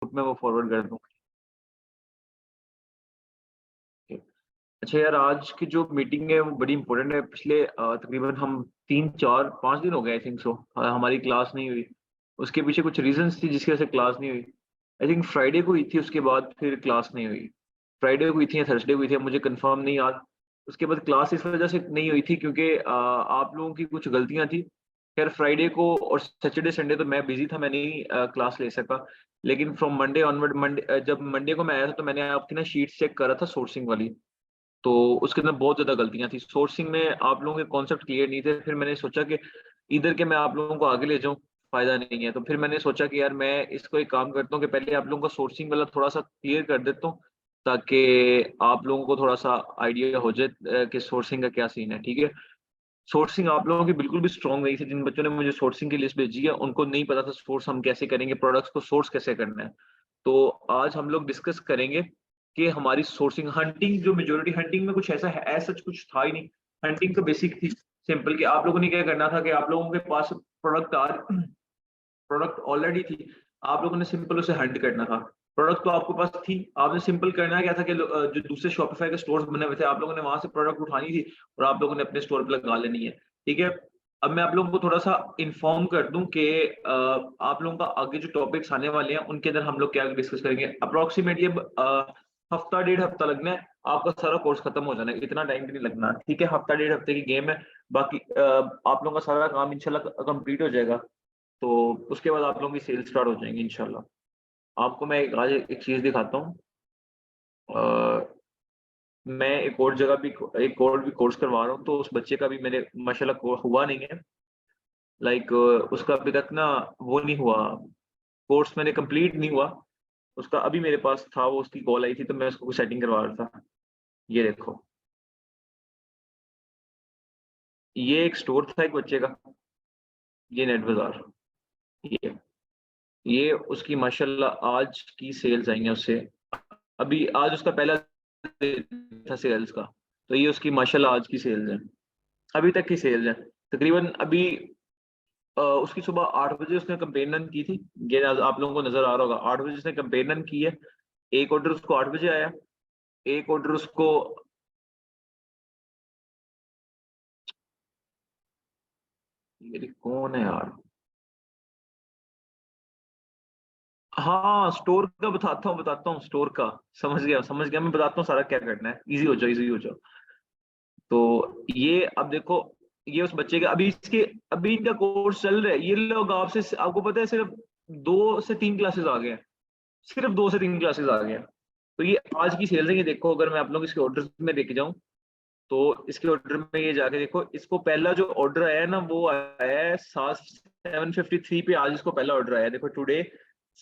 Group में वो forward कर दूँ। अच्छा यार, आज की जो मीटिंग है वो बड़ी इंपॉर्टेंट है। पिछले तकरीबन हम 3, 4, 5 दिन हो गए आई थिंक सो, हमारी क्लास नहीं हुई। उसके पीछे कुछ रीज़न्स थी जिसकी वजह से क्लास नहीं हुई। आई थिंक फ्राइडे को हुई थी, उसके बाद फिर क्लास नहीं हुई। फ्राइडे को हुई थी या थर्सडे को हुई थी, अब मुझे कंफर्म नहीं याद। उसके बाद क्लास इस वजह से नहीं हुई थी क्योंकि आप लोगों की कुछ गलतियाँ थी। खैर फ्राइडे को और सैटरडे, संडे तो मैं बिज़ी था, मैं नहीं क्लास ले सका। लेकिन फ्रॉम मंडे ऑनवर्ड, जब मंडे को मैं आया था तो मैंने आपकी ना शीट्स चेक करा था सोर्सिंग वाली। तो उसके अंदर बहुत ज़्यादा गलतियाँ थी। सोर्सिंग में आप लोगों के कॉन्सेप्ट क्लियर नहीं थे। फिर मैंने सोचा कि इधर के मैं आप लोगों को आगे ले जाऊँ, फ़ायदा नहीं है। तो फिर मैंने सोचा कि यार मैं इसको एक काम करता हूँ कि पहले आप लोगों का सोर्सिंग वाला थोड़ा-सा क्लियर कर देता हूँ, ताकि आप लोगों को थोड़ा-सा आइडिया हो जाए कि सोर्सिंग का क्या सीन है, ठीक है? सोर्सिंग आप लोगों की बिल्कुल भी स्ट्रॉन्ग नहीं थी। जिन बच्चों ने मुझे सोर्सिंग की लिस्ट भेजी है, उनको नहीं पता था सोर्स हम कैसे करेंगे, प्रोडक्ट्स को सोर्स कैसे करना है। तो आज हम लोग डिस्कस करेंगे कि हमारी सोर्सिंग हंटिंग, जो मेजॉरिटी हंटिंग में कुछ ऐसा है, ऐसा कुछ था ही नहीं। हंटिंग तो बेसिक थी, सिंपल, कि आप लोगों ने क्या करना था कि आप लोगों के पास प्रोडक्ट ऑलरेडी थी। आप लोगों ने सिंपल उसे हंट करना था। प्रोडक्ट तो आपके पास थी, आपने सिंपल करना क्या था कि जो दूसरे शॉपिफाई के स्टोर्स बने हुए थे, आप लोगों ने वहां से प्रोडक्ट उठानी थी और आप लोगों ने अपने स्टोर पे लगा लेनी है, ठीक है? अब मैं आप लोगों को थोड़ा सा इन्फॉर्म कर दूं कि आप लोगों का आगे जो टॉपिक्स आने वाले हैं उनके अंदर हम लोग क्या डिस्कस करेंगे। अप्रोक्सीमेटली हफ्ता, 1.5 हफ्ता लगना है, आपका सारा कोर्स खत्म हो जाना है। इतना टाइम भी नहीं लगना, ठीक है? हफ्ता, 1.5 हफ्ते की गेम है। बाकी आप लोगों का सारा काम इंशाल्लाह कंप्लीट हो जाएगा। तो उसके बाद आप लोगों की सेल स्टार्ट हो जाएँगी इंशाल्लाह। आपको मैं आज एक चीज़ दिखाता हूँ। अ, मैं एक और भी कोर्स करवा रहा हूँ, तो उस बच्चे का भी मेरे माशाल्लाह को हुआ नहीं है। लाइक उसका अभी तक ना वो नहीं हुआ, कोर्स मैंने कंप्लीट नहीं हुआ। उसका अभी मेरे पास था, वो उसकी कॉल आई थी तो मैं उसको सेटिंग करवा रहा था। ये देखो, ये एक स्टोर था एक बच्चे का, ये नेट बाज़ार। ये ये उसकी माशाल्लाह आज की सेल्स आई हैं उससे। अभी आज उसका पहला दिन था सेल्स का, तो ये उसकी माशाल्लाह आज की सेल्स हैं, अभी तक की सेल्स हैं। तकरीबन अभी उसकी सुबह 8 बजे उसने कैंपेन रन की थी। ये आप लोगों को नज़र आ रहा होगा, 8 बजे उसने कैंपेन रन की है। एक ऑर्डर उसको 8 बजे आया, एक ऑर्डर उसको ये कौन है यार? हाँ, स्टोर का बताता हूँ स्टोर का। समझ गया, मैं बताता हूँ सारा क्या करना है। ईज़ी हो जाओ। तो ये अब देखो, ये उस बच्चे का अभी इनका कोर्स चल रहा है। ये लोग आपको पता है सिर्फ 2 से 3 क्लासेस आ गए हैं। सिर्फ 2 से 3 क्लासेस आ गए हैं। तो ये आज की सेल है, ये देखो। अगर मैं आप लोग इसके ऑर्डर में लेके जाऊँ, तो इसके ऑर्डर में ये जाके देखो, इसको पहला जो ऑर्डर आया है ना, वो आया है 7:53 पे। आज इसको पहला ऑर्डर आया है, देखो, टुडे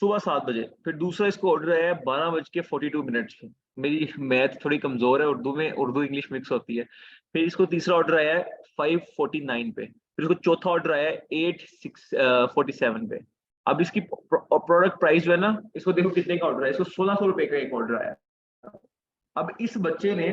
सुबह 7 बजे। फिर दूसरा इसको ऑर्डर आया है 12:42 पे। मेरी मैथ थोड़ी कमजोर है, उर्दू इंग्लिश मिक्स होती है। फिर इसको तीसरा ऑर्डर आया है 5:49 पे। फिर इसको चौथा ऑर्डर आया है 8:47 पे। अब इसकी प्रोडक्ट प्राइस जो है ना, इसको देखो कितने का ऑर्डर है। इसको 1600 रुपए का एक ऑर्डर आया है। अब इस बच्चे ने,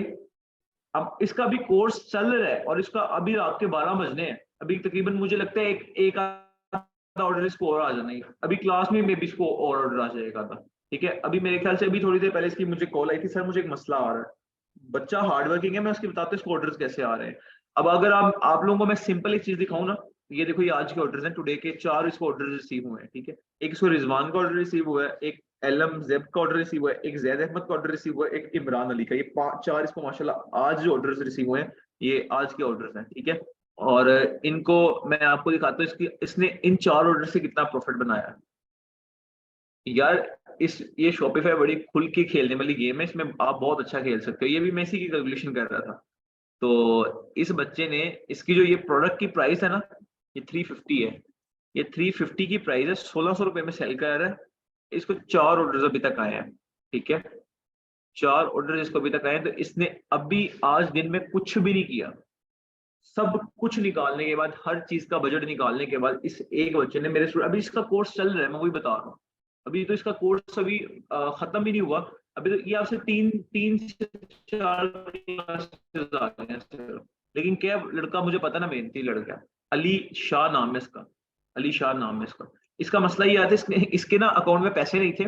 अब इसका अभी कोर्स चल रहा है और इसका अभी रात के 12 बजने हैं। अभी तकरीबन मुझे लगता है एक एक आधा ऑर्डर इसको और आ जाना है। अभी क्लास में भी इसको और ऑर्डर आ जाएगा था, ठीक है? अभी मेरे ख्याल से अभी थोड़ी देर पहले इसकी मुझे कॉल आई थी, सर मुझे एक मसला आ रहा है। बच्चा हार्ड वर्किंग है, मैं उसके बताता हूँ इसको ऑर्डर्स कैसे आ रहे हैं। अब अगर आप लोगों को मैं सिंपल एक चीज दिखाऊं ना, ये देखो, ये आज के ऑर्डर्स हैं, टुडे के 4 इसको ऑर्डर रिसीव हुए हैं, ठीक है? एक इसको रिजवान का ऑर्डर रिसीव हुआ है, एक एलम जेब का ऑर्डर रिसीव हुआ है, एक जैद अहमद का ऑर्डर रिसीव हुआ है, एक इमरान अली का। ये 4 इसको माशाल्लाह आज जो ऑर्डर्स रिसीव हुए हैं, ये आज के ऑर्डर्स हैं, ठीक है? और इनको मैं आपको दिखाता हूँ, इसकी इसने इन 4 ऑर्डर से कितना प्रॉफिट बनाया है। यार, इस ये शॉपिफाई बड़ी खुल के खेलने वाली गेम है, इसमें आप बहुत अच्छा खेल सकते हो। ये भी मैं इसी की कैलकुलेशन कर रहा था। तो इस बच्चे ने, इसकी जो ये प्रोडक्ट की प्राइस है ना, ये 350 है। ये 350 की प्राइस है, 1600 रुपए में सेल कर रहा है। इसको 4 ऑर्डर अभी तक आए हैं, ठीक है? 4 ऑर्डर इसको अभी तक आए हैं। तो इसने अभी आज दिन में कुछ भी नहीं किया। सब कुछ निकालने के बाद, हर चीज का बजट निकालने के बाद, इस एक बच्चे ने अभी इसका कोर्स चल रहा है, मैं वही बता रहा हूँ। अभी तो इसका कोर्स अभी खत्म ही नहीं हुआ। अभी तो ये आपसे तीन तीन से 4 classes आ गए हैं सिर्फ। लेकिन क्या लड़का, मुझे पता ना, मेहनती लड़का है। अली शाह नाम है इसका। अली शाह नाम है इसका। इसका मसला ये आता है, इसके ना अकाउंट में पैसे नहीं थे।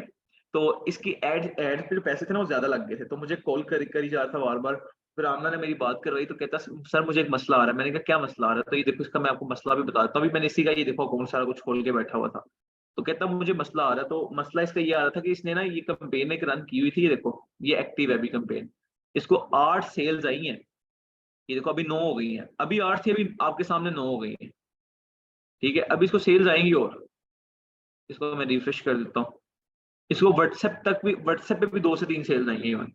तो इसकी एड एड के जो पैसे थे ना वो ज्यादा लग गए थे, तो मुझे कॉल कर ही जा रहा था बार बार। फिर आमना ने मेरी बात करवाई, तो कहता सर मुझे एक मसला आ रहा है। मैंने कहा क्या मसला आ रहा है? तो ये देखो इसका मैं आपको मसला भी बताता हूँ। अभी मैंने इसी का ये देखो अकाउंट सारा कुछ खोल के बैठा हुआ था। तो कहता मुझे मसला आ रहा है। तो मसला इसका ये आ रहा था कि इसने ना ये कंपेन एक रन की हुई थी, ये देखो ये एक्टिव है अभी कंपेन। इसको 8 सेल्स आई हैं, ये देखो अभी 9 हो गई हैं। अभी 8 थी, अभी आपके सामने 9 हो गई हैं। ठीक है, अभी इसको सेल्स आएंगी और इसको मैं रिफ्रेश कर देता हूँ। इसको व्हाट्सएप पे भी 2 से 3 सेल्स आई हैं।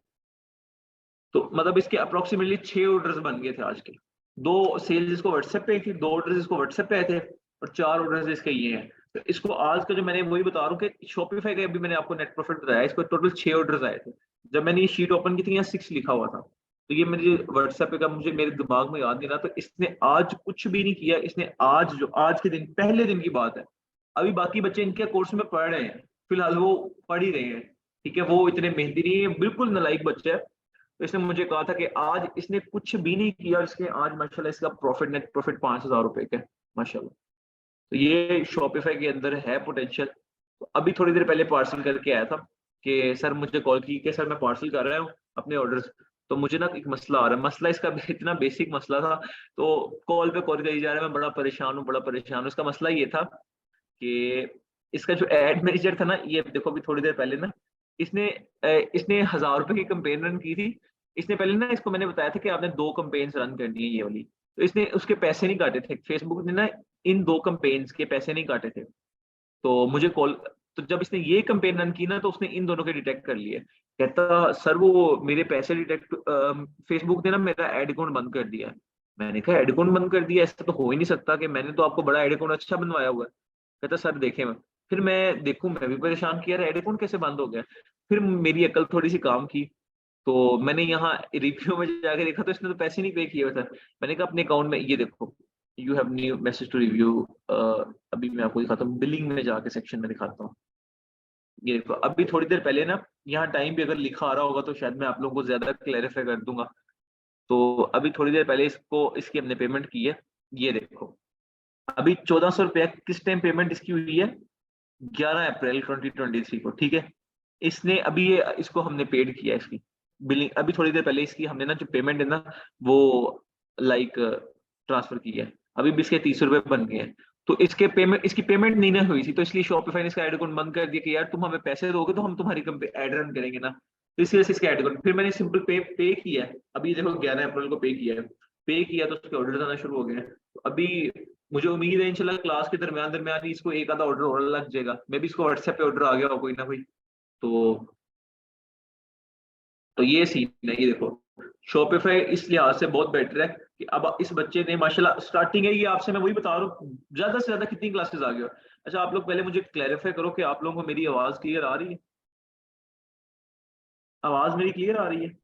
तो मतलब इसके अप्रोक्सीमेटली 6 ऑर्डर्स बन गए थे आज के। 2 सेल्स इसको व्हाट्सएप पे थी, 2 ऑर्डर्स इसको व्हाट्सएप पे आए थे, और 4 ऑर्डर्स इसके ये हैं। तो इसको आज का जो मैंने वही बता रहा हूँ कि शॉपिफाई का अभी मैंने आपको नेट प्रॉफिट बताया, इसको टोटल 6 ऑर्डर्स आए थे। जब मैंने ये शीट ओपन की थी यहाँ 6 लिखा हुआ था। तो ये मेरे व्हाट्सएप पे का मुझे मेरे दिमाग में याद नहीं रहा। तो इसने आज कुछ भी नहीं किया। इसने आज जो आज के दिन पहले दिन की बात है, अभी बाकी बच्चे इनके कोर्स में पढ़ रहे हैं, फिलहाल वो पढ़ ही रहे हैं। ठीक है, वो इतने मेहनती नहीं है, बिल्कुल नालायक बच्चा है। तो इसने मुझे कहा था कि आज इसने कुछ भी नहीं किया, इसके आज माशाल्लाह इसका प्रॉफिट नेट प्रॉफिट 5,000 रुपए का है, माशाल्लाह। तो ये शॉपिफाई के अंदर है पोटेंशियल। तो अभी थोड़ी देर पहले पार्सल करके आया था कि सर मुझे कॉल की कि सर मैं पार्सल कर रहा हूँ अपने ऑर्डर्स। तो मुझे ना एक मसला आ रहा है, मसला इसका इतना बेसिक मसला था। तो कॉल पे कॉल करी जा रहा है, मैं बड़ा परेशान हूँ, बड़ा परेशान हूँ। इसका मसला ये था कि इसका जो एड मैनेजर था ना, ये देखो अभी थोड़ी देर पहले ना इसने 1,000 रुपए की कंपेन रन की थी। इसने पहले ना इसको मैंने बताया था कि आपने 2 कंपेन्स रन करनी है ये वाली। तो इसने उसके पैसे नहीं काटे थे, फेसबुक ने ना इन 2 कंपेन्स के पैसे नहीं काटे थे। तो मुझे कॉल तो जब इसने ये कंपेन रन की ना, तो उसने इन दोनों के डिटेक्ट कर लिए। कहता सर वो मेरे पैसे डिटेक्ट, फेसबुक ने ना मेरा एड अकाउंट बंद कर दिया है। मैंने कहा एड अकाउंट बंद कर दिया? ऐसा तो हो ही नहीं सकता, कि मैंने तो आपको बड़ा एड अकाउंट अच्छा बनवाया हुआ है। कहता सर देखे मैं, फिर मैं देखूं, मैं भी परेशान किया एड अकाउंट कैसे बंद हो गया। फिर मेरी अकल थोड़ी सी काम की, तो मैंने यहाँ रिव्यू में जाके देखा तो इसने तो पैसे नहीं पे किए हुए थे। मैंने कहा अपने अकाउंट में ये देखो, you have new message to review. अभी मैं आपको दिखाता हूँ, बिलिंग में जाके सेक्शन में दिखाता हूँ। ये देखो अभी थोड़ी देर पहले ना, यहाँ टाइम भी अगर लिखा आ रहा होगा तो शायद मैं आप लोगों को ज्यादा क्लैरिफाई कर दूंगा। तो अभी थोड़ी देर पहले इसको इसकी हमने पेमेंट की है। ये देखो अभी 1,400 रुपया किस टाइम पेमेंट इसकी हुई है? 11 अप्रैल 2023 को। ठीक है, इसने अभी ये इसको हमने पेड किया है इसकी बिलिंग। अभी थोड़ी देर पहले इसकी हमने ना जो पेमेंट है ना वो लाइक ट्रांसफर की है। अभी भी इसके 30 रुपए बन गए हैं। तो इसकी पेमेंट नहीं ना हुई थी, तो इसलिए शॉपिफाई ने इसका एड अकाउंट बंद कर दिया कि यार तुम हमें पैसे दोगे तो हम तुम्हारी एड रन करेंगे ना। तो इसी वजह से इसका एड अकाउंट, फिर मैंने सिंपल पे किया है। अभी देखो 11 अप्रैल को पे किया है। पे किया तो उसके ऑर्डर आना शुरू हो गए हैं। तो अभी मुझे उम्मीद है इंशाल्लाह क्लास के दरमियान दरमियान ही इसको एक आधा ऑर्डर और लग जाएगा। मे भी इसको व्हाट्सएप पे ऑर्डर आ गया हो कोई ना कोई। तो ये सीन है, ये देखो शॉपिफाई इस लिहाज से बहुत बेटर है कि अब इस बच्चे ने माशाल्लाह स्टार्टिंग है ये, आपसे मैं वही बता रहा हूँ। ज्यादा से ज्यादा कितनी क्लासेस आ गई हो? अच्छा आप लोग पहले मुझे क्लैरिफाई करो कि आप लोगों को मेरी आवाज क्लियर आ रही है? आवाज मेरी क्लियर आ रही है?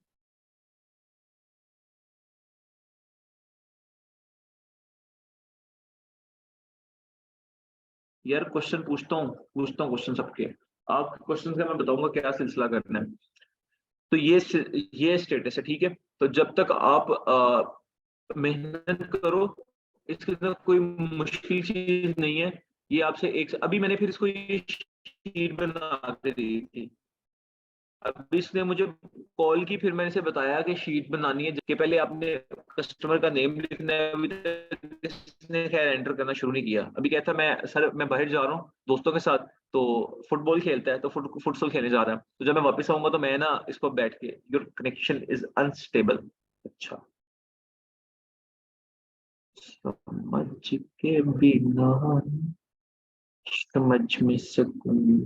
यार क्वेश्चन पूछता हूँ क्वेश्चन सबके। आप क्वेश्चन का मैं बताऊंगा क्या सिलसिला करना है। तो ये स्टेटस है, ठीक है। तो जब तक आप मेहनत करो, इसके अंदर कोई मुश्किल चीज नहीं है। ये आपसे एक अभी मैंने फिर इसको ये शीट बना के दी थी। अब इसने मुझे कॉल की, फिर मैंने इसे बताया कि शीट बनानी है, जिसके पहले आपने कस्टमर का नेम लिखना है। अभी तक इसने खैर एंटर करना शुरू नहीं किया। अभी कहता मैं सर मैं बाहर जा रहा हूँ दोस्तों के साथ, तो फुटबॉल खेलता है, तो फुटसॉल खेलने जा रहा है। तो जब मैं वापस आऊंगा तो मैं ना इसको बैठ के, योर कनेक्शन इज अनस्टेबल। अच्छा, समझ के बिना समझ में सकूं।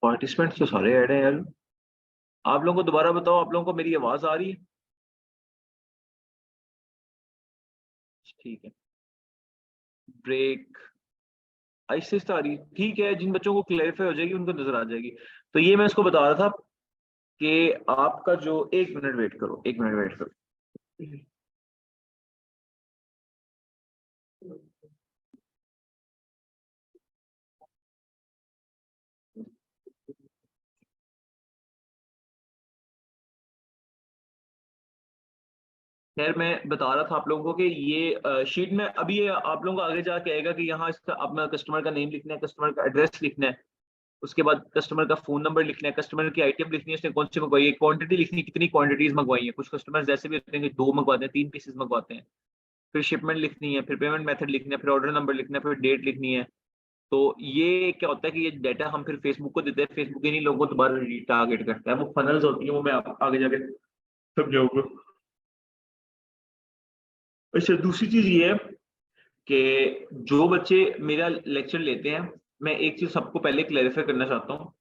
पार्टिसिपेंट्स तो सारे ऐड हैं यार। आप लोगों को दोबारा बताओ, आप लोगों को मेरी आवाज आ रही है? ठीक है, ब्रेक आहिस्ते आहिस्ते आ रही है। ठीक है, जिन बच्चों को क्लैरिफाई हो जाएगी उनको नजर आ जाएगी। तो ये मैं इसको बता रहा था कि आपका जो, 1 मिनट वेट करो, 1 मिनट वेट करो। खैर मैं बता रहा था आप लोगों को कि ये शीट में अभी ये आप लोगों को आगे जाके आएगा कि यहाँ इसका अपना कस्टमर का नेम लिखना है, कस्टमर का एड्रेस लिखना है, उसके बाद कस्टमर का फोन नंबर लिखना है, कस्टमर की आइटम लिखनी है, उसने कौन सी मंगवाई है, क्वांटिटी लिखनी है, कितनी क्वांटिटीज मंगवाई है। कुछ कस्टमर्स ऐसे भी होते हैं कि 2 मंगवाते हैं, 3 पीसेस मंगवाते हैं। फिर शिपमेंट लिखनी है, फिर पेमेंट मेथड लिखना है, फिर ऑर्डर नंबर लिखना है, फिर डेट लिखनी है। तो ये क्या होता है कि ये डाटा हम फिर फेसबुक को देते हैं, फेसबुक इन्हीं लोगों को दोबारा टारगेट करता है। वो फनल्स होती है, वो मैं आगे जाके समझाऊंगा। अच्छा, दूसरी चीज ये है कि जो बच्चे मेरा लेक्चर लेते हैं, मैं एक चीज सबको पहले क्लैरिफाई करना चाहता हूँ,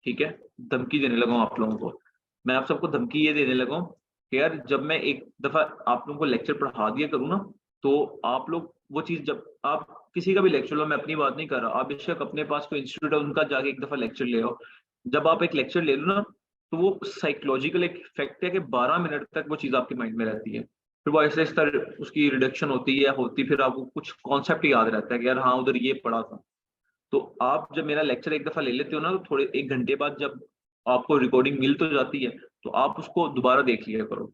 ठीक है? धमकी देने लगा हूँ आप लोगों को। मैं आप सबको धमकी ये देने लगा हूँ कि यार जब मैं एक दफा आप लोगों को लेक्चर पढ़ा दिया करूँ ना, तो आप लोग वो चीज, जब आप किसी का भी लेक्चर लो, मैं अपनी बात नहीं कर रहा, आप बेशक अपने पास कोई इंस्टीट्यूट है उनका जाके एक दफा लेक्चर ले आओ। जब आप एक लेक्चर ले लो ना, तो वो साइकोलॉजिकल एक इफेक्ट है कि 12 मिनट तक वो चीज आपके माइंड में रहती है। फिर वो ऐसे इस तरह उसकी रिडक्शन होती है, फिर आपको कुछ कॉन्सेप्ट याद रहता है कि यार हाँ उधर ये पढ़ा था। तो आप जब मेरा लेक्चर एक दफा ले लेते हो ना, तो थोड़े 1 घंटे बाद जब आपको रिकॉर्डिंग मिल तो जाती है, तो आप उसको दोबारा देख लिया करो।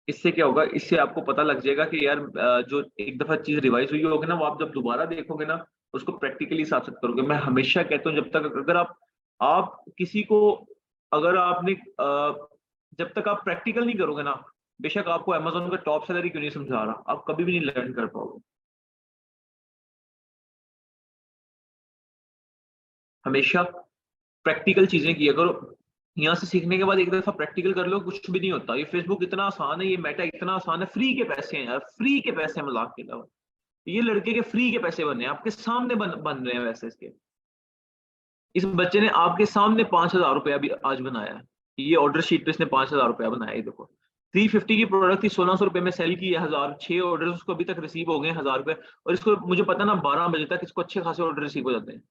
इससे क्या होगा, इससे आपको पता लग जाएगा कि यार जो एक दफा चीज रिवाइज हुई होगी ना, वो आप जब दोबारा देखोगे ना, उसको प्रैक्टिकली साथ साथ करोगे। मैं हमेशा कहता हूँ, जब तक अगर आप किसी को, अगर आपने जब तक आप प्रैक्टिकल नहीं करोगे ना, बेशक आपको अमेज़न का टॉप सैलरी क्यों नहीं समझा रहा, आप कभी भी नहीं लर्न कर पाओगे। हमेशा प्रैक्टिकल चीजें किया करो। यहाँ से सीखने के बाद एक दफा प्रैक्टिकल कर लो, कुछ भी नहीं होता। ये फेसबुक इतना आसान है, ये मेटा इतना आसान है, फ्री के पैसे हैं यार, फ्री के पैसे हैं, मजाक के अलावा। ये लड़के के फ्री के पैसे बने हैं, आपके सामने बन रहे हैं वैसे इसके। इस बच्चे ने आपके सामने 5,000 रुपया भी आज बनाया है। ये ऑर्डर शीट पे इसने 5,000 रुपया बनाया, ये देखो। 350 की प्रोडक्ट थी, 1600 रुपये में सेल की है, 1006 ऑर्डर उसको अभी तक रिसीव हो गए, 1000 रुपये। और इसको मुझे पता ना 12 बजे तक इसको अच्छे खासे ऑर्डर रिसीव हो जाते हैं।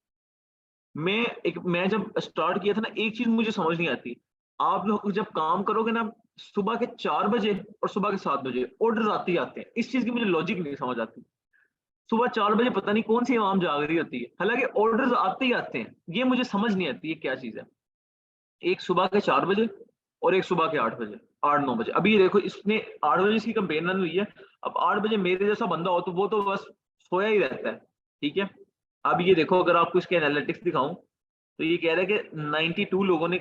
मैं जब स्टार्ट किया था ना, एक चीज मुझे समझ नहीं आती। आप लोग जब काम करोगे ना, सुबह के 4 बजे और सुबह के 7 बजे ऑर्डर आते ही आते हैं। इस चीज की मुझे लॉजिक नहीं समझ आती। सुबह 4 बजे पता नहीं कौन सी आवाम जाग रही होती है, हालांकि ऑर्डर्स आते ही आते हैं। ये मुझे समझ नहीं आती, ये क्या चीज है। एक सुबह के 4 बजे और एक सुबह के 8 बजे, 8-9 बजे। अभी ये देखो, इसने 8 बजे इसकी कंपेन रन हुई है। अब 8 बजे मेरे जैसा बंदा हो तो वो तो बस सोया ही रहता है, ठीक है? अब ये देखो, अगर आपको इसके एनालिटिक्स दिखाऊं, तो ये कह रहा है कि 92 लोगों ने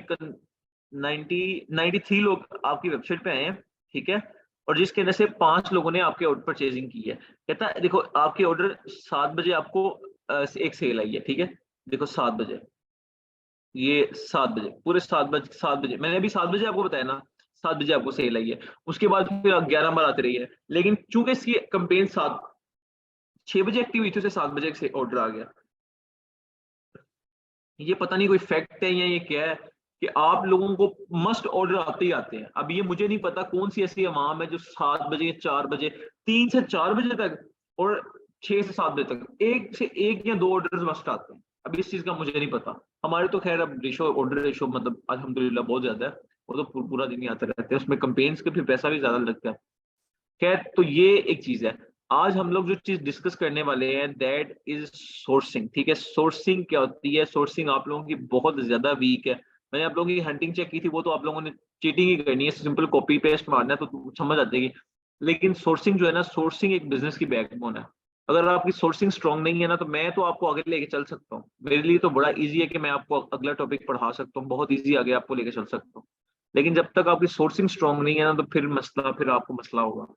93 लोग आपकी वेबसाइट पे आए हैं, ठीक है? और जिसके अंदर से 5 लोगों ने आपके ऑर्डर परचेजिंग की है। कहता है देखो, आपके ऑर्डर 7 बजे आपको एक सेल आई है, ठीक है? देखो 7 बजे, ये 7 बजे, पूरे 7 बजे, 7 बजे मैंने अभी 7 बजे आपको बताया ना, 7 बजे आपको सेल आई है। उसके बाद फिर 11 बार आती रही है, लेकिन चूंकि इसकी कंपेन 6 बजे एक्टिव हुई थी, उसे 7 बजे से ऑर्डर आ गया। ये पता नहीं कोई फैक्ट है या ये क्या है कि आप लोगों को मस्ट ऑर्डर आते ही आते हैं। अब ये मुझे नहीं पता कौन सी ऐसी अवाम है जो 7 बजे, 4 बजे, 3 से 4 बजे तक, और 6 से 7 बजे तक एक से एक या दो ऑर्डर मस्ट आते हैं। अब इस चीज का मुझे नहीं पता। हमारे तो खैर अब रेशो, ऑर्डर रेशो मतलब अल्हम्दुलिल्लाह बहुत ज्यादा है। वो तो पूरा दिन ही आते रहते हैं, उसमें कंपेन्स के फिर पैसा भी ज्यादा लगता है। खैर, तो ये एक चीज है। आज हम लोग जो चीज डिस्कस करने वाले हैं, दैट इज सोर्सिंग, ठीक है? सोर्सिंग क्या होती है? सोर्सिंग आप लोगों की बहुत ज्यादा वीक है। मैंने आप लोगों की हंटिंग चेक की थी, वो तो आप लोगों ने चीटिंग ही करनी है, सिंपल कॉपी पेस्ट मारना है तो समझ आ जाएगी। लेकिन सोर्सिंग जो है ना, सोर्सिंग एक बिजनेस की बैकबोन है। अगर आपकी सोर्सिंग स्ट्रांग नहीं है ना, तो मैं तो आपको आगे लेके चल सकता हूँ। मेरे लिए तो बड़ा इजी है कि मैं आपको अगला टॉपिक पढ़ा सकता हूँ, बहुत इजी आगे आपको लेके चल सकता हूँ। लेकिन जब तक आपकी सोर्सिंग स्ट्रांग नहीं है ना, तो फिर आपको मसला होगा,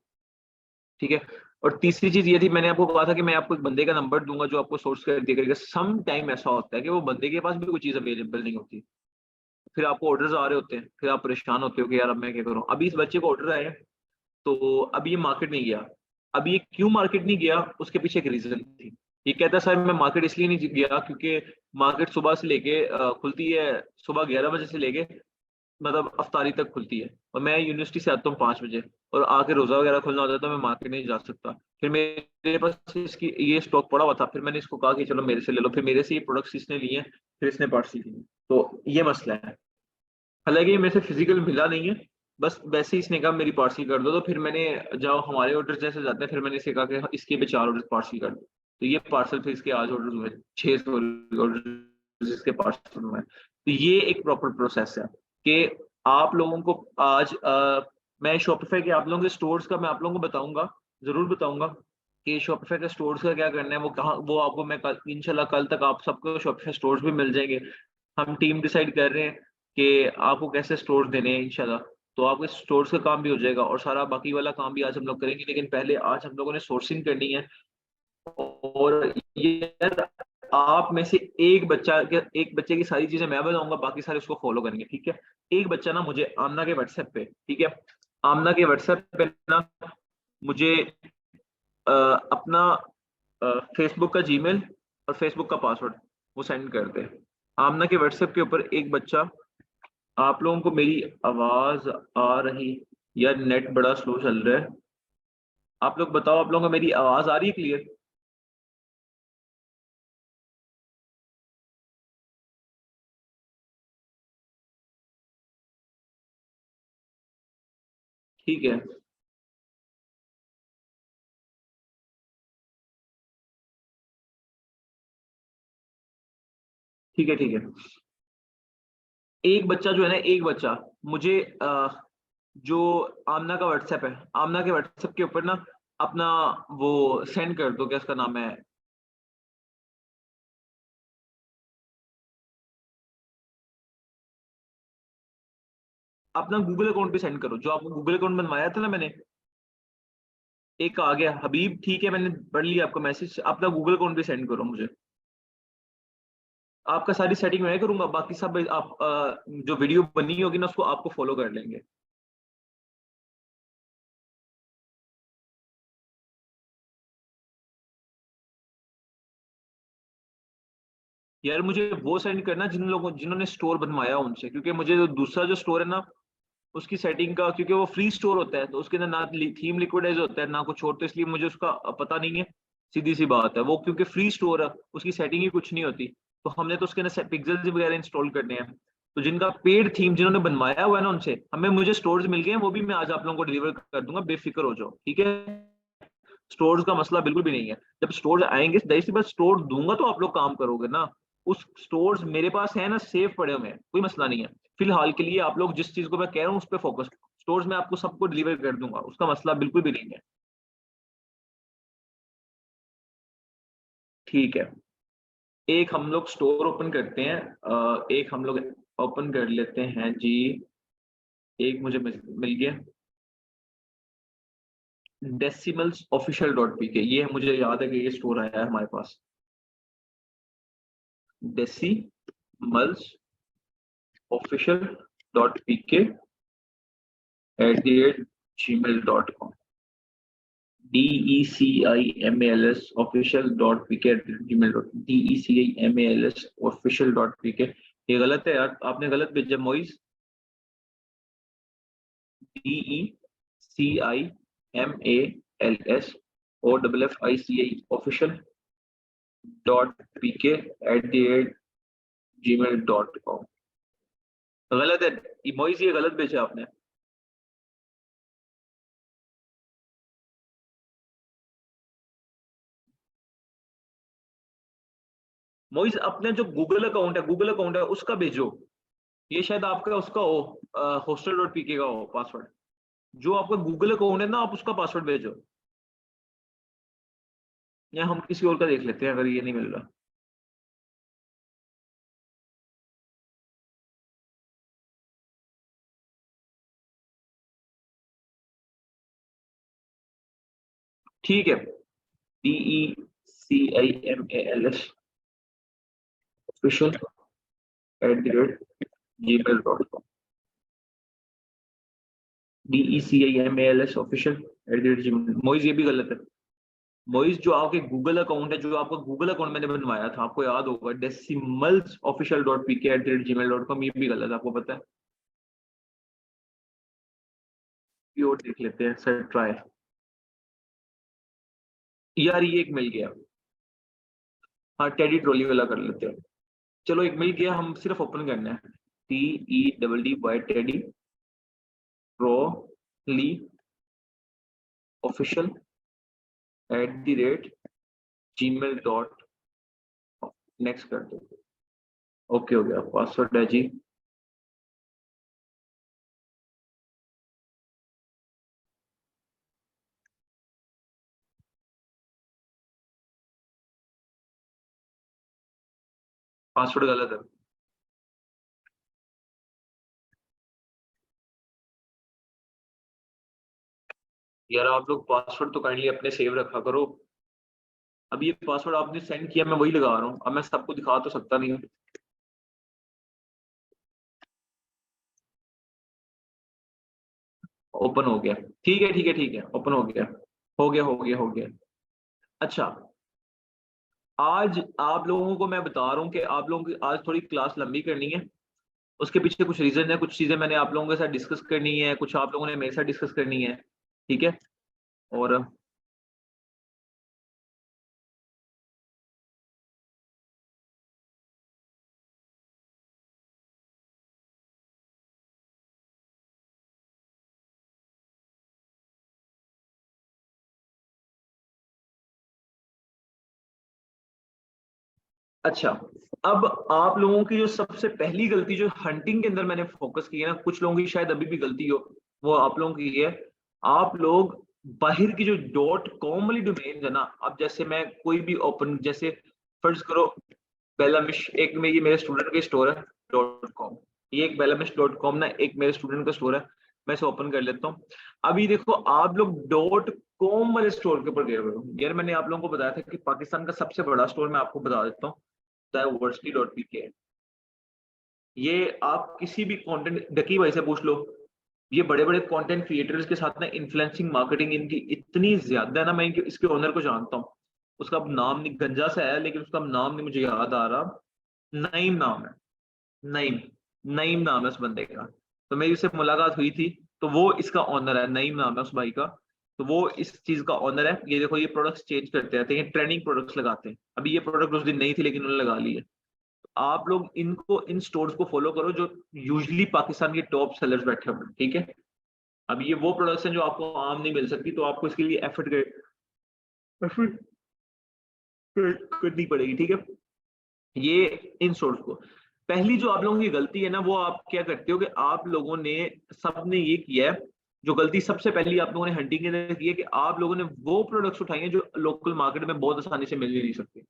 ठीक है? और तीसरी चीज ये थी, मैंने आपको कहा था कि मैं आपको एक बंदे का नंबर दूंगा जो आपको सोर्स कर दिया करेगा। सम टाइम ऐसा होता है कि वो बंदे के पास भी कोई चीज अवेलेबल नहीं होती, फिर आपको ऑर्डर्स आ रहे होते हैं, फिर आप परेशान होते हो कि यार अब मैं क्या करूं। अभी इस बच्चे को ऑर्डर आए हैं, तो अभी ये मार्केट नहीं गया। अभी ये क्यों मार्केट नहीं गया, उसके पीछे एक रीजन थी। ये कहता है सर मैं मार्केट इसलिए नहीं गया क्योंकि मार्केट सुबह से लेके खुलती है, सुबह 11 बजे से लेके मतलब अफ्तारी तक खुलती है, और मैं यूनिवर्सिटी से आता हूँ 5 बजे, और आके रोजा वगैरह खुलना होता है, तो मैं मार्केट नहीं जा सकता। फिर मेरे पास इसकी ये स्टॉक पड़ा हुआ था, फिर मैंने इसको कहा कि चलो मेरे से ले लो, फिर मेरे से ये प्रोडक्ट्स इसने लिए हैं, फिर इसने पार्सल लिए। तो ये मसला है। हालांकि ये मेरे से फिजिकल मिला नहीं है, बस वैसे ही इसने कहा मेरी पार्सल कर दो, तो फिर मैंने, जब हमारे ऑर्डर जैसे जाते हैं, फिर मैंने इसे कहा कि इसके भी 4 ऑर्डर पार्सल कर दो। तो ये पार्सल फिर इसके आज ऑर्डर हुए, 6 ऑर्डर इसके पार्सल हुए। तो ये एक प्रॉपर प्रोसेस है कि आप लोगों को आज मैं शॉपिफाई के आप लोगों के स्टोर्स का मैं आप लोगों को बताऊंगा, जरूर बताऊंगा कि शॉपिफाई के स्टोर्स का क्या करना है, वो कहाँ, वो आपको मैं कल इंशाल्लाह कल तक आप सबको शॉपिफाई स्टोर्स भी मिल जाएंगे। हम टीम डिसाइड कर रहे हैं कि आपको कैसे स्टोर्स देने हैं इंशाल्लाह। तो आपके स्टोर्स का काम भी हो जाएगा और सारा बाकी वाला काम भी आज हम लोग करेंगे, लेकिन पहले आज हम लोगों ने सोर्सिंग करनी है। और ये आप में से एक बच्चे की सारी चीजें मैं बताऊंगा, बाकी सारे उसको फॉलो करेंगे, ठीक है। एक बच्चा ना मुझे आमना के व्हाट्सएप पे, ठीक है, आमना के व्हाट्सएप पे ना मुझे अपना फेसबुक का जीमेल और फेसबुक का पासवर्ड वो सेंड कर दे। आमना के व्हाट्सएप के ऊपर एक बच्चा, आप लोगों को मेरी आवाज आ रही, यार नेट बड़ा स्लो चल रहा है, आप लोग बताओ आप लोगों को मेरी आवाज आ रही है क्लियर? ठीक है, ठीक है, ठीक है। एक बच्चा जो है ना, एक बच्चा मुझे जो आमना का व्हाट्सएप है, आमना के व्हाट्सएप के ऊपर ना अपना वो सेंड कर दो, क्या उसका नाम है, अपना गूगल अकाउंट पे सेंड करो, जो आपको गूगल अकाउंट बनवाया था ना मैंने। एक आ गया हबीब, ठीक है, मैंने पढ़ लिया आपका मैसेज, अपना गूगल अकाउंट पे सेंड करो मुझे। आपका सारी सेटिंग मैं करूंगा, बाकी सब आप जो वीडियो बनी होगी ना उसको आपको फॉलो कर लेंगे। यार मुझे वो सेंड करना जिन लोगों जिन्होंने स्टोर बनवाया उनसे, क्योंकि मुझे जो दूसरा जो स्टोर है ना उसकी सेटिंग का, क्योंकि वो फ्री स्टोर होता है तो उसके अंदर ना थीम लिक्विडाइज होता है ना कुछ और, तो इसलिए मुझे उसका पता नहीं है। सीधी सी बात है, वो क्योंकि फ्री स्टोर है उसकी सेटिंग ही कुछ नहीं होती। तो हमने तो उसके अंदर पिक्सेल्स वगैरह इंस्टॉल करने हैं। तो जिनका पेड थीम जिन्होंने बनवाया हुआ है ना उनसे हमें मुझे स्टोर्स मिल गए हैं, वो भी मैं आज आप लोगों को डिलीवर कर दूंगा, बेफिक्र हो जाओ, ठीक है। स्टोर्स का मसला बिल्कुल भी नहीं है। जब स्टोर्स आएंगे जाहिर सी बात स्टोर दूंगा तो आप लोग काम करोगे ना। उस स्टोर्स मेरे पास है ना, सेफ पड़े हुए हैं, कोई मसला नहीं है। फिलहाल के लिए आप लोग जिस चीज को मैं कह रहा हूँ उस पर फोकस। स्टोर्स में आपको सबको डिलीवर कर दूंगा, उसका मसला बिल्कुल भी नहीं है। ठीक है, एक हम लोग स्टोर ओपन करते हैं, एक हम लोग ओपन कर लेते हैं जी। एक मुझे मिल गया, डेसिमल्स ऑफिशियल डॉट पी के, ये मुझे याद है कि ये स्टोर आया है हमारे पास। डेसिमल्स ऑफिशियल डॉट पी के @gmail.com, DECIMALS official dot P के @gmail.com, DECIMALS official dot P के। ये गलत है यार, आपने गलत भेजा Moiz. DECIMALS OFFICI official dot P के @gmail.com। गलत है मोइज, ये गलत भेजा आपने। मोइज अपने जो गूगल अकाउंट है उसका भेजो। ये शायद आपका उसका हो, हॉस्टल डॉट पीके का हो पासवर्ड। जो आपका गूगल अकाउंट है ना आप उसका पासवर्ड भेजो, या हम किसी और का देख लेते हैं अगर ये नहीं मिल रहा। ठीक है, DECIMALS official @gmail.com, DECIMALS official @gmail। Moiz ये भी गलत है। मोइज जो आपके गूगल अकाउंट है, जो आपका गूगल अकाउंट मैंने बनवाया था आपको याद होगा, डेसिमल्स ऑफिशियल डॉट पी के @gmail.com, ये भी गलत है, आपको पता है। ये और देख लेते हैं सर, ट्राई। यार ये एक मिल गया, हाँ टेडी ट्रॉली वाला कर लेते हैं। चलो एक मिल गया, हम सिर्फ ओपन करना है। TEDDY teddy trolley official @gmail.com। Next कर दो। ओके हो गया, पासवर्ड है जी। पासवर्ड गलत है। यार आप लोग पासवर्ड तो काइंडली अपने सेव रखा करो। अब ये पासवर्ड आपने सेंड किया, मैं वही लगा रहा हूँ, अब मैं सबको दिखा तो सकता नहीं हूँ। ओपन हो गया। ठीक है ठीक है ठीक है, ओपन हो गया। हो गया हो गया हो गया। अच्छा, आज आप लोगों को मैं बता रहा हूँ कि आप लोगों की आज थोड़ी क्लास लंबी करनी है। उसके पीछे कुछ रीजन है, कुछ चीजें मैंने आप लोगों के साथ डिस्कस करनी है, कुछ आप लोगों ने मेरे साथ डिस्कस करनी है। ठीक है। और अच्छा, अब आप लोगों की जो सबसे पहली गलती जो हंटिंग के अंदर मैंने फोकस की है ना, कुछ लोगों की शायद अभी भी गलती हो, वो आप लोगों की ये है। आप लोग बाहर की जो डॉट कॉम वाली डोमेन है ना, अब जैसे मैं कोई भी ओपन, जैसे फर्ज करो बेलामिश, एक में ये मेरे स्टूडेंट का स्टोर है डॉट कॉम, ये एक बेलामिश डॉट कॉम ना, एक मेरे स्टूडेंट का स्टोर है। मैं इसे ओपन कर लेता हूँ। अभी देखो आप लोग डॉट कॉम वाले स्टोर के ऊपर गए हुए हो। यार मैंने आप लोगों को बताया था कि पाकिस्तान का सबसे बड़ा स्टोर मैं आपको बता देता हूँ, diversity.pk। ये आप किसी भी कंटेंट, डकी भाई से पूछ लो, ये बड़े बड़े कंटेंट क्रिएटर्स के साथ ना इन्फ्लुएंसिंग मार्केटिंग इनकी इतनी ज्यादा है ना, मैं इसके ओनर को जानता हूँ। उसका अब नाम नहीं, गंजा सा है लेकिन उसका नाम नहीं मुझे याद आ रहा। नईम नाम है। नईम। नईम नाम है उस बंदे का। तो मेरी उससे मुलाकात हुई थी। तो वो इसका ऑनर है, नईम नाम है उस भाई का। तो वो इस चीज का ऑनर है। ये देखो ये प्रोडक्ट्स चेंज करते रहते हैं, ट्रेंडिंग प्रोडक्ट्स लगाते हैं। अभी ये प्रोडक्ट उस दिन नहीं थी लेकिन उन्होंने लगा ली है। आप लोग इनको, इन स्टोर्स को फॉलो करो जो यूजली पाकिस्तान के टॉप सेलर्स बैठे हुए हैं। ठीक है। अब ये वो प्रोडक्ट्स हैं जो आपको आम नहीं मिल सकती, तो आपको इसके लिए एफर्ट करनी पड़ेगी। ठीक है। ये इन स्टोर्स को, पहली जो आप लोगों की गलती है ना, वो आप क्या करते हो कि आप लोगों ने, सबने ये किया है, जो गलती सबसे पहली आप लोगों ने हंटिंग के अंदर की है कि आप लोगों ने वो प्रोडक्ट्स उठाए हैं जो लोकल मार्केट में बहुत आसानी से मिल ही नहीं सकते।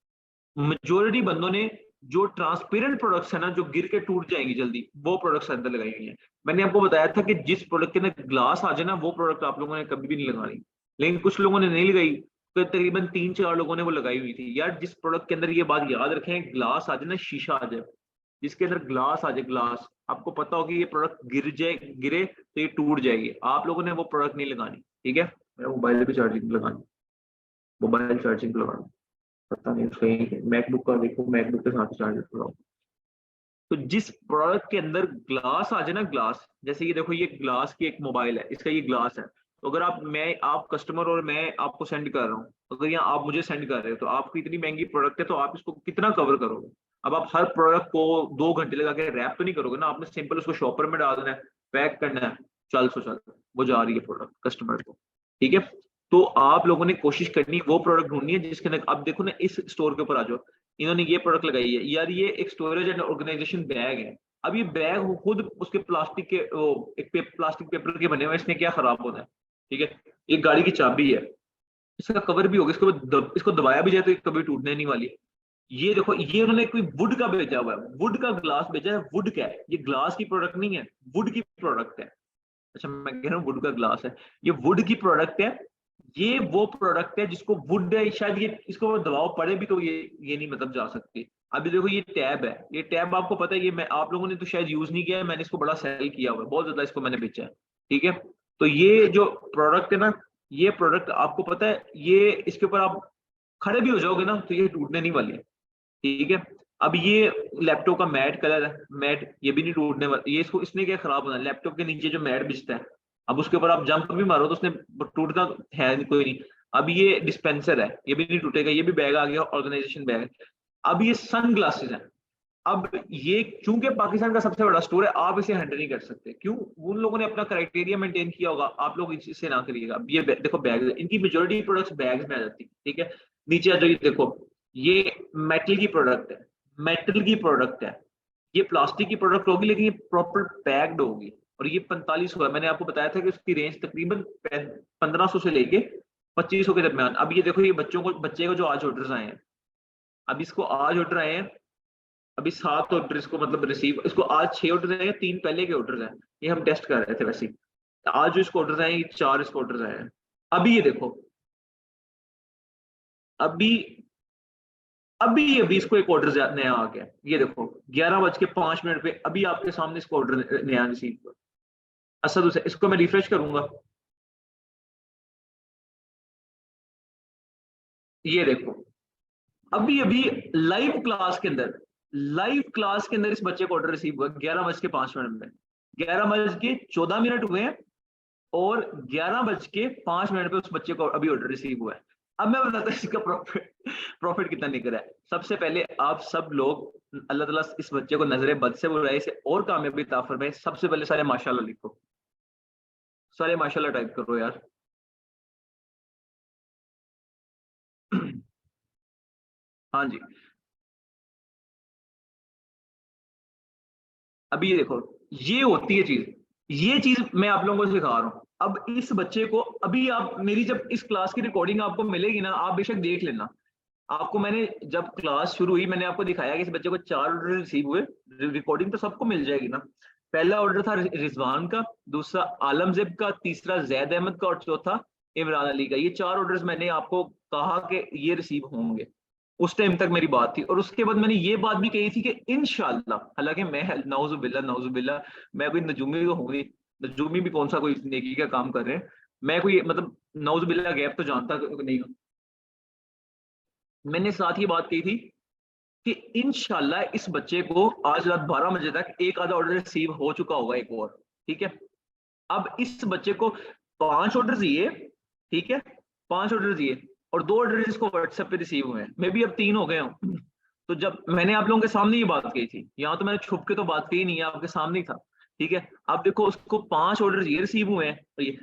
मेजोरिटी बंदों ने जो ट्रांसपेरेंट प्रोडक्ट्स है ना, जो गिर के टूट जाएंगी जल्दी, वो प्रोडक्ट्स अंदर लगाई हुई हैं। मैंने आपको बताया था कि जिस प्रोडक्ट के अंदर ग्लास आ जाए ना, वो प्रोडक्ट आप लोगों ने कभी भी नहीं लगानी। लेकिन कुछ लोगों ने नहीं लगाई, तो तकरीबन 3-4 लोगों ने वो लगाई हुई थी। यार जिस प्रोडक्ट के अंदर, ये बात याद रखें, ग्लास आ जाए ना, शीशा आ जाए, जिसके अंदर ग्लास आ जाए, ग्लास, आपको पता होगी ये प्रोडक्ट गिर जाए, गिरे तो ये टूट जाएगी। आप लोगों ने वो प्रोडक्ट नहीं लगानी। ठीक है। मेरा मोबाइल भी चार्जिंग लगानी, मोबाइल चार्जिंग लगाना, पता नहीं उसका मैकबुक का देखो, मैकबुक के साथ चार्जर लगाओ। तो जिस प्रोडक्ट के अंदर ग्लास आ जाए ना, ग्लास, जैसे ये देखो, ये ग्लास की एक मोबाइल है, इसका ये ग्लास है। तो अगर आप कस्टमर और मैं आपको सेंड कर रहा हूँ, अगर यहाँ आप मुझे सेंड कर रहे हो, तो आपकी इतनी महंगी प्रोडक्ट है, तो आप इसको कितना कवर करोगे? अब आप हर प्रोडक्ट को 2 घंटे लगा के रैप तो नहीं करोगे ना, आपने सिंपल उसको शॉपर में डालना है, पैक करना है, चल सो चल, वो जा रही है प्रोडक्ट कस्टमर को। ठीक है। तो आप लोगों ने कोशिश करनी, वो प्रोडक्ट ढूंढनी है जिसके अंदर, अब देखो ना, इस स्टोर के ऊपर आ जाओ। इन्होंने ये प्रोडक्ट लगाई है यार, ये एक स्टोरेज एंड ऑर्गेनाइजेशन बैग है। अब ये बैग खुद उसके प्लास्टिक के, प्लास्टिक पेपर के बने हुए हैं, इसने क्या खराब होना है? ठीक है। ये गाड़ी की चाबी है, इसका कवर भी होगा, इसको दबाया भी जाए तो ये कभी टूटने नहीं वाली। ये देखो, ये उन्होंने कोई वुड का भेजा हुआ है, वुड का ग्लास भेजा है। वुड क्या है? ये ग्लास की प्रोडक्ट नहीं है, वुड की प्रोडक्ट है। अच्छा, मैं कह रहा हूँ वुड का ग्लास है, ये वुड की प्रोडक्ट है। ये वो प्रोडक्ट है जिसको वुड है, शायद ये, इसको दबाव पड़े भी तो ये नहीं मतलब जा सकती। अभी देखो ये टैब है, ये टैब आपको पता है, ये मैं, आप लोगों ने तो शायद यूज नहीं किया है, मैंने इसको बड़ा सेल किया हुआ है, बहुत ज्यादा इसको मैंने बेचा है। ठीक है। तो ये जो प्रोडक्ट है ना, ये प्रोडक्ट आपको पता है, ये इसके ऊपर आप खड़े भी हो जाओगे ना, तो ये टूटने नहीं वाली है। ठीक है। अब ये लैपटॉप का मैट कलर है, मैट ये भी नहीं टूटने वाला। ये इसको, इसने क्या खराब होना है? लैपटॉप के नीचे जो मैट बिछता है, अब उसके ऊपर आप जंप भी मारो तो उसने टूटना है नहीं, कोई नहीं। अब ये डिस्पेंसर है, ये भी नहीं टूटेगा। ये भी बैग आ गया, ऑर्गेनाइजेशन बैग। अब ये सन ग्लासेस है। अब ये चूंकि पाकिस्तान का सबसे बड़ा स्टोर है, आप इसे हैंडल नहीं कर सकते। क्यों? उन लोगों ने अपना क्राइटेरिया मेंटेन किया होगा, आप लोग इससे ना करिएगा। ये देखो बैग, इनकी मेजोरिटी प्रोडक्ट्स बैग्स में आ जाती है। ठीक है। नीचे आ जाइए, देखो ये मेटल की प्रोडक्ट है, मेटल की प्रोडक्ट है। ये प्लास्टिक की प्रोडक्ट होगी लेकिन ये प्रॉपर पैक्ड होगी। और ये 4500 है, मैंने आपको बताया था कि उसकी रेंज तकरीबन 1500 से लेके 2500 के दरमियान। अब ये देखो, ये बच्चे को जो आज ऑर्डर आए हैं, अब इसको आज ऑर्डर आए हैं, अभी 7 ऑर्डर इसको मतलब रिसीव, इसको आज 6 ऑर्डर हैं, 3 पहले के ऑर्डर हैं, ये हम टेस्ट कर रहे थे वैसे ही। आज जो इसको ऑर्डर आए, 4 इसको ऑर्डर आए हैं। अभी ये देखो, अभी अभी अभी इसको एक ऑर्डर नया आ गया, ये देखो 11:05 पे अभी आपके सामने इसको ऑर्डर नया रिसीव हुआ। असद हुसैन, इसको मैं रिफ्रेश करूंगा, ये देखो अभी अभी लाइव क्लास के अंदर इस बच्चे को ऑर्डर रिसीव हुआ 11:05 में, 11:14 हुए हैं, और 11:05 पे उस बच्चे को अभी ऑर्डर रिसीव हुआ है। अब मैं बताता हूँ इसका प्रॉफिट प्रॉफिट कितना निकल रहा है। सबसे पहले आप सब लोग अल्लाह ताला इस बच्चे को नजरे बद से बुराई से और कामयाबी अता फरमाए। सबसे पहले सारे माशाल्लाह लिखो, सारे माशाल्लाह टाइप करो यार। हाँ जी, अभी ये देखो, ये होती है चीज, ये चीज मैं आप लोगों को सिखा रहा हूँ। अब इस बच्चे को अभी आप मेरी जब इस क्लास की रिकॉर्डिंग आपको मिलेगी ना, आप बेशक देख लेना। आपको मैंने जब क्लास शुरू हुई मैंने आपको दिखाया कि इस बच्चे को 4 ऑर्डर रिसीव हुए। रिकॉर्डिंग तो सबको मिल जाएगी ना। पहला ऑर्डर था रिजवान का, दूसरा आलमजेब का, तीसरा जैद अहमद का, और चौथा इमरान अली का। ये 4 ऑर्डर्स मैंने आपको कहा कि ये रिसीव होंगे, उस टाइम तक मेरी बात थी। और उसके बाद मैंने ये बात भी कही थी कि इंशाल्लाह, हालांकि मैं नाउजुबिल्ला मैं कोई नजूमी तो हूँ नहीं, नजूमी भी कौन सा कोई नेकी का काम कर रहे हैं, मैं कोई मतलब नाउजुबिल्ला गैप तो जानता नहीं हूँ। मैंने साथ ही बात कही थी कि इंशाल्लाह इस बच्चे को आज रात 12 बजे तक एक आधा ऑर्डर रिसीव हो चुका होगा, एक और। ठीक है, अब इस बच्चे को 5 ऑर्डर दिए, ठीक है, 5 ऑर्डर दिए, और 2 ऑर्डर इसको व्हाट्सएप पे रिसीव हुए हैं, मे बी अब 3 हो गए हों। तो जब मैंने आप लोगों के सामने ये बात कही थी, यहाँ तो मैंने छुप के तो बात कही नहीं है, आपके सामने ही था। ठीक है, अब देखो उसको 5 ऑर्डर ये रिसीव हुए हैं। तो ये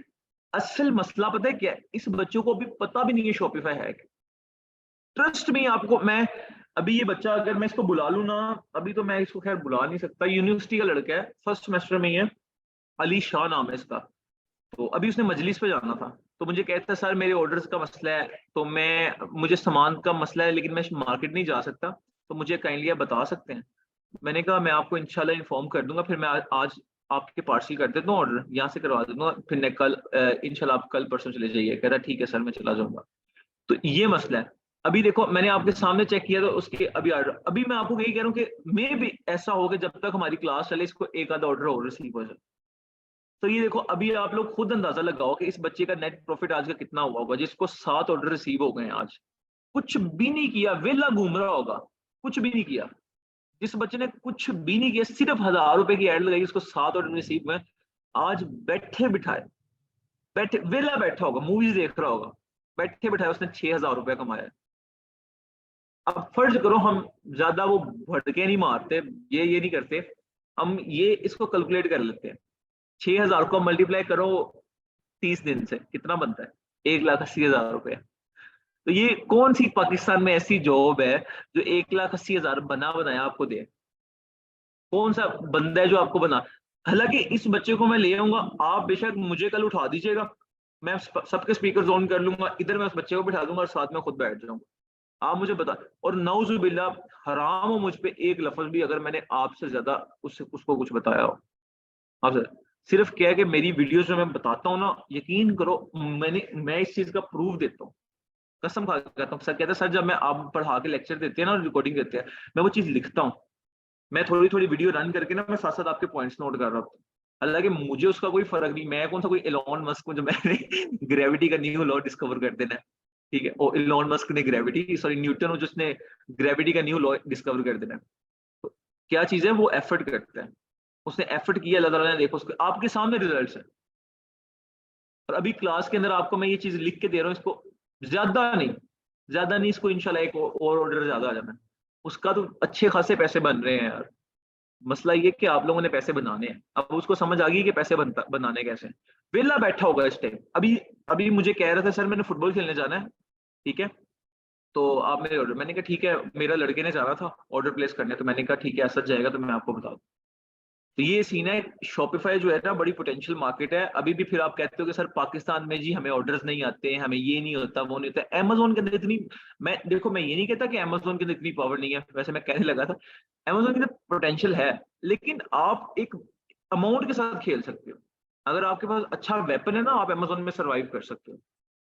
असल मसला पता है क्या है, इस बच्चों को अभी पता भी नहीं है शॉपिफाई है। ट्रस्ट में आपको मैं, अभी ये बच्चा अगर मैं इसको बुला लूं ना, अभी तो मैं इसको खैर बुला नहीं सकता, यूनिवर्सिटी का लड़का है, फर्स्ट सेमेस्टर में ही है, अली शाह नाम है इसका। तो अभी उसने मजलिस पे जाना था, तो मुझे कहता है सर मेरे ऑर्डर्स का मसला है, तो मुझे सामान का मसला है लेकिन मैं मार्केट नहीं जा सकता, तो मुझे काइंडली आप बता सकते हैं। मैंने कहा मैं आपको इंशाल्लाह इन्फॉर्म कर दूंगा, फिर मैं आज आपके पार्सल कर देता हूँ, ऑर्डर यहाँ से करवा दूंगा, फिर मैं कल इंशाल्लाह आप कल परसों चले जाइए। कह रहा ठीक है सर मैं चला जाऊंगा। तो ये मसला है। अभी देखो मैंने आपके सामने चेक किया तो उसके अभी ऑर्डर, अभी मैं आपको यही कह रहा हूँ कि मे भी ऐसा हो कि जब तक हमारी क्लास चले इसको एक आधा ऑर्डर और रिसीव हो जाए। तो ये देखो अभी आप लोग खुद अंदाजा लगाओ कि इस बच्चे का नेट प्रॉफिट आज का कितना हुआ होगा, जिसको 7 ऑर्डर रिसीव हो गए हैं आज। कुछ भी नहीं किया, वेला घूम रहा होगा, कुछ भी नहीं किया। जिस बच्चे ने कुछ भी नहीं किया, सिर्फ 1000 रुपए की एड लगाई, उसको 7 ऑर्डर रिसीव हुए। आज बैठे बिठाए, बैठे वेला बैठा होगा, मूवीज देख रहा होगा, बैठे बिठाए उसने 6000 रुपया कमाया। अब फर्ज करो हम ज्यादा वो भटके नहीं मारते, ये नहीं करते, हम ये इसको कैलकुलेट कर लेते हैं। 6000 को मल्टीप्लाई करो 30 दिन से, कितना बनता है? 1,80,000 रुपए। तो ये कौन सी पाकिस्तान में ऐसी जॉब है जो 1,80,000 बना बनाया आपको दे? कौन सा बंदा है जो आपको बना? हालांकि इस बच्चे को मैं ले आऊंगा, आप बेशक मुझे कल उठा दीजिएगा, मैं सबके स्पीकर ऑन कर लूंगा, इधर मैं उस बच्चे को बिठा दूंगा और साथ में खुद बैठ जाऊंगा। आप मुझे बता, और नौजुबिल्ला हराम हो मुझ पे एक लफ्ज भी अगर मैंने आपसे ज्यादा उसको कुछ बताया हो। आपसे सिर्फ क्या है कि मेरी वीडियोस में मैं बताता हूँ ना, यकीन करो मैं इस चीज का प्रूफ देता हूँ, कसम खा के कहता हूँ। सर कहते हैं सर जब मैं आप पढ़ा के लेक्चर देते हैं ना, रिकॉर्डिंग देते हैं, मैं वो चीज लिखता हूँ, मैं थोड़ी थोड़ी वीडियो रन करके ना मैं साथ साथ आपके पॉइंट्स नोट कर रहा हूँ। हालांकि मुझे उसका कोई फर्क नहीं, मैं कौन सा कोई एलॉन मस्क हूँ जो मैंने ग्रेविटी का न्यू लॉ डिस्कवर कर देना है। ठीक है, और एलॉन मस्क ने ग्रेविटी, सॉरी न्यूटन हो जिसने ग्रेविटी का न्यू लॉ डिस्कवर कर देना है। तो क्या चीज है, वो एफर्ट करता है, उसने एफर्ट किया, अल्लाह ताला ने देखो उसके आपके सामने रिजल्ट्स है। और अभी क्लास के अंदर आपको मैं ये चीज लिख के दे रहा हूँ, इसको ज्यादा नहीं इसको इंशाल्लाह एक और ऑर्डर ज्यादा आ जाना है, उसका तो अच्छे खासे पैसे बन रहे हैं यार। मसला ये कि आप लोगों ने पैसे बनाने हैं, अब उसको समझ आ गई कि पैसे बनाने कैसे हैं। वेला बैठा होगा इस टाइम, अभी अभी मुझे कह रहा था सर मैंने फुटबॉल खेलने जाना है, ठीक है, तो आप मेरे ऑर्डर, मैंने कहा ठीक है, मेरा लड़के ने जाना था ऑर्डर प्लेस करने, तो मैंने कहा ठीक है ऐसा जाएगा तो मैं आपको बता दूं। तो ये सीन है। शॉपिफाई जो है ना बड़ी पोटेंशियल मार्केट है। अभी भी फिर आप कहते हो कि सर पाकिस्तान में जी हमें ऑर्डर्स नहीं आते, हमें ये नहीं होता, वो नहीं होता। अमेजोन के अंदर इतनी, मैं देखो मैं ये नहीं कहता कि अमेजोन के अंदर इतनी पावर नहीं है, वैसे मैं कहने लगा था अमेजोन के अंदर पोटेंशियल है, लेकिन आप एक अमाउंट के साथ खेल सकते हो। अगर आपके पास अच्छा वेपन है ना, आप अमेजोन में सर्वाइव कर सकते हो।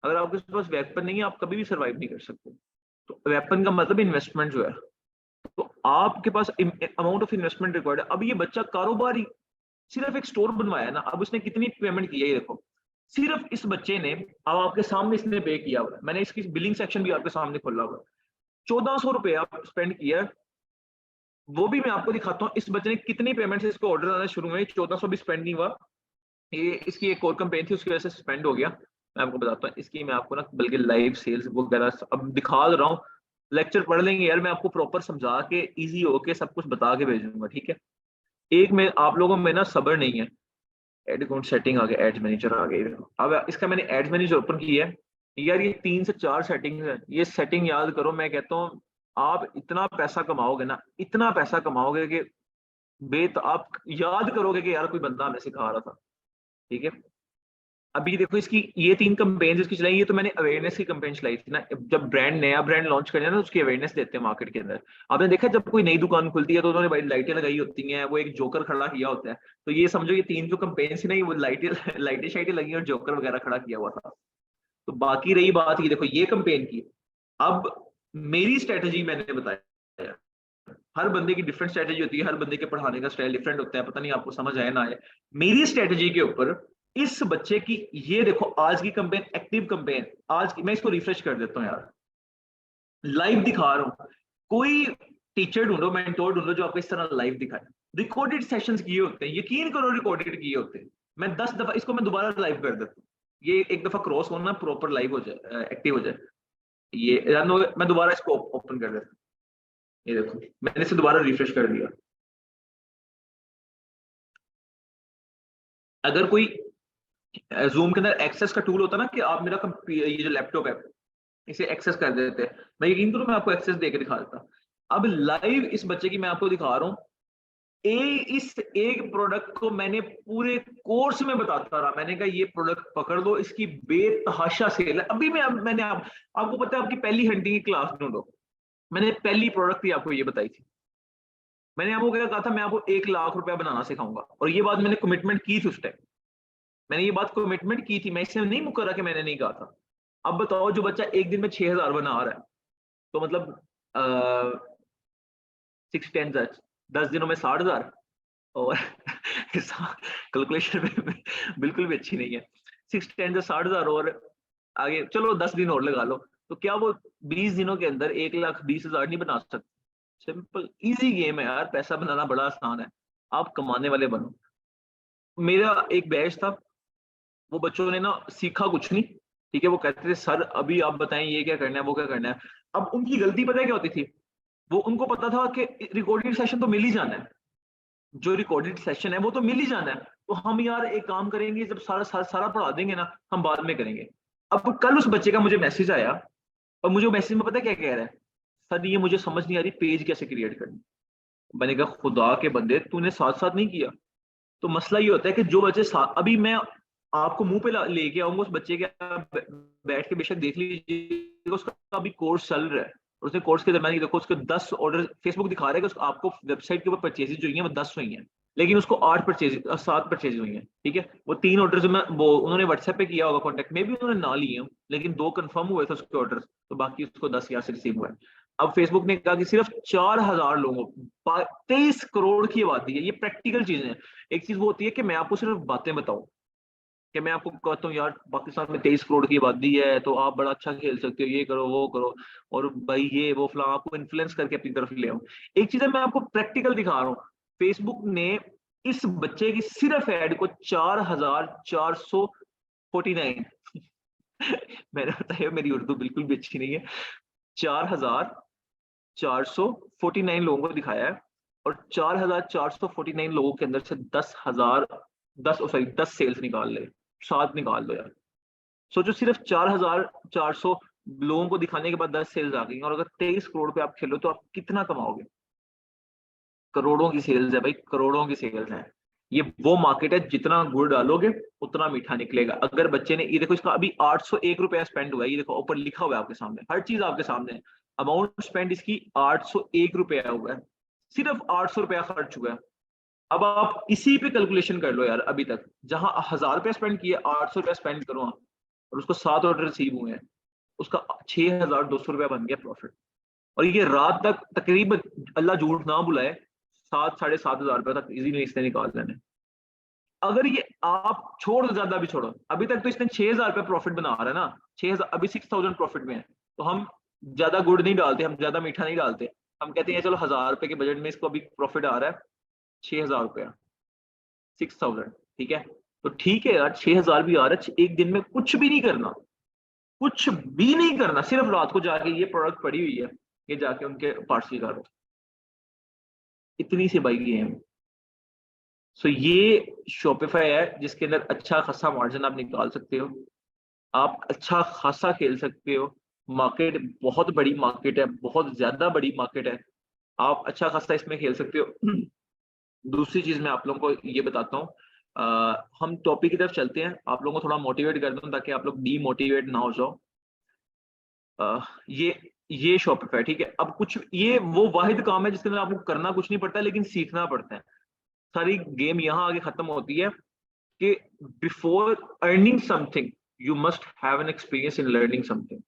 अगर आपके पास वेपन नहीं है, आप कभी भी सर्वाइव नहीं कर सकते। तो वेपन का मतलब इन्वेस्टमेंट जो है, तो आपके पास अमाउंट ऑफ इन्वेस्टमेंट रिक्वायर्ड है। अब ये बच्चा कारोबारी सिर्फ एक स्टोर बनवाया ना, अब उसने कितनी पेमेंट की है ये देखो। सिर्फ इस बच्चे ने, अब आपके सामने इसने पे किया हुआ है, मैंने इसकी बिलिंग सेक्शन भी आपके सामने खोला हुआ है। 1400 रुपया स्पेंड किया। वो भी मैं आपको दिखाता हूँ इस बच्चे ने कितनी पेमेंट से इसको ऑर्डर आना शुरू हुए। 1400 भी स्पेंड नहीं हुआ, ये इसकी एक और कंपेन थी उसकी वजह से स्पेंड हो गया। मैं आपको बताता हूँ इसकी, मैं आपको ना बल्कि लाइव सेल्स वगैरह अब दिखा रहा हूँ। लेक्चर पढ़ लेंगे यार, मैं आपको प्रॉपर समझा के इजी होके सब कुछ बता के भेजूंगा, ठीक है। एक में आप लोगों में ना सब्र नहीं है। एड अकाउंट सेटिंग आ गया, एड्स मैनेजर आ गई। अब इसका मैंने एड्स मैनेजर ओपन किया है। यार ये 3 से 4 सेटिंग्स है, ये सेटिंग याद करो। मैं कहता हूँ आप इतना पैसा कमाओगे ना, इतना पैसा कमाओगे कि बेत आप याद करोगे कि यार कोई बंदा हमें सिखा रहा था, ठीक है। अभी देखो इसकी ये 3 कंपेन्स इसकी चलाई, ये तो मैंने अवेयरनेस की कंपेन चलाई थी ना। जब ब्रांड नया ब्रांड लॉन्च करना है ना, उसकी अवेयरनेस देते हैं मार्केट के अंदर। आपने देखा जब कोई नई दुकान खुलती है तो उन्होंने भाई लाइटें लगाई होती हैं, वो एक जोकर खड़ा किया होता है। तो ये समझो ये 3 जो कंपेन्स थी ना, वो लाइटें लाइटें शाइटें लगी और जोकर वगैरह खड़ा किया हुआ था। तो बाकी रही बात ये देखो ये कंपेन की। अब मेरी स्ट्रेटेजी मैंने बताया, हर बंदे की डिफरेंट स्ट्रेटेजी होती है, हर बंदे के पढ़ाने का स्टाइल डिफरेंट होता है, पता नहीं आपको समझ आए ना आए। मेरी स्ट्रेटेजी के ऊपर इस बच्चे की, ये देखो आज की कंपेन, एक्टिव कंपेन आज की, मैं इसको रिफ्रेश कर देता हूँ यार, लाइव दिखा रहा हूँ। कोई टीचर ढूंढो, मेंटोर ढूंढो जो आपको इस तरह लाइव दिखाए। रिकॉर्डेड सेशंस किए होते हैं, यकीन करो रिकॉर्डेड किए होते हैं। मैं 10 दफा इसको मैं दोबारा लाइव कर देता हूँ, ये एक दफा क्रॉस होना प्रॉपर लाइव हो जाए, एक्टिव हो जाए। ये मैं दोबारा इसको ओपन कर देता हूँ। ये देखो मैंने इसे दोबारा रिफ्रेश कर दिया। अगर कोई जूम के अंदर एक्सेस का टूल होता ना, कि आप मेरा ये जो लैपटॉप है इसे एक्सेस कर देते हैं, मैं यकीन करूं मैं आपको एक्सेस देके दिखा देता। अब लाइव इस बच्चे की मैं आपको दिखा रहा हूँ। इस एक प्रोडक्ट को मैंने पूरे कोर्स में बताता रहा, मैंने कहा ये प्रोडक्ट पकड़ लो, इसकी बेतहाशा सेल है। अभी मैंने आपको पता है, आपकी पहली हंटिंग की क्लास ढूंढो, मैंने पहली प्रोडक्ट ही आपको ये बताई थी। मैंने आपको क्या कहा था, मैं आपको 1 लाख रुपया बनाना सिखाऊंगा, और ये बात मैंने कमिटमेंट की थी उस टाइम। मैंने ये बात कमिटमेंट की थी, मैं इससे नहीं मुकरा कि मैंने नहीं कहा था। अब बताओ जो बच्चा एक दिन में 6,000 बना रहा है, तो मतलब 6 10 10 दिनों में 60,000। और कैलकुलेशन में बिल्कुल भी अच्छी नहीं है। 6 10 60,000 और आगे चलो 10 दिन और लगा लो, तो क्या वो 20 दिनों के अंदर 1,20,000 नहीं बना सकते? सिंपल इजी गेम है यार, पैसा बनाना बड़ा आसान है, आप कमाने वाले बनो। मेरा एक बैच था, वो बच्चों ने ना सीखा कुछ नहीं, ठीक है। वो कहते थे सर अभी आप बताएं ये क्या करना है, वो क्या करना है। अब उनकी गलती पता है क्या होती थी, वो उनको पता था कि रिकॉर्डेड सेशन तो मिल ही जाना है, जो रिकॉर्डेड सेशन है वो तो मिल ही जाना है। तो हम यार एक काम करेंगे, जब सारा पढ़ा देंगे ना, हम बाद में करेंगे। अब कल उस बच्चे का मुझे मैसेज आया, और मुझे मैसेज में पता है क्या कह रहा है, सर ये मुझे समझ नहीं आ रही पेज कैसे क्रिएट करनी। मैंने कहा खुदा के बंदे तूने साथ साथ नहीं किया। तो मसला ये होता है कि जो बच्चे अभी मैं आपको मुंह पे लेके आऊंगा उस बच्चे के, आप बैठ के बेशक देख लीजिए, उसका अभी कोर्स चल रहा है। और उसने कोर्स के दरमियान ये देखो उसके 10 ऑर्डर फेसबुक दिखा रहा है कि आपको वेबसाइट के ऊपर परचेजेज जो हुई हैं वो 10 हुई हैं, लेकिन उसको 7 परचेज हुई हैं, ठीक है। वो 3 ऑर्डर में वो उन्होंने व्हाट्सएप पे किया होगा कॉन्टेक्ट में भी उन्होंने ना लिए हों, लेकिन 2 कंफर्म हुए थे उसके ऑर्डर, तो बाकी उसको 10 यहाँ से रिसीव हुआ है। अब फेसबुक ने कहा कि सिर्फ 4,000 लोगों, 23 करोड़ की आबादी है, ये प्रैक्टिकल चीजें हैं। एक चीज वो होती है कि मैं आपको सिर्फ बातें बताऊं, कि मैं आपको कहता हूँ यार पाकिस्तान में 23 करोड़ की आबादी है, तो आप बड़ा अच्छा खेल सकते हो, ये करो वो करो, और भाई ये वो फला आपको इन्फ्लुएंस करके अपनी तरफ ले आऊं। एक चीज है मैं आपको प्रैक्टिकल दिखा रहा हूँ। फेसबुक ने इस बच्चे की सिर्फ ऐड को 4,449 मैंने बताया मेरी उर्दू बिल्कुल भी अच्छी नहीं है, 4,449 लोगों को दिखाया है, और 4,449 लोगों के अंदर से 10,000 10 सेल्स निकाल ले, 7 निकाल दो यार। सोचो सिर्फ 4,400 लोगों को दिखाने के बाद 10 सेल्स आ गई, और अगर 23 करोड़ पे आप खेलो तो आप कितना कमाओगे? करोड़ों की सेल्स है भाई, करोड़ों की सेल्स है। ये वो मार्केट है, जितना गुड़ डालोगे उतना मीठा निकलेगा। अगर बच्चे ने, ये देखो इसका अभी 801 रुपया स्पेंड हुआ है, ये देखो ऊपर लिखा हुआ है आपके सामने, हर चीज आपके सामने है। अमाउंट स्पेंड इसकी 801 रुपया हुआ है, सिर्फ 800 रुपया खर्च हुआ है। अब आप इसी पे कैलकुलेशन कर लो यार, अभी तक जहां 1000 रुपया स्पेंड किया, 800 रुपया स्पेंड करो आप, और उसको 7 ऑर्डर रिसीव हुए हैं, उसका 6200 रुपया बन गया प्रॉफिट। और ये रात तक तकरीबन, अल्लाह झूठ ना बुलाए, 7-7.5 हजार रुपया तक इजीली इसने निकाल लेने। अगर ये आप छोड़ दो, ज्यादा भी छोड़ो, अभी तक तो इसने 6000 रुपया प्रॉफिट बना रहा है ना, 6000, अभी 6000 प्रॉफिट में है। तो हम ज्यादा गुड़ नहीं डालते, हम ज्यादा मीठा नहीं डालते, हम कहते हैं चलो 1000 रुपए के बजट में इसको अभी प्रॉफिट आ रहा है 6000 रुपया, 6000, ठीक है। तो ठीक है यार, 6000 भी आ रहा है, एक दिन में कुछ भी नहीं करना, कुछ भी नहीं करना, सिर्फ रात को जाके ये प्रोडक्ट पड़ी हुई है, ये जाके उनके पार्सल करो, इतनी सी बाई की है। सो ये शॉपिफाई है जिसके अंदर अच्छा खासा मार्जिन आप निकाल सकते हो, आप अच्छा खासा खेल सकते हो। मार्केट बहुत बड़ी मार्केट है, बहुत ज्यादा बड़ी मार्केट है, आप अच्छा खासा इसमें खेल सकते हो। दूसरी चीज मैं आप लोगों को ये बताता हूँ, हम टॉपिक की तरफ चलते हैं, आप लोगों को थोड़ा मोटिवेट कर दूं ताकि आप लोग डीमोटिवेट ना हो जाओ। ये शॉपिफाई, ठीक है। अब कुछ, ये वो वाहिद काम है जिसके अंदर आपको करना कुछ नहीं पड़ता, लेकिन सीखना पड़ता है। सारी गेम यहाँ आगे खत्म होती है कि before earning something you must have an experience in learning something.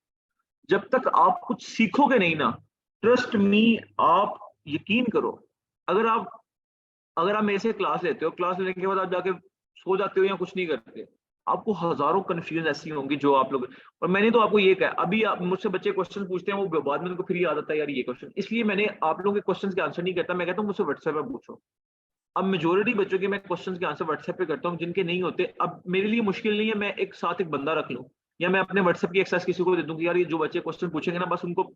जब तक आप कुछ सीखोगे नहीं ना, ट्रस्ट मी, आप यकीन करो, अगर आप अगर आप मेरे से क्लास लेते हो, क्लास लेने के बाद आप जाके सो जाते हो या कुछ नहीं करते, आपको हजारों कंफ्यूजन ऐसी होंगी जो आप लोग, और मैंने तो आपको ये कहा, अभी आप मुझसे बच्चे क्वेश्चन पूछते हैं, वो बाद में उनको फिर याद आता है यार ये क्वेश्चन, इसलिए मैंने आप लोगों के क्वेश्चन के आंसर नहीं करता, मैं कहता हूँ मुझसे व्हाट्सएप पे पूछो। अब मेजोरिटी बच्चों के मैं क्वेश्चन के आंसर व्हाट्सएप पे करता हूँ, जिनके नहीं होते, अब मेरे लिए मुश्किल नहीं है मैं एक साथ एक बंदा रख लूँ, या मैं अपने व्हाट्सएप की एक्सेस किसी को दे दूँ कि यार ये जो बच्चे क्वेश्चन पूछेंगे ना, बस उनको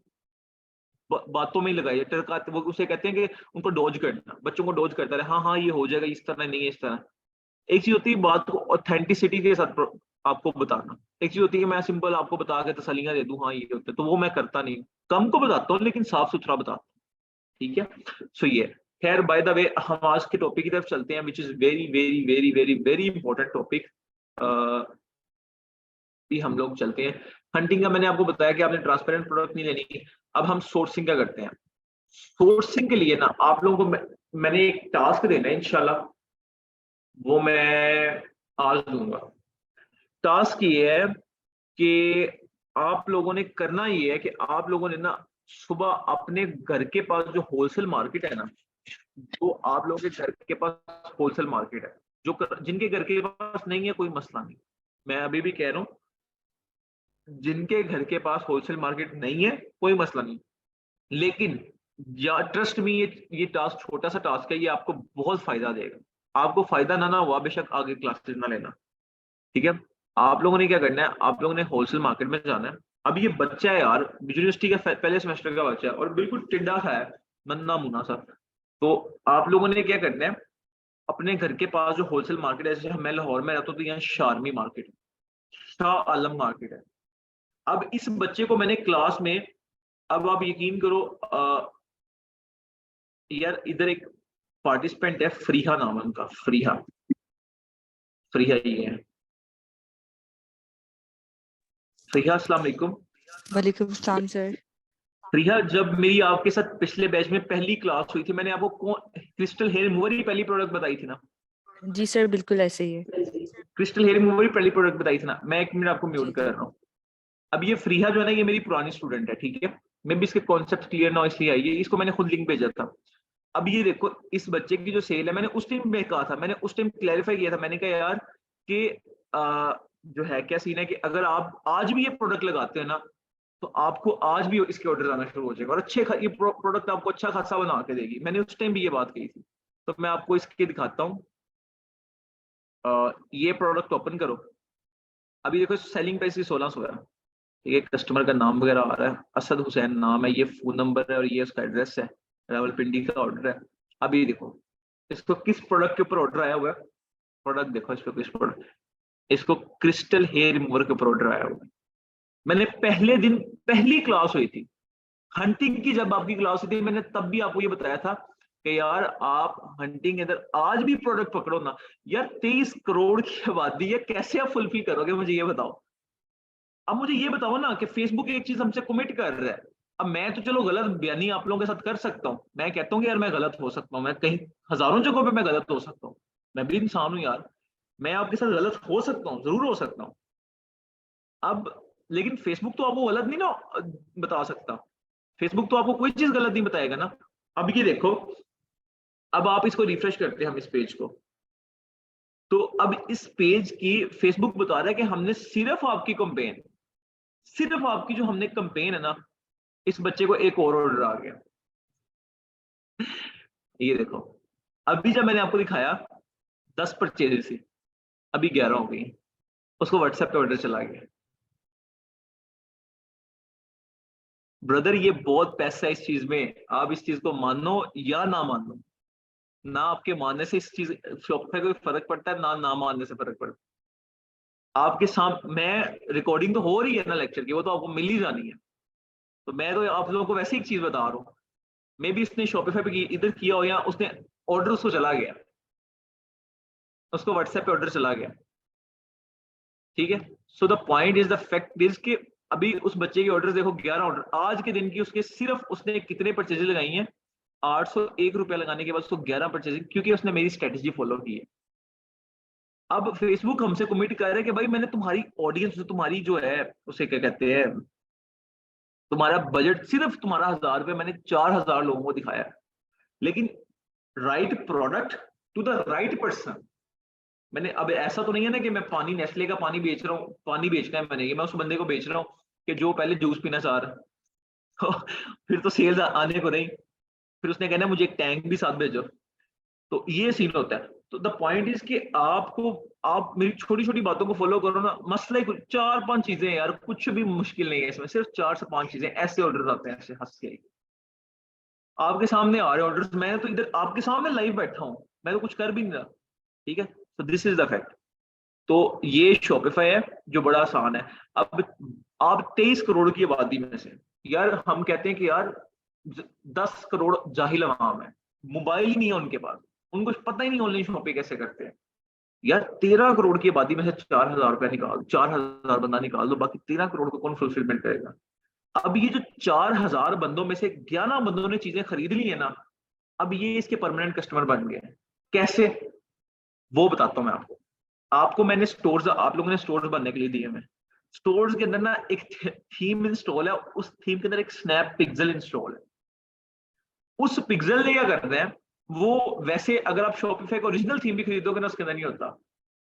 बातों में ही लगाइए, वो उसे कहते हैं कि उनको डॉज करना, बच्चों को डॉज करता रहे, हाँ हाँ ये हो जाएगा, इस तरह नहीं है इस तरह। एक चीज होती है बात को ऑथेंटिसिटी के साथ आपको बताना, एक चीज होती है कि मैं सिंपल आपको बता के तसल्लियां दे दूं, हाँ ये होता है, तो वो मैं करता नहीं, कम को बताता हूँ लेकिन साफ सुथरा बताता हूँ, ठीक है। सो ये, खैर बाय द वे, हम आज के टॉपिक की तरफ चलते हैं, which is very very very very very important topic. भी हम लोग चलते हैं हंटिंग का। मैंने आपको बताया कि आपने ट्रांसपेरेंट प्रोडक्ट नहीं लेनी। अब हम सोर्सिंग का करते हैं। सोर्सिंग के लिए ना आप लोगों को मैंने एक टास्क देना है इंशाल्लाह, वो मैं आज दूंगा। टास्क ये है कि आप लोगों ने करना ये है कि आप लोगों ने ना सुबह अपने घर के पास जो होलसेल मार्केट है ना, जो आप लोगों के घर के पास होलसेल मार्केट है, जिनके घर के पास नहीं है कोई मसला नहीं, मैं अभी भी कह रहा हूँ, जिनके घर के पास होलसेल मार्केट नहीं है कोई मसला नहीं, लेकिन या ट्रस्ट में, ये टास्क छोटा सा टास्क है, ये आपको बहुत फायदा देगा। आपको फायदा ना हुआ बेशक आगे क्लासेस ना लेना, ठीक है। आप लोगों ने क्या करना है, आप लोगों ने होलसेल मार्केट में जाना है। अब ये बच्चा है यार, यूनिवर्सिटी का पहले सेमेस्टर का बच्चा है और बिल्कुल टिड्डा सा है, नन्ना मुन्ना सा। तो आप लोगों ने क्या करना है, अपने घर के पास जो होलसेल मार्केट है, जैसे मैं लाहौर में रहता हूँ तो यहाँ शारमी मार्केट है, शाह आलम मार्केट है। अब इस बच्चे को मैंने क्लास में, अब आप यकीन करो, यार इधर एक पार्टिसिपेंट है, फरीहा नाम है उनका, फरीहा, फरीहा ही है। फरीहा, अस्सलाम वालेकुम। वालेकुम सलाम सर। फरीहा, जब मेरी आपके साथ पिछले बैच में पहली क्लास हुई थी, मैंने आपको क्रिस्टल हेयर रिमूवर ही पहली प्रोडक्ट बताई थी ना? जी सर, बिल्कुल ऐसे ही है। क्रिस्टल हेयर रिमूवर ही पहली प्रोडक्ट बताई थी ना? मैं एक मिनट आपको जी म्यूट कर जी। रहा हूँ। अब ये फरीहा जो है ना, ये मेरी पुरानी स्टूडेंट है, ठीक है। मैं भी इसके कॉन्सेप्ट क्लियर ना हो इसलिए आई है, इसको मैंने खुद लिंक भेजा था। अब ये देखो, इस बच्चे की जो सेल है, मैंने उस टाइम में कहा था, मैंने उस टाइम क्लैरिफाई किया था, मैंने कहा यार कि जो है क्या सीन है कि अगर आप आज भी ये प्रोडक्ट लगाते हैं ना, तो आपको आज भी इसके ऑर्डर आना शुरू हो जाएगा, और ये प्रोडक्ट आपको अच्छा खासा बना के देगी। मैंने उस टाइम भी ये बात कही थी। तो मैं आपको इसके दिखाता हूँ, ये प्रोडक्ट ओपन करो। अभी देखो सेलिंग प्राइस की 1600 है, ठीक है। कस्टमर का नाम वगैरह आ रहा है, असद हुसैन नाम है, ये फोन नंबर है और ये उसका एड्रेस है, रावलपिंडी का ऑर्डर है। अभी देखो इसको किस प्रोडक्ट के ऊपर ऑर्डर आया हुआ है, प्रोडक्ट देखो इस पे, किस प्रोडक्ट, इसको क्रिस्टल हेयर रिमूवर के ऊपर ऑर्डर आया हुआ है। मैंने पहले दिन, पहली क्लास हुई थी हंटिंग की, जब आपकी क्लास हुई थी, मैंने तब भी आपको ये बताया था कि यार आप हंटिंग के अंदर आज भी प्रोडक्ट पकड़ो ना यार, 23 करोड़ की आबादी है, कैसे आप फुलफिल करोगे, मुझे ये बताओ। अब मुझे ये बताओ ना कि फेसबुक एक चीज हमसे कमिट कर रहा है। अब मैं तो चलो गलत बयानी आप लोगों के साथ कर सकता हूँ, मैं कहता हूँ कि यार मैं गलत हो सकता हूँ, मैं कहीं हजारों जगहों पे मैं गलत हो सकता हूँ, मैं भी इंसान हूँ यार, मैं आपके साथ गलत हो सकता हूँ, जरूर हो सकता हूँ। अब लेकिन फेसबुक तो आपको गलत नहीं ना बता सकता, फेसबुक तो आपको कोई चीज गलत नहीं बताएगा ना। अब ये देखो, अब आप इसको रिफ्रेश करते हैं हम इस पेज को, तो अब इस पेज की फेसबुक बता रहा है कि हमने सिर्फ आपकी कंपेन, सिर्फ आपकी जो हमने कंपेन है ना, इस बच्चे को एक और ऑर्डर आ गया। ये देखो, अभी जब मैंने आपको दिखाया 10 परचेजेस थी, अभी 11 हो गई, उसको व्हाट्सएप पे ऑर्डर चला गया। ब्रदर ये बहुत पैसा है इस चीज में, आप इस चीज को मानो या ना मानो, ना आपके मानने से इस चीज शॉपिफाई को फर्क पड़ता है, ना मानने से फर्क पड़ता है। आपके सामने मैं रिकॉर्डिंग तो हो रही है ना लेक्चर की, वो तो आपको मिल ही जानी है, तो मैं तो आप लोगों को वैसे एक चीज बता रहा हूँ। मे बी इसने शॉपिफाई पे इधर किया हो, या उसने ऑर्डर उसको चला गया, उसको व्हाट्सएप पे ऑर्डर चला गया, ठीक है। So the point is the fact is कि अभी उस बच्चे की ऑर्डर देखो, 11 ऑर्डर आज के दिन की, उसके सिर्फ उसने कितने परचेजेस लगाई हैं, 801 रुपया लगाने के बाद उसको 11 परचेजिंग, क्योंकि उसने मेरी स्ट्रेटेजी फॉलो की है। अब फेसबुक हमसे कमिट कर रहा है कि भाई मैंने तुम्हारी ऑडियंस, तुम्हारी जो है उसे क्या कहते हैं, तुम्हारा बजट सिर्फ तुम्हारा 1000 रुपये, मैंने 4000 लोगों को दिखाया, लेकिन right product to the right person. मैंने अब ऐसा तो नहीं है ना कि मैं पानी नेस्ले का पानी बेच रहा हूँ, पानी बेचना है मैंने, मैं उस बंदे को बेच रहा हूँ कि जो पहले जूस पीना चाह रहा है फिर तो सेल्स आने को नहीं, फिर उसने कहना मुझे एक टैंक भी साथ भेजो, तो ये सीन होता है। तो द पॉइंट इज कि आपको, आप मेरी छोटी छोटी बातों को फॉलो करो ना, मसला ही कुछ 4-5 चीजें यार, कुछ भी मुश्किल नहीं है इसमें, सिर्फ 4 से 5 चीजें, ऐसे ऑर्डर आते हैं ऐसे हंस के, आपके सामने आ रहे ऑर्डर्स, मैं तो इधर आपके सामने लाइव बैठा हूँ, मैं तो कुछ कर भी नहीं रहा, ठीक है। So this is the fact. तो ये शॉपिफाई है जो बड़ा आसान है। अब आप 23 करोड़ की आबादी में से, यार हम कहते हैं कि यार 10 करोड़ जाहिल अवाम है, मोबाइल ही नहीं है उनके पास, उनको पता ही नहीं ऑनलाइन शॉपिंग कैसे करते हैं। यार 13 करोड़ की आबादी में से 4000 रुपया निकाल, 4000 बंदा निकाल दो, बाकी 13 करोड़ को कौन फुलफिलमेंट करेगा। अब ये जो 4000 बंदों में से 11 बंदों ने चीजें खरीद ली है ना, अब ये इसके परमानेंट कस्टमर बन गए हैं। कैसे, वो बताता हूँ मैं आपको। आपको मैंने स्टोर्स, आप लोगों ने स्टोर्स बनने के लिए दिए हैं, स्टोर्स के अंदर ना एक थीम इंस्टॉल है, उस थीम के अंदर एक स्नैप पिक्सल इंस्टॉल है। उस पिक्सल ने क्या करना है, वो वैसे अगर आप शॉपिफाई का ओरिजिनल थीम भी खरीदोगे ना, उसके अंदर नहीं होता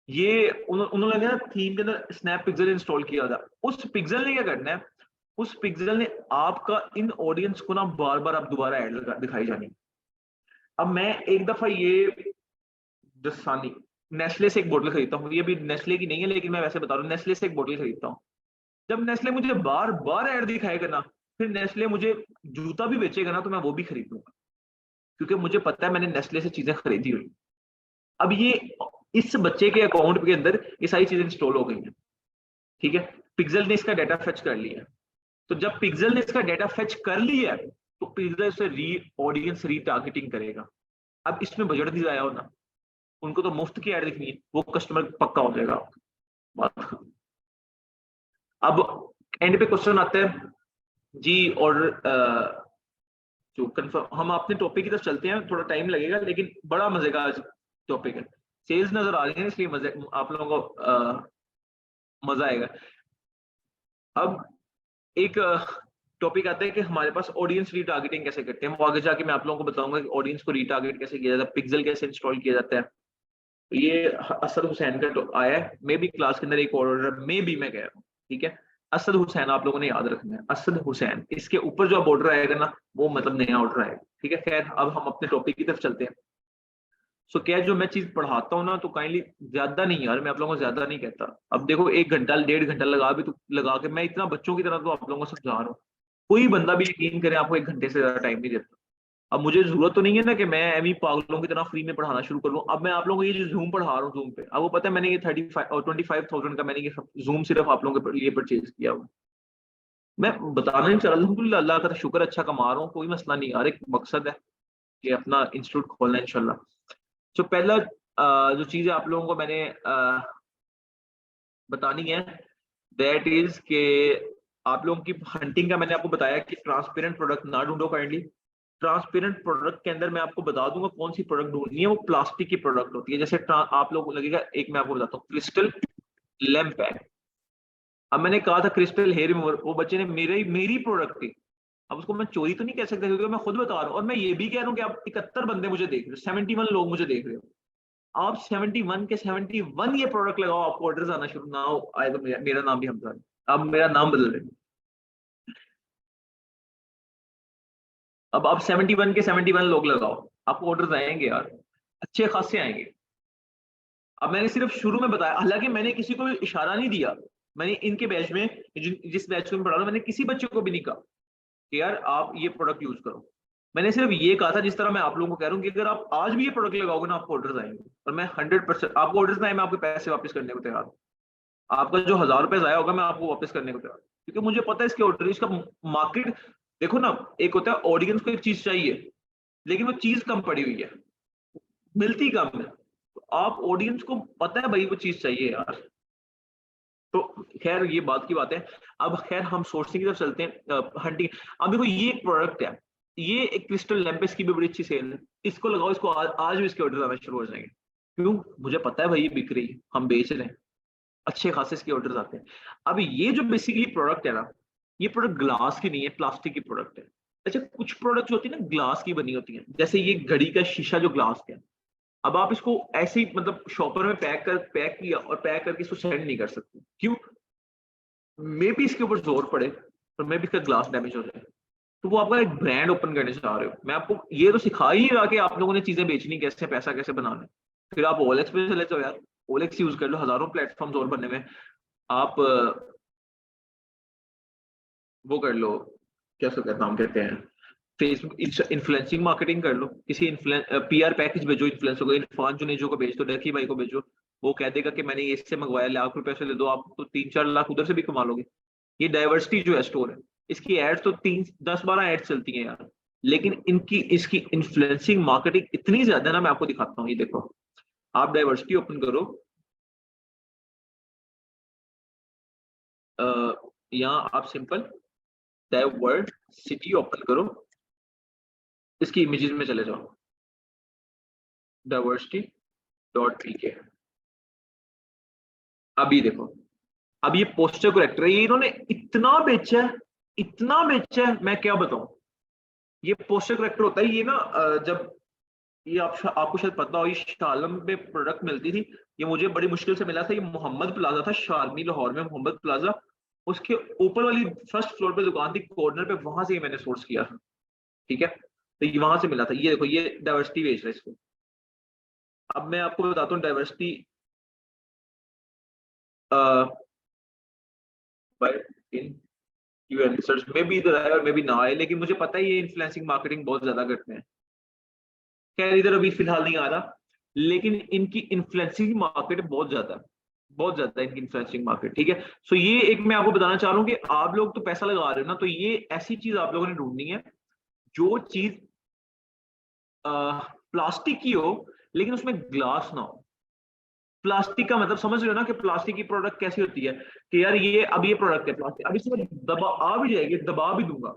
ये, उन्होंने ना थीम के अंदर स्नैप पिक्सल इंस्टॉल किया था। उस पिक्सल ने क्या करना है, उस पिक्सल ने आपका इन ऑडियंस को ना बार बार आप दोबारा ऐड दिखाई जानी। अब मैं एक दफा ये दसानी नेस्ले से एक बोतल खरीदता हूँ, ये भी नेस्ले की नहीं है लेकिन मैं वैसे बता रहा हूँ, नेस्ले से एक बोतल खरीदता हूँ। जब नेस्ले मुझे बार बार ऐड दिखाएगा ना, फिर नेस्ले मुझे जूता भी बेचेगा ना, तो मैं वो भी खरीदूंगा, क्योंकि मुझे पता है मैंने नेस्ले से चीजें खरीदी हुई। अब ये इस बच्चे के अकाउंट के अंदर ये सारी चीजें इंस्टॉल हो गई हैं, ठीक है। पिक्सल ने इसका डाटा फेच कर लिया, तो जब पिक्सल ने इसका डाटा फेच कर लिया तो पिक्सल से ऑडियंस रीटारगेटिंग करेगा। अब इसमें बजट भी आया हो ना, उनको तो मुफ्त की ऐड दिखनी है, वो कस्टमर पक्का हो जाएगा। अब एंड पे क्वेश्चन आता है जी, ऑर्डर जो कंफर्म, हम अपने टॉपिक की तरफ चलते हैं, थोड़ा टाइम लगेगा लेकिन बड़ा मजे का आज टॉपिक है। सेल्स नजर आ रही है इसलिए मजे, आप लोगों को मजा आएगा। अब एक टॉपिक आता है कि हमारे पास ऑडियंस रीटारगेटिंग कैसे करते हैं, वो आगे जाके मैं आप लोगों को बताऊंगा कि ऑडियंस को रीटारगेट कैसे किया जाता है, पिक्सल कैसे इंस्टॉल किया जाता है। तो ये असद हुसैन का आया है, मे बी क्लास के अंदर एक ऑर्डर, मे बी मैं कह रहा हूँ, ठीक है। असद हुसैन आप लोगों ने याद रखना है, असद हुसैन, इसके ऊपर जो ऑर्डर आएगा ना, वो मतलब नया ऑर्डर आएगा, ठीक है। खैर अब हम अपने टॉपिक की तरफ चलते हैं। सो क्या जो मैं चीज पढ़ाता हूँ ना, तो काइंडली ज्यादा नहीं यार, मैं आप लोगों को ज्यादा नहीं कहता। अब देखो 1 घंटा 1.5 घंटा लगा भी तो लगा के मैं इतना बच्चों की तरह तो आप लोगों को समझा रहा हूँ, कोई बंदा भी यकीन करे आपको 1 घंटे से ज्यादा टाइम नहीं देता। अब मुझे जरूरत तो नहीं है ना कि मैं एम पागलों की तरह फ्री में पढ़ाना शुरू कर दूं। अब मैं आप लोगों को ये जो जूम पढ़ा रहा हूँ जूम पे, अब वो पता है मैंने ये 35 और 25,000 का मैंने ये जूम सिर्फ आप लोगों के लिए परचेज किया हुआ। मैं बताना नहीं चाह रहा, अल्हम्दुलिल्लाह अल्लाह का शुक्र, अच्छा कमा रहा हूँ, कोई मसला नहीं यार, एक मकसद है। कि अपना इंस्टीट्यूट खोलना है इंशाल्लाह। तो पहला जो चीज़ आप लोगों को मैंने बतानी है दैट इज के आप लोगों की हंटिंग का मैंने आपको बताया कि ट्रांसपेरेंट प्रोडक्ट ना ढूंढो काइंडली। ट्रांसपेरेंट प्रोडक्ट के अंदर मैं आपको बता दूंगा कौन सी प्रोडक्ट ढूंढनी है, वो प्लास्टिक की प्रोडक्ट होती है। जैसे आप लोगों को लगेगा, एक मैं आपको बताता हूँ, क्रिस्टल लैंप है। अब मैंने कहा था क्रिस्टल हेयर रिमूवर, वो बच्चे ने मेरी प्रोडक्ट थी। अब उसको मैं चोरी तो नहीं कह सकता क्योंकि मैं खुद बता रहा हूँ, और मैं ये भी कह रहा हूँ कि आप 71 बंदे मुझे देख रहे हो, 71 लोग मुझे देख रहे हो। आप 71 के 71 ये प्रोडक्ट लगाओ, आपको ऑर्डर्स आना शुरू ना हो आए तो मेरा नाम भी हमजा है। अब मेरा नाम बदल रहे। अब आप 71 के 71 लोग लगाओ, आपको ऑर्डर्स आएंगे यार, अच्छे खासे आएंगे। अब मैंने सिर्फ शुरू में बताया, हालांकि मैंने किसी को इशारा नहीं दिया। मैंने इनके बैच में जिस बैच में पढ़ा रहा हूं, मैंने किसी बच्चे को भी नहीं कहा कि यार आप ये प्रोडक्ट यूज करो। मैंने सिर्फ ये कहा था जिस तरह मैं आप लोगों को कह रहा हूँ कि अगर आप आज भी ये प्रोडक्ट लगाओगे ना, आपको ऑर्डर्स आएंगे। और मैं 100% आपको ऑर्डर्स ना आए, मैं आपके पैसे वापस करने को तैयार हूँ। आपका जो 1000 रुपए जाया होगा, मैं आपको वापस करने को तैयार हूँ, क्योंकि मुझे पता है इसके ऑर्डर, इसका मार्केट। देखो ना, एक होता है ऑडियंस को एक चीज चाहिए, लेकिन वो चीज कम पड़ी हुई है, मिलती कम है। तो आप ऑडियंस को पता है भाई वो चीज चाहिए यार। तो खैर ये बात की बात है। अब खैर हम सोर्सिंग की तरफ चलते हैं, हंटिंग। अब देखो ये एक प्रोडक्ट है, ये एक क्रिस्टल लैंप, इसकी भी बड़ी अच्छी सेल है। इसको लगाओ, इसको आज भी इसके ऑर्डर आना शुरू हो जाएंगे। क्यों? मुझे पता है भाई ये बिक रही है, हम बेच रहे हैं, अच्छे खासे इसके ऑर्डर्स आते हैं। अब ये जो बेसिकली प्रोडक्ट है ना, ये प्रोडक्ट ग्लास की नहीं है, प्लास्टिक की प्रोडक्ट है। अच्छा, कुछ प्रोडक्ट होती है ना ग्लास की बनी होती है, जैसे ये घड़ी का शीशा जो ग्लास का है। अब आप इसको ऐसे ही मतलब शॉपर में पैक किया और पैक करके इसको सेंड नहीं कर सकते। क्यों? मे भी इसके ऊपर जोर पड़े और मे भी इसका ग्लास डैमेज हो जाए। तो वो आपका एक ब्रांड ओपन करने चाह रहे हो, मैं आपको ये तो सिखा ही रहा कि आप लोगों ने चीजें बेचनी कैसे, पैसा कैसे बनाना है। फिर आप ओएलएक्स पे चले जाओ यार, ओएलएक्स यूज कर लो, हजारों प्लेटफॉर्म्स और बनने में। आप वो कर लो, क्या उसका नाम कहते हैं, फेसबुक इन्फ्लुएंसिंग मार्केटिंग कर लो, किसी पीआर पैकेज भेजो, इन्फ्लुएंसर को, इरफान जुनेजो को भेज दो, डकी भाई को भेजो। वो कह देगा कि मैंने इससे मंगवाया, ₹1,00,000 से ले दो, आप तो 3-4 लाख उधर से भी कमा लोगे। ये डाइवर्सिटी जो है स्टोर है, इसकी एड्स तो 3-10-12 एड्स चलती हैं यार, लेकिन इनकी इसकी इन्फ्लुएंसिंग मार्केटिंग इतनी ज्यादा है ना, मैं आपको दिखाता हूँ। ये देखो, आप डाइवर्सिटी ओपन करो, यहाँ आप सिंपल डाइवर्ट सिटी ओपन करो, इसकी इमेजेस में चले जाओ, diversity.pk। अभी देखो, अब ये पोस्टर करेक्टर है, ये इन्होंने इतना बेचा है, इतना बेचा है, मैं क्या बताऊं। ये पोस्टर करेक्टर होता है, ये ना जब ये आपको शायद पता हो, ये शालम में प्रोडक्ट मिलती थी। ये मुझे बड़ी मुश्किल से मिला था, ये मोहम्मद प्लाजा था, शारमी लाहौर में मोहम्मद प्लाजा, उसके ऊपर वाली फर्स्ट फ्लोर पे दुकान थी, कॉर्नर पे, वहां से ही मैंने सोर्स किया। ठीक है, तो ये वहां से मिला था। ये देखो, ये डाइवर्सिटी बेच रहा है इसको। अब मैं आपको बताता हूँ डाइवर्सिटी इन रिसर्च में भी इधर आए और मे भी ना आए, लेकिन मुझे पता है ये इन्फ्लुएंसिंग मार्केटिंग बहुत ज्यादा करते हैं। खैर इधर अभी फिलहाल नहीं आ रहा, लेकिन इनकी इन्फ्लुएंसिंग मार्केट बहुत ज्यादा है, बहुत ज्यादा इनकी इन्फ्लुएंसिंग मार्केट। ठीक है, सो ये एक मैं आपको बताना चाह रहा हूँ कि आप लोग तो पैसा लगा रहे हो ना, तो ये ऐसी चीज आप लोगों ने ढूंढनी है जो चीज प्लास्टिक की हो, लेकिन उसमें ग्लास ना हो। प्लास्टिक का मतलब समझ रहे हो ना, कि प्लास्टिक की प्रोडक्ट कैसी होती है, कि यार ये अब ये प्रोडक्ट है प्लास्टिक, अब इसमें दबा आ भी जाएगी, दबा भी दूंगा,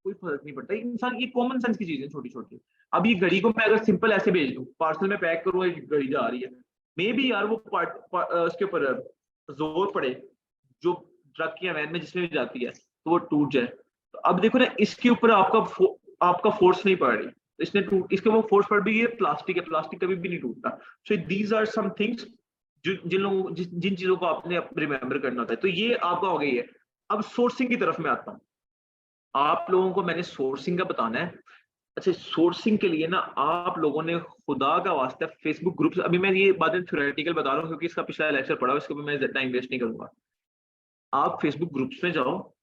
कोई फर्क नहीं पड़ता। इंसान की कॉमन सेंस की चीजें छोटी छोटी। अब ये घड़ी को मैं अगर सिंपल ऐसे भेज दूं, पार्सल में पैक करूँ, एक घड़ी जा रही है, मे भी यार वो उसके ऊपर जोर पड़े, जो ट्रक या वैन में जिसमें भी जाती है, तो वो टूट जाए। तो अब देखो ना, इसके ऊपर आपका फोर्स नहीं पड़ रही, इसने टूट, इसके वो फोर्स पड़ भी, ये प्लास्टिक है, प्लास्टिक कभी भी नहीं टूटता। So these are some things जिन चीजों को आपने रिमेम्बर करना होता है। तो ये आपका हो गई है। अब सोर्सिंग की तरफ मैं आता हूँ, आप लोगों को मैंने सोर्सिंग का बताना है। अच्छा, सोर्सिंग के लिए ना आप लोगों ने खुदा का वास्ता फेसबुक ग्रुप्स, अभी मैं ये बातें थ्योरेटिकल बता रहा हूँ क्योंकि इसका पिछला लेक्चर पढ़ा, इसके ऊपर मैं टाइम वेस्ट नहीं करूंगा। आप फेसबुक ग्रुप्स में जाओ,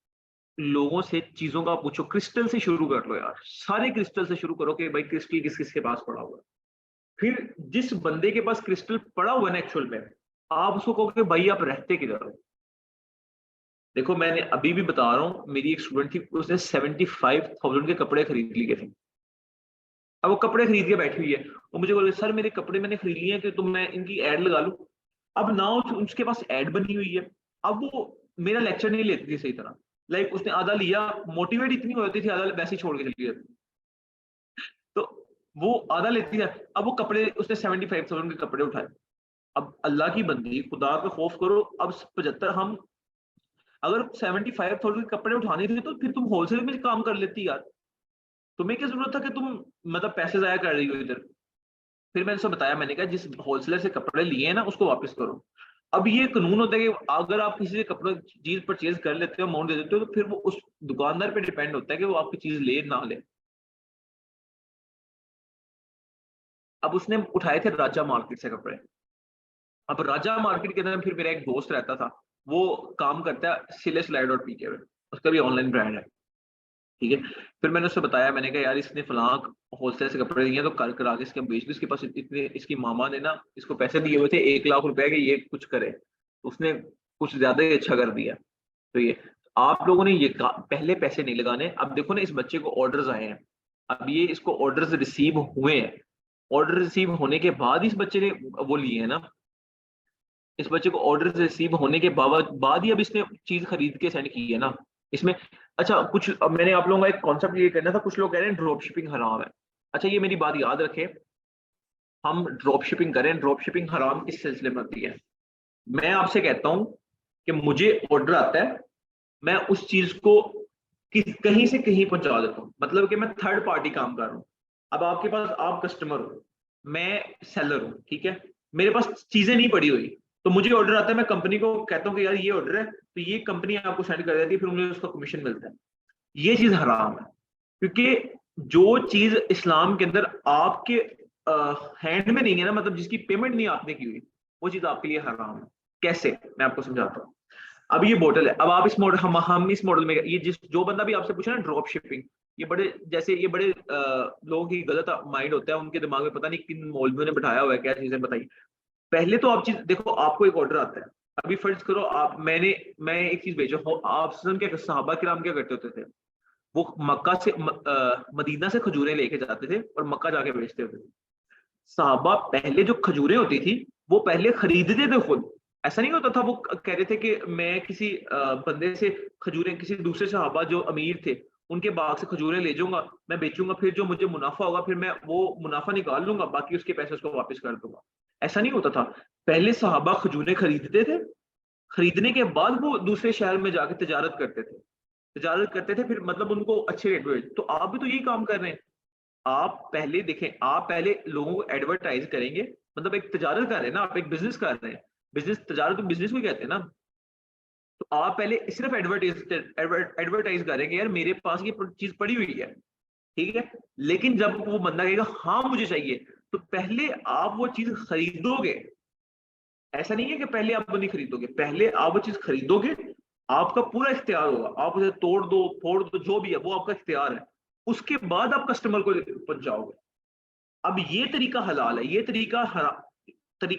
लोगों से चीजों का पूछो, क्रिस्टल से शुरू कर लो यार, सारे क्रिस्टल से शुरू करो कि भाई क्रिस्टल किस किस के पास पड़ा हुआ है। फिर जिस बंदे के पास क्रिस्टल पड़ा हुआ है ना एक्चुअल में, आप उसको कहोगे भाई आप रहते किधर हो। देखो मैंने अभी भी बता रहा हूँ, मेरी एक स्टूडेंट थी, उसने 75,000 के कपड़े खरीद लिए थे। अब वो कपड़े खरीद के बैठी हुई है, वो मुझे बोले सर मेरे कपड़े मैंने खरीद लिए हैं कि तो मैं इनकी ऐड लगा लूं। अब ना उसके पास ऐड बनी हुई है, अब वो मेरा लेक्चर नहीं लेती थी सही तरह, लाइक उसने आधा लिया, मोटिवेट इतनी हो जाती थी, आधा वैसे ही छोड़ के चली जाती। तो वो आधा लेती है, अब वो कपड़े उसने 75,000 के कपड़े उठाए। अब अल्लाह की बंदी, खुदा का खौफ करो, अब 75 हम अगर 75,000 के कपड़े उठाने थे तो फिर तुम होलसेल में काम कर लेती यार, तुम्हें क्या जरूरत था कि तुम मतलब पैसे जाया कर रही हो इधर। फिर मैंने उसे बताया, मैंने कहा जिस होलसेलर से कपड़े लिए हैं ना उसको वापस करो। अब ये कानून होता है कि अगर आप किसी से कपड़ा चीज परचेज कर लेते हो, अमाउंट दे देते हो, तो फिर वो उस दुकानदार पे डिपेंड होता है कि वो आपकी चीज ले ना ले। अब उसने उठाए थे राजा मार्केट से कपड़े। अब राजा मार्केट के अंदर फिर मेरा एक दोस्त रहता था, वो काम करता है silaslider.pk पे, उसका भी ऑनलाइन ब्रांड है, ठीक है। फिर मैंने उससे बताया, मैंने कहा यार इसने फलां होलसेल से कपड़े लिए हैं, तो कर करा के इसके हम बेच दो, इसके पास इतने, इसकी मामा ने ना इसको पैसे दिए हुए थे 1 लाख रुपए के, ये कुछ करे, तो उसने कुछ ज्यादा ही अच्छा कर दिया। तो ये आप लोगों ने ये पहले पैसे नहीं लगाने। अब देखो ना, इस बच्चे को ऑर्डर्स आए हैं, अब ये इसको ऑर्डर्स रिसीव हुए हैं, ऑर्डर रिसीव होने के बाद इस बच्चे ने वो लिए है ना, इस बच्चे को ऑर्डर रिसीव होने के बाद ही अब इसने चीज खरीद के सेंड की है ना इसमें। अच्छा कुछ, अब मैंने आप लोगों का एक कॉन्सेप्ट ये करना था, कुछ लोग कह रहे हैं ड्रॉप शिपिंग हराम है। अच्छा ये मेरी बात याद रखें, हम ड्रॉप शिपिंग करें, ड्रॉप शिपिंग हराम किस सिलसिले में होती है। मैं आपसे कहता हूं कि मुझे ऑर्डर आता है, मैं उस चीज को कहीं से कहीं पहुंचा देता हूँ, मतलब कि मैं थर्ड पार्टी काम कर रहा हूँ। अब आपके पास, आप कस्टमर हो, मैं सेलर हूँ, ठीक है, मेरे पास चीजें नहीं पड़ी हुई, तो मुझे ऑर्डर आता है, मैं कंपनी को कहता हूँ कि यार ये ऑर्डर है, तो ये कंपनी आपको सेंड कर देती है, फिर मुझे उसका कमीशन मिलता है। ये चीज हराम है, क्योंकि जो चीज इस्लाम के अंदर आपके हैंड में नहीं है ना, मतलब जिसकी पेमेंट नहीं आपने की हुई, वो चीज आपके लिए हराम है। कैसे, मैं आपको समझाता हूँ। अब ये बोतल है, अब आप इस मॉडल, हम इस मॉडल में, ये जिस जो बंदा भी आपसे पूछे ना ड्रॉप शिपिंग, ये बड़े जैसे ये बड़े लोगों की गलत माइंड होता है, उनके दिमाग में पता नहीं किन मौलवियों ने बैठाया हुआ है, क्या चीजें बताई। पहले तो आप चीज देखो, आपको एक ऑर्डर आता है, अभी फर्ज करो आप, मैं एक चीज भेजो हूँ, आप सुन के सहाबा किराम क्या करते होते थे, वो मक्का से मदीना से खजूरें लेके जाते थे और मक्का जाके बेचते होते थे। साहबा पहले जो खजूरें होती थी वो पहले खरीदते थे खुद, ऐसा नहीं होता था वो कह रहे थे कि मैं किसी बंदे से खजूरें, किसी दूसरे साहबा जो अमीर थे उनके बाग से खजूरें ले जाऊंगा, मैं बेचूंगा, फिर जो मुझे मुनाफा होगा फिर मैं वो मुनाफा निकाल लूंगा, बाकी उसके पैसे उसको वापस कर दूंगा। ऐसा नहीं होता था। पहले साहबा खजूरें खरीदते थे, खरीदने के बाद वो दूसरे शहर में जाके तजारत करते थे, तजारत करते थे, फिर मतलब उनको अच्छे रेट में। तो आप भी तो यही काम कर रहे हैं। आप पहले देखें, आप पहले लोगों को एडवर्टाइज करेंगे, मतलब एक तजारत कर रहे हैं ना, आप एक बिजनेस कर रहे हैं, बिजनेस, तजारत तो बिजनेस को कहते हैं ना। तो आप पहले सिर्फ एडवर्टाइज करेंगे, यार मेरे पास ये चीज पड़ी हुई है, ठीक है। लेकिन जब वो बंदा कहेगा हाँ मुझे चाहिए, तो पहले आप वो चीज खरीदोगे। ऐसा नहीं है कि पहले आप वो नहीं खरीदोगे, पहले आप वो चीज खरीदोगे, आपका पूरा इख्तियार होगा, आप उसे तोड़ दो फोड़ दो जो भी है वो आपका इख्तियार है, उसके बाद आप कस्टमर को पहुंचाओगे। अब ये तरीका हलाल है, ये तरीका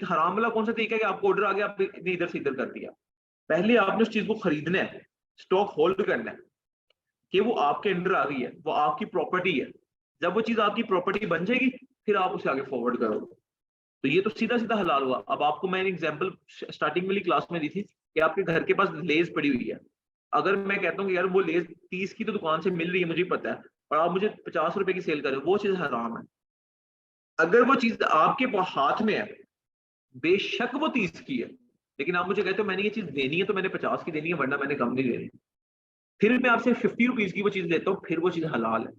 हराम वाला कौन सा तरीका है कि आपको ऑर्डर आ गया, आपने इधर से इधर कर दिया। पहले आपने उस चीज को खरीदना है, स्टॉक होल्ड करना है कि वो आपके अंडर आ गई है, वो आपकी प्रॉपर्टी है। जब वो चीज आपकी प्रॉपर्टी बन जाएगी, फिर आप उसे आगे फॉरवर्ड करोगे। तो ये तो सीधा सीधा हलाल हुआ। अब आपको मैंने एग्जांपल स्टार्टिंग वाली क्लास में दी थी कि आपके घर के पास लेज पड़ी हुई है, अगर मैं कहता हूँ कि यार वो लेज 30 की तो दुकान से मिल रही है मुझे पता है, और आप मुझे 50 रुपए की सेल कर रहे हो, वो चीज हराम है। अगर वो चीज आपके हाथ में है, बेशक वो 30 की है, लेकिन आप मुझे कहते हो मैंने ये चीज देनी है तो मैंने 50 की देनी है, वरना मैंने कम नहीं देनी, फिर मैं आपसे 50 रुपीज की वो चीज लेता हूँ, फिर वो चीज हलाल है,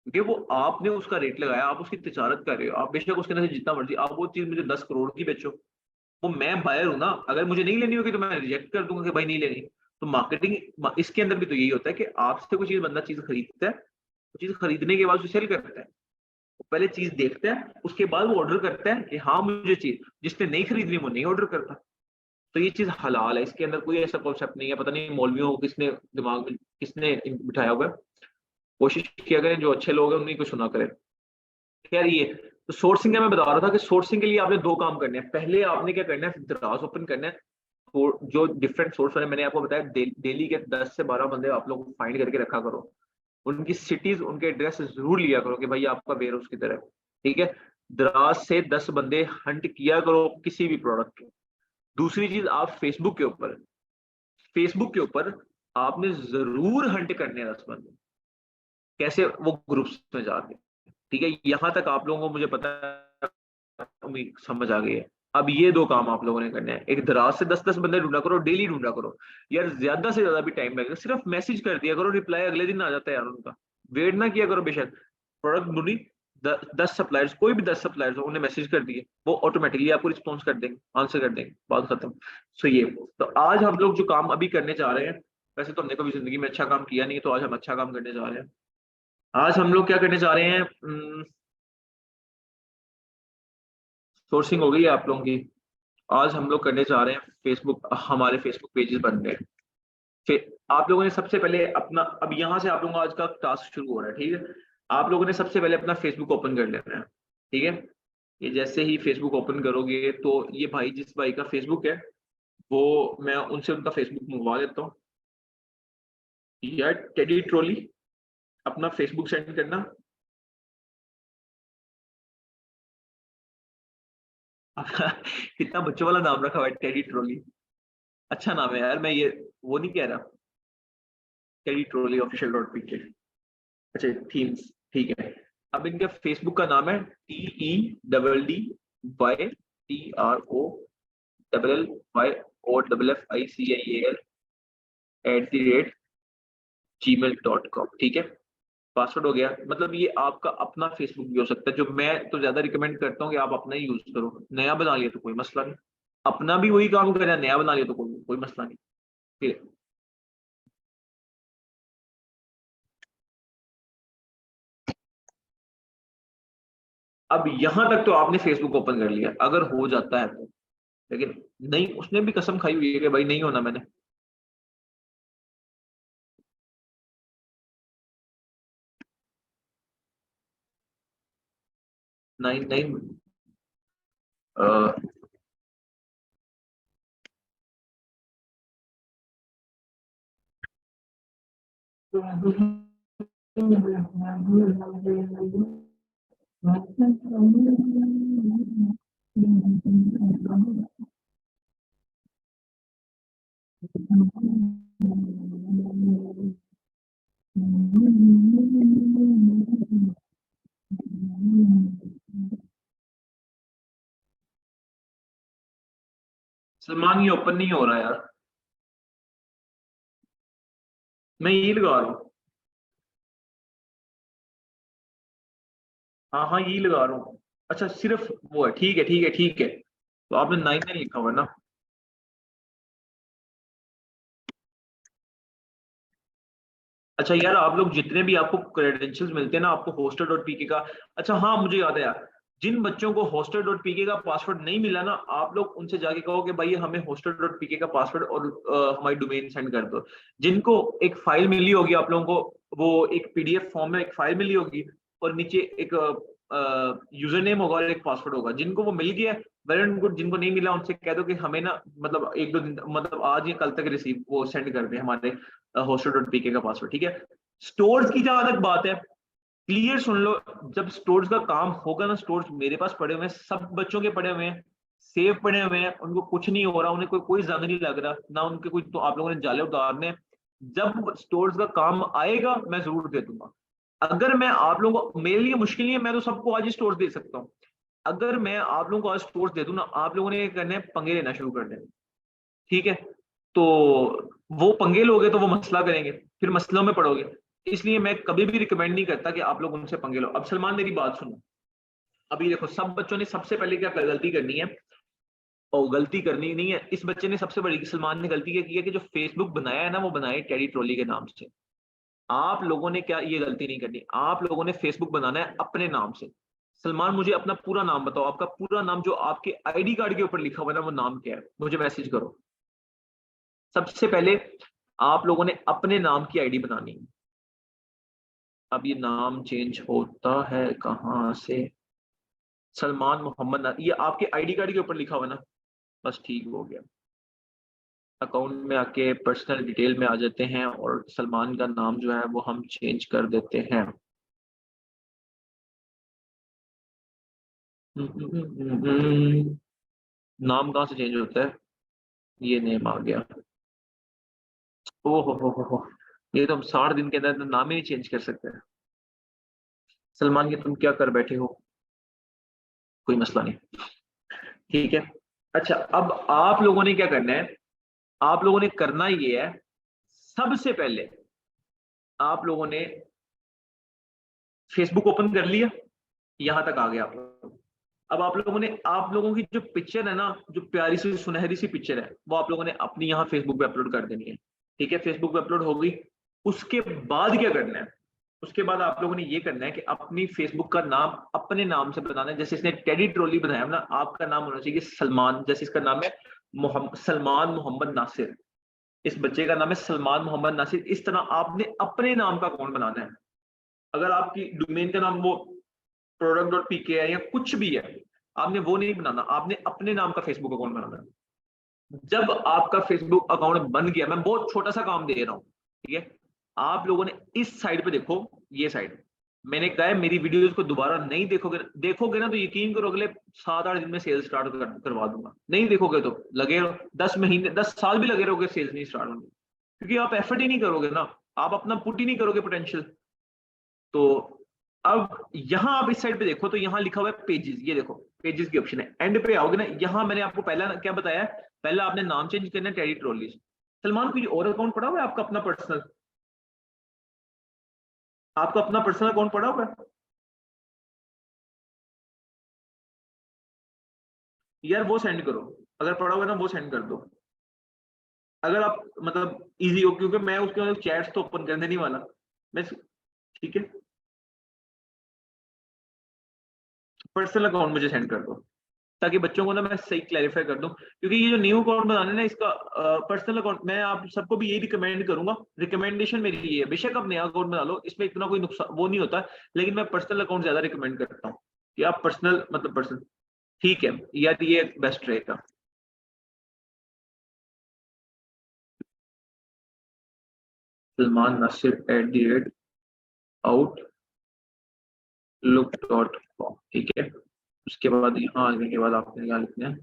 क्योंकि वो आपने उसका रेट लगाया, आप उसकी तिजारत कर रहे हो, आप बेशक उसके अंदर से जितना मर्जी, आप वो चीज मुझे 10 करोड़ की बेचो, वो मैं बायर हूं ना, अगर मुझे नहीं लेनी होगी तो मैं रिजेक्ट कर दूंगा कि भाई नहीं लेनी। तो मार्केटिंग इसके अंदर भी तो यही होता है कि आपसे कोई चीज, बंदा चीज खरीदता है, वो चीज खरीदने के बाद उसे सेल करता है, वो पहले चीज देखता है, उसके बाद वो ऑर्डर करता है कि हाँ मुझे चीज, जिसने नहीं खरीदनी वो नहीं ऑर्डर करता। तो ये चीज हलाल है, इसके अंदर कोई ऐसा कॉन्सेप्ट नहीं है, पता नहीं मौलवियों को किसने दिमाग में किसने बिठाया हुआ है। कोशिश किया करें जो अच्छे लोग हैं उन्हीं को सुना करें। खैर ये तो सोर्सिंग का मैं बता रहा था कि सोर्सिंग के लिए आपने दो काम करने हैं। पहले आपने क्या करना है, दराज ओपन करना है, तो जो डिफरेंट सोर्स वाले मैंने आपको बताया, डेली के 10 से 12 बंदे आप लोग फाइंड करके रखा करो। उनकी सिटीज, उनके एड्रेस जरूर लिया करो कि भाई आपका वेयर हाउस किधर है, ठीक है। दराज से 10 बंदे हंट किया करो किसी भी प्रोडक्ट के। दूसरी चीज, आप फेसबुक के ऊपर आपने जरूर हंट करने हैं 10 बंदे। कैसे? वो ग्रुप्स में जाके, ठीक है। यहां तक आप लोगों को मुझे पता है, उम्मीद समझ आ गई है। अब ये दो काम आप लोगों ने करने हैं, एक दराज से 10-10 बंदे ढूंढा करो, डेली ढूंढा करो। यार ज्यादा से ज्यादा भी टाइम लगेगा, सिर्फ मैसेज कर दिया करो, रिप्लाई अगले दिन आ जाता है यार उनका। वेट ना किया करो। बेशक प्रोडक्ट ढूंढी, 10 सप्लायर्स, कोई भी 10 सप्लायर्स हो, उन्हें मैसेज कर दिए, वो ऑटोमेटिकली आपको रिस्पॉन्स कर देंगे, आंसर कर देंगे, बात खत्म। सो ये, तो आज हम लोग जो काम अभी करने जा रहे हैं, वैसे तो हमने कभी जिंदगी में अच्छा काम किया नहीं, तो आज हम अच्छा काम करने जा रहे हैं। आज हम लोग क्या करने जा रहे हैं, सोर्सिंग हो गई है आप लोगों की। आज हम लोग करने जा रहे हैं फेसबुक, हमारे फेसबुक पेजेस बन रहे हैं। फिर आप लोगों ने सबसे पहले अपना, अब यहाँ से आप लोगों का आज का टास्क शुरू हो रहा है, ठीक है। आप लोगों ने सबसे पहले अपना फेसबुक ओपन कर लेना है, ठीक है। ये जैसे ही फेसबुक ओपन करोगे तो ये भाई, जिस भाई का फेसबुक है, वो, मैं उनसे उनका फेसबुक मंगवा लेता हूँ। यार टेडी ट्रॉली, अपना फेसबुक सेंड करना। कितना बच्चों वाला नाम रखा हुआ है, टेडी ट्रॉली। अच्छा नाम है यार, मैं ये वो नहीं कह रहा। Teddy trolley official dot PK. अच्छा, थीम्स, ठीक है। अब इनका फेसबुक का नाम है TEDYTROFFICIAL@gmail.com, ठीक है। पासवर्ड हो गया, मतलब ये आपका अपना फेसबुक भी हो सकता है। जो मैं तो ज्यादा रिकमेंड करता हूँ कि आप अपना ही यूज करो। नया बना लिया तो कोई मसला नहीं, अपना भी वही काम करें, नया बना लिया तो कोई कोई मसला नहीं, ठीक है। अब यहां तक तो आपने फेसबुक ओपन कर लिया, अगर हो जाता है तो। लेकिन नहीं, उसने भी कसम खाई हुई है कि भाई नहीं होना मैंने। नहीं नहीं, सलमान ये ओपन नहीं हो रहा यार। मैं ये लगा रहा हूँ। हाँ हाँ, यही लगा रहा हूँ। अच्छा, सिर्फ वो है, ठीक है ठीक है ठीक है। तो आपने 99 लिखा हुआ है ना। अच्छा यार, आप लोग जितने भी आपको क्रेडेंशियल्स मिलते हैं ना आपको होस्टर डॉट पीके का। अच्छा हाँ, मुझे याद है यार, जिन बच्चों को होस्टर डॉट पीके का पासवर्ड नहीं मिला ना, आप लोग उनसे जाके कहो कि भाई हमें होस्टर डॉट पीके का पासवर्ड और हमारी डोमेन सेंड कर दो। जिनको एक फाइल मिली होगी आप लोगों को, वो एक पीडीएफ फॉर्म में एक फाइल मिली होगी, और नीचे एक यूजर नेम होगा और एक पासवर्ड होगा। जिनको वो मिल गया, वेल एंड गुड। जिनको नहीं मिला उनसे कह दो कि हमें ना, मतलब 1-2 दिन, मतलब आज या कल तक रिसीव वो सेंड कर दे हमारे होस्टर डॉट पीके का पासवर्ड, ठीक है। स्टोर्स की जहां तक बात है, क्लियर सुन लो। जब स्टोर्स का काम होगा ना, स्टोर्स मेरे पास पड़े हुए हैं, सब बच्चों के पड़े हुए हैं, सेव पड़े हुए हैं, उनको कुछ नहीं हो रहा, उन्हें कोई कोई जंग नहीं लग रहा ना, उनके कुछ, तो आप लोगों ने जाले उतारने हैं। जब स्टोर्स का काम आएगा मैं जरूर दे दूंगा। अगर मैं आप लोगों को, मेरे लिए मुश्किल नहीं है, मैं तो सबको आज ही स्टोर्स दे सकता हूँ। अगर मैं आप लोगों को आज स्टोर्स दे दूं ना, आप लोगों ने ये करने हैं, पंगे लेना शुरू कर देना, ठीक है। तो वो पंगे लोगे तो वो मसला करेंगे, फिर मसलों में पड़ोगे। इसलिए मैं कभी भी रिकमेंड नहीं करता कि आप लोग उनसे पंगे लो। अब सलमान मेरी बात सुनो। अभी देखो, सब बच्चों ने सबसे पहले क्या गलती करनी है, और गलती करनी नहीं है, इस बच्चे ने सबसे बड़ी, सलमान ने गलती क्या की है कि जो फेसबुक बनाया है ना, वो बनाया है टेडी ट्रॉली के नाम से। आप लोगों ने क्या ये गलती नहीं करनी, आप लोगों ने फेसबुक बनाना है अपने नाम से। सलमान, मुझे अपना पूरा नाम बताओ, आपका पूरा नाम जो आपके आईडी कार्ड के ऊपर लिखा हुआ है ना, वो नाम क्या है, मुझे मैसेज करो। सबसे पहले आप लोगों ने अपने नाम की आईडी बनानी है। अब ये नाम चेंज होता है कहाँ से? सलमान मोहम्मद, ये आपके आईडी कार्ड के ऊपर लिखा हुआ है ना, बस ठीक हो गया। अकाउंट में आके पर्सनल डिटेल में आ जाते हैं और सलमान का नाम जो है वो हम चेंज कर देते हैं। नाम कहाँ से चेंज होता है? ये नेम आ गया। ओ हो, ये तो हम 60 दिन के अंदर नाम ही नहीं चेंज कर सकते। सलमान ये तुम क्या कर बैठे हो? कोई मसला नहीं, ठीक है। अच्छा, अब आप लोगों ने क्या करना है? आप लोगों ने करना ये है, सबसे पहले आप लोगों ने फेसबुक ओपन कर लिया, यहां तक आ गए आप लोग। अब आप लोगों की जो पिक्चर है ना, जो प्यारी सी सुनहरी सी पिक्चर है, वो आप लोगों ने अपनी यहाँ फेसबुक पे अपलोड कर देनी है। ठीक है, फेसबुक पे अपलोड हो गई। उसके बाद क्या करना है? उसके बाद आप लोगों ने ये करना है कि अपनी फेसबुक का नाम अपने नाम से बनाना है। जैसे इसने टेडी ट्रॉली बनाया ना, आपका नाम होना चाहिए सलमान। जैसे इसका नाम है सलमान मोहम्मद नासिर, इस बच्चे का नाम है सलमान मोहम्मद नासिर। इस तरह आपने अपने नाम का अकाउंट बनाना है। अगर आपकी डोमेन का नाम वो product.pk है या कुछ भी है, आपने वो नहीं बनाना, आपने अपने नाम का फेसबुक अकाउंट बनाना है। जब आपका फेसबुक अकाउंट बन गया, मैं बहुत छोटा सा काम दे रहा हूँ, ठीक है। आप लोगों ने इस साइड पे देखो, ये साइड मैंने कहा है मेरी वीडियोस को दोबारा नहीं देखोगे ना तो यकीन करो अगले 7-8 दिन में सेल्स स्टार्ट करवा दूंगा। नहीं देखोगे तो लगे 10 महीने 10 साल भी लगे रहोगे, सेल्स नहीं स्टार्ट होंगे, क्योंकि आप एफर्ट ही नहीं करोगे ना, आप अपना पुट ही नहीं करोगे पोटेंशियल। तो अब यहाँ आप इस साइड पे देखो तो यहाँ लिखा हुआ है पेजेस, ये देखो पेजेस की ऑप्शन है। एंड पे आओगे ना, यहाँ मैंने आपको पहला क्या बताया है, पहला आपने नाम चेंज करना है टेडी ट्रॉलीज। सलमान कोई और अकाउंट पड़ा हुआ है आपका अपना पर्सनल? आपका अपना पर्सनल अकाउंट पड़ा हुआ है? यार वो सेंड करो, अगर पड़ा हुआ है ना वो सेंड कर दो, अगर आप मतलब इजी हो, क्योंकि मैं उसके अंदर चैट्स तो ओपन करने नहीं वाला मैं। ठीक है, पर्सनल अकाउंट मुझे सेंड कर दो, ताकि बच्चों को ना मैं सही क्लैरिफाई कर दूं। क्योंकि ये जो न्यू अकाउंट बनाना है ना, इसका पर्सनल अकाउंट, मैं आप सबको भी यही रिकमेंड करूंगा, रिकमेंडेशन मेरी ये है। बेशक आप नया अकाउंट बना लो, इसमें इतना कोई नुकसान वो नहीं होता, लेकिन मैं पर्सनल अकाउंट ज्यादा रिकमेंड करता हूँ कि आप पर्सनल मतलब पर्सनल। ठीक है यार, ये बेस्ट रहेगा। सलमान नासिर @outlook.com, ठीक है। उसके बाद यहाँ आने के बाद आपने यहाँ लिखना है,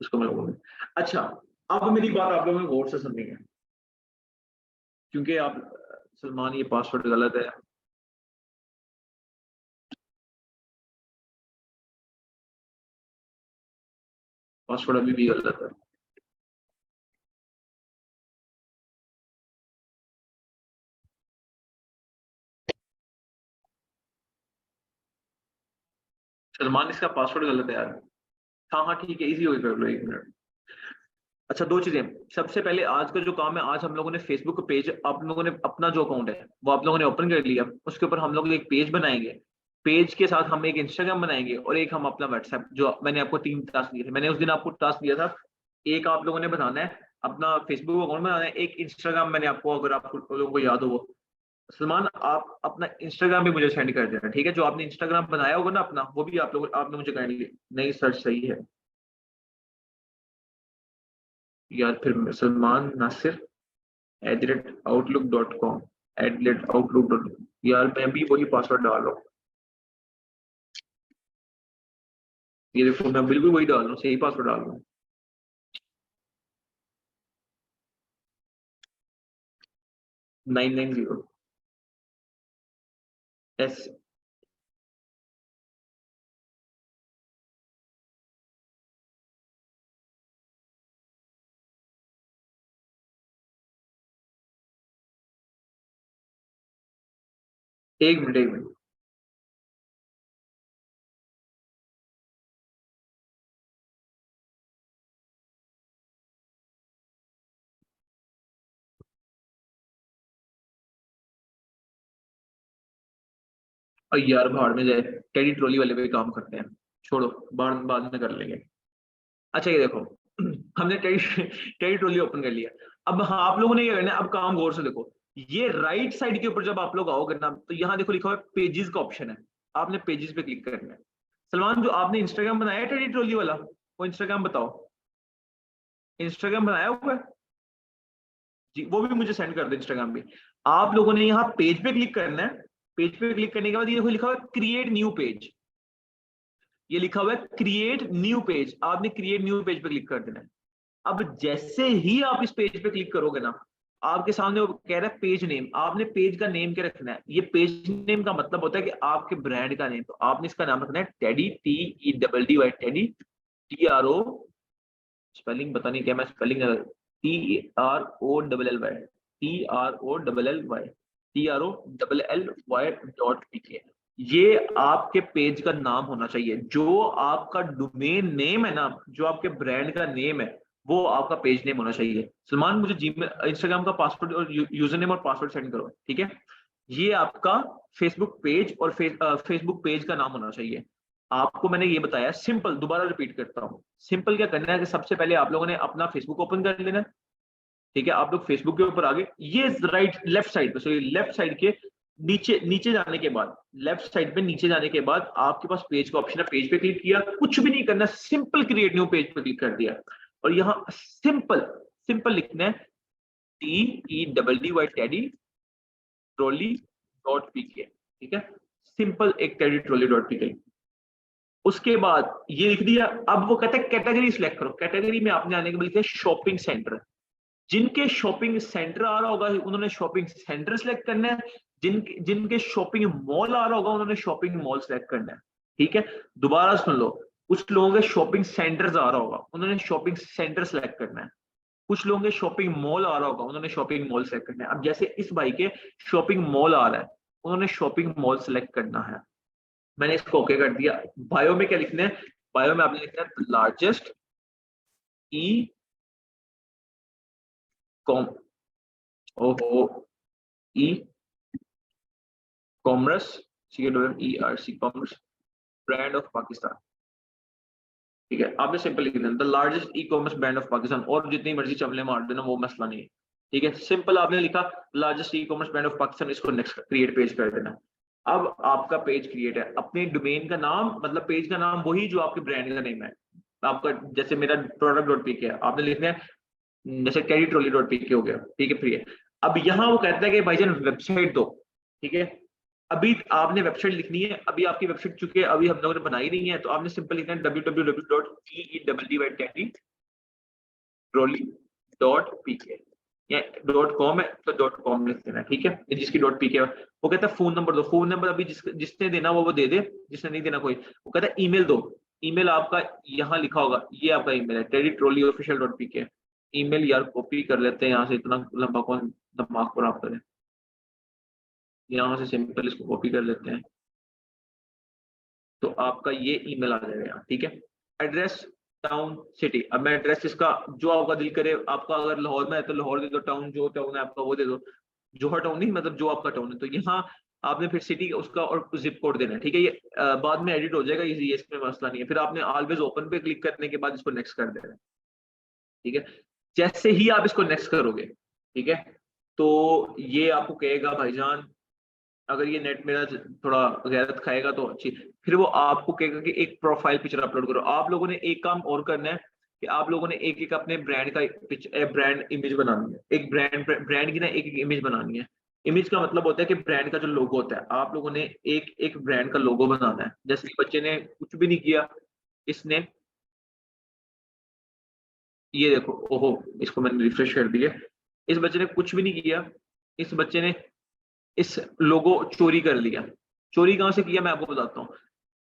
उसको मैं बोलूँगा। अच्छा, अब मेरी बात आप लोगों ने गौर से सुननी है, क्योंकि आप सलमान ये पासवर्ड गलत है। पासवर्ड अभी भी गलत है। सलमान इसका पासवर्ड गलत है यार। हाँ हाँ ठीक है, इजी होगी, कर लो 1 मिनट। अच्छा, दो चीजें। सबसे पहले आज का जो काम है, आज हम लोगों ने फेसबुक पेज, आप लोगों ने अपना जो अकाउंट है वो आप लोगों ने ओपन कर लिया, उसके ऊपर हम लोग एक पेज बनाएंगे। पेज के साथ हम एक इंस्टाग्राम बनाएंगे और एक हम अपना व्हाट्सएप, जो मैंने आपको 3 टास्क दिए थे, मैंने उस दिन आपको टास्क दिया था। एक आप लोगों ने बनाना है अपना फेसबुक अकाउंट बनाना है, एक इंस्टाग्राम मैंने आपको, अगर आपको लोगों को याद हो वो। सलमान आप अपना इंस्टाग्राम भी मुझे सेंड कर देना, ठीक है। जो आपने इंस्टाग्राम बनाया होगा ना अपना, वो भी आप लोग आपने मुझे काइंडली, नहीं सर्च सही है यार, फिर सलमान नासिर @outlook.com, @outlook.com, यार मैं भी वही पासवर्ड डाल रहा हूँ। ये देखो मैं बिल्कुल वही डाल रहा हूँ, सही पासवर्ड डाल रहा हूँ। 990 एस। एक मिनट, एक मिनट। और यार भाड़ में जाए, टेडी ट्रॉली वाले पे काम करते हैं, छोड़ो, बाद बाद में कर लेंगे। अच्छा ये देखो, हमने टेडी ट्रॉली ओपन कर लिया। अब हाँ, आप लोगों ने क्या करना है, अब काम गौर से देखो। ये राइट साइड के ऊपर जब आप लोग आओगे ना, तो यहाँ देखो लिखा हुआ है पेजेस का ऑप्शन है, आपने पेजेस पे क्लिक करना है। सलमान, जो आपने इंस्टाग्राम बनाया है टेडी ट्रॉली वाला, वो इंस्टाग्राम बताओ, इंस्टाग्राम बनाया हुआ है जी, वो भी मुझे सेंड कर दो इंस्टाग्राम पे। आप लोगों ने यहाँ पेज पे क्लिक करना है। पेज पे क्लिक करने के बाद ये देखो लिखा हुआ है क्रिएट न्यू पेज, ये लिखा हुआ है क्रिएट न्यू पेज, आपने क्रिएट न्यू पेज पे क्लिक कर देना है। अब जैसे ही आप इस पेज पे क्लिक करोगे ना, आपके सामने वो कह रहा है पेज नेम, आपने पेज का नेम क्या रखना है। ये पेज नेम का मतलब होता है कि आपके ब्रांड का नेम, तो आपने इसका नाम रखना है teddy, TEDDY, teddy, TRO, spelling पता नहीं क्या मैं स्पेलिंग, TROLLY, TROLLY.pk। ये आपके पेज का नाम होना चाहिए। जो आपका डोमेन नेम है ना, जो आपके ब्रांड का नेम है, वो आपका पेज नेम होना चाहिए। सलमान, मुझे जीमेल इंस्टाग्राम का पासवर्ड और यूजर नेम और पासवर्ड सेंड करो, ठीक है। ये आपका फेसबुक पेज और फेसबुक पेज का नाम होना चाहिए। आपको मैंने ये बताया सिंपल, दोबारा रिपीट करता हूँ। सिंपल क्या करना है कि सबसे पहले आप लोगों ने अपना फेसबुक ओपन कर लेना है, ठीक है। आप लोग फेसबुक के ऊपर आगे, ये राइट लेफ्ट साइड पे, सॉरी लेफ्ट साइड के नीचे नीचे जाने के बाद, लेफ्ट साइड पे नीचे जाने के बाद आपके पास पेज का ऑप्शन है। पेज पे क्लिक किया, कुछ भी नहीं करना, सिंपल क्रिएट न्यू पेज पे क्लिक कर दिया और यहाँ सिंपल सिंपल लिखना है TEDDY, टेडी ट्रॉली.pk, ठीक है। सिंपल एक टेडी ट्रॉली.pk। उसके बाद ये लिख दिया। अब वो कहता है कैटेगरी सिलेक्ट करो। कैटेगरी में आपने आने के बाद लिखा है शॉपिंग सेंटर। जिनके शॉपिंग सेंटर आ रहा होगा उन्होंने शॉपिंग सेंटर सेलेक्ट करना है, जिनके शॉपिंग मॉल आ रहा होगा उन्होंने शॉपिंग मॉल सेलेक्ट करना है, ठीक है। दोबारा सुन लो, कुछ लोगों के शॉपिंग सेंटर्स आ रहा होगा उन्होंने शॉपिंग सेंटर सेलेक्ट करना है, कुछ लोगों के शॉपिंग मॉल आ रहा होगा उन्होंने शॉपिंग मॉल सेलेक्ट करना है। अब जैसे इस भाई के शॉपिंग मॉल आ रहा है, उन्होंने शॉपिंग मॉल सेलेक्ट करना है। मैंने इसको ओके कर दिया। बायो में क्या लिखना है, बायो में आपने लिखना है largest e com e commerce, COMERC, commerce brand of Pakistan, ठीक है। आपने सिंपल लिख देना the largest e commerce brand of Pakistan, और जितनी मर्जी चमले मार देना, वो मसला नहीं है, ठीक है। सिंपल आपने लिखा largest e commerce brand of Pakistan, इसको नेक्स्ट क्रिएट पेज कर देना। अब आपका पेज क्रिएट है। अपने डोमेन का नाम, मतलब पेज का नाम वही जो आपके ब्रांड का नेम है आपका। जैसे मेरा प्रोडक्ट.pk है, आपने लिखना है जैसे टेडी-ट्रॉली.pk हो गया, ठीक है, फ्री है। अब यहाँ वो कहता है कि भाईजान वेबसाइट दो, ठीक है। अभी आपने वेबसाइट लिखनी है, अभी आपकी वेबसाइट चूंकि अभी हम लोगों ने बनाई नहीं है, तो आपने सिंपल लिखना है www.TEDDY.pk या .com है तो .com लिख देना, ठीक है। जिसकी .pk है वो कहता है फोन नंबर दो। फोन नंबर अभी जिसने देना वो दे दे, जिसने नहीं देना कोई। वो कहता है ईमेल दो। ईमेल आपका यहाँ लिखा होगा, ये आपका ईमेल है TEDDYTrollyOfficial.pk। ईमेल यार कॉपी कर लेते हैं यहाँ से, इतना लंबा कौन दिमाग खराब करे। यहाँ से सिंपल इसको कॉपी कर लेते हैं, तो आपका ये ईमेल आ जाएगा यहाँ, ठीक है। Address, town, city. अब मैं एड्रेस इसका जो आपका दिल करे, आपका अगर लाहौर में है तो लाहौर दे दो, टाउन जो टाउन है आपका वो दे दो। जोहर टाउन नहीं, मतलब जो आपका टाउन है। तो यहाँ आपने फिर सिटी उसका और जिप कोड देना है, ठीक है। ये बाद में एडिट हो जाएगा, ये इसमें मसला नहीं है। फिर आपने ऑलवेज ओपन पे क्लिक करने के बाद इसको नेक्स्ट कर देना है, ठीक है। जैसे ही आप इसको नेक्स्ट करोगे, ठीक है, तो ये आपको कहेगा भाईजान, अगर ये नेट मेरा थोड़ा गैरत खाएगा तो अच्छी, फिर वो आपको कहेगा कि एक प्रोफाइल पिक्चर अपलोड करो। आप लोगों ने एक काम और करना है कि आप लोगों ने एक एक अपने ब्रांड का ब्रांड इमेज बनानी है। एक ब्रांड की ना एक एक इमेज बनानी है। इमेज का मतलब होता है कि ब्रांड का जो लोगो होता है, आप लोगों ने एक एक ब्रांड का लोगो बनाना है। जैसे कि बच्चे ने कुछ भी नहीं किया, इसने ये देखो, ओहो, इसको मैंने रिफ्रेश कर दिया। इस बच्चे ने कुछ भी नहीं किया, इस बच्चे ने इस लोगो चोरी कर लिया। चोरी कहां से किया मैं आपको बताता हूँ।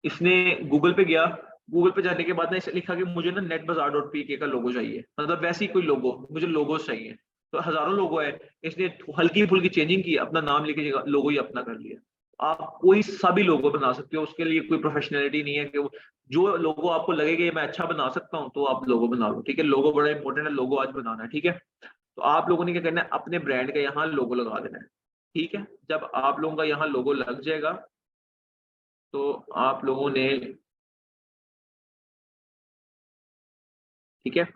इसने गूगल पे गया, गूगल पे जाने के बाद ना इसे लिखा कि मुझे ना netbazaar.pk का लोगो चाहिए, मतलब वैसे ही कोई लोगो, मुझे लोगोस चाहिए। तो हजारों लोगो है, इसने हल्की फुल्की चेंजिंग की, अपना नाम लिखे लोगो ही अपना कर लिया। आप कोई सा भी लोगो बना सकते हो, उसके लिए कोई प्रोफेशनलिटी नहीं है कि जो लोगो आपको लगेगा ये मैं अच्छा बना सकता हूँ तो आप लोगो बना लो, ठीक है। लोगो बड़ा इंपॉर्टेंट है, लोगो आज बनाना है, ठीक है। तो आप लोगों ने क्या करना है, अपने ब्रांड का यहाँ लोगो लगा देना है, ठीक है। जब आप लोगों का यहाँ लोगो लग जाएगा तो आप लोगों ने, ठीक है,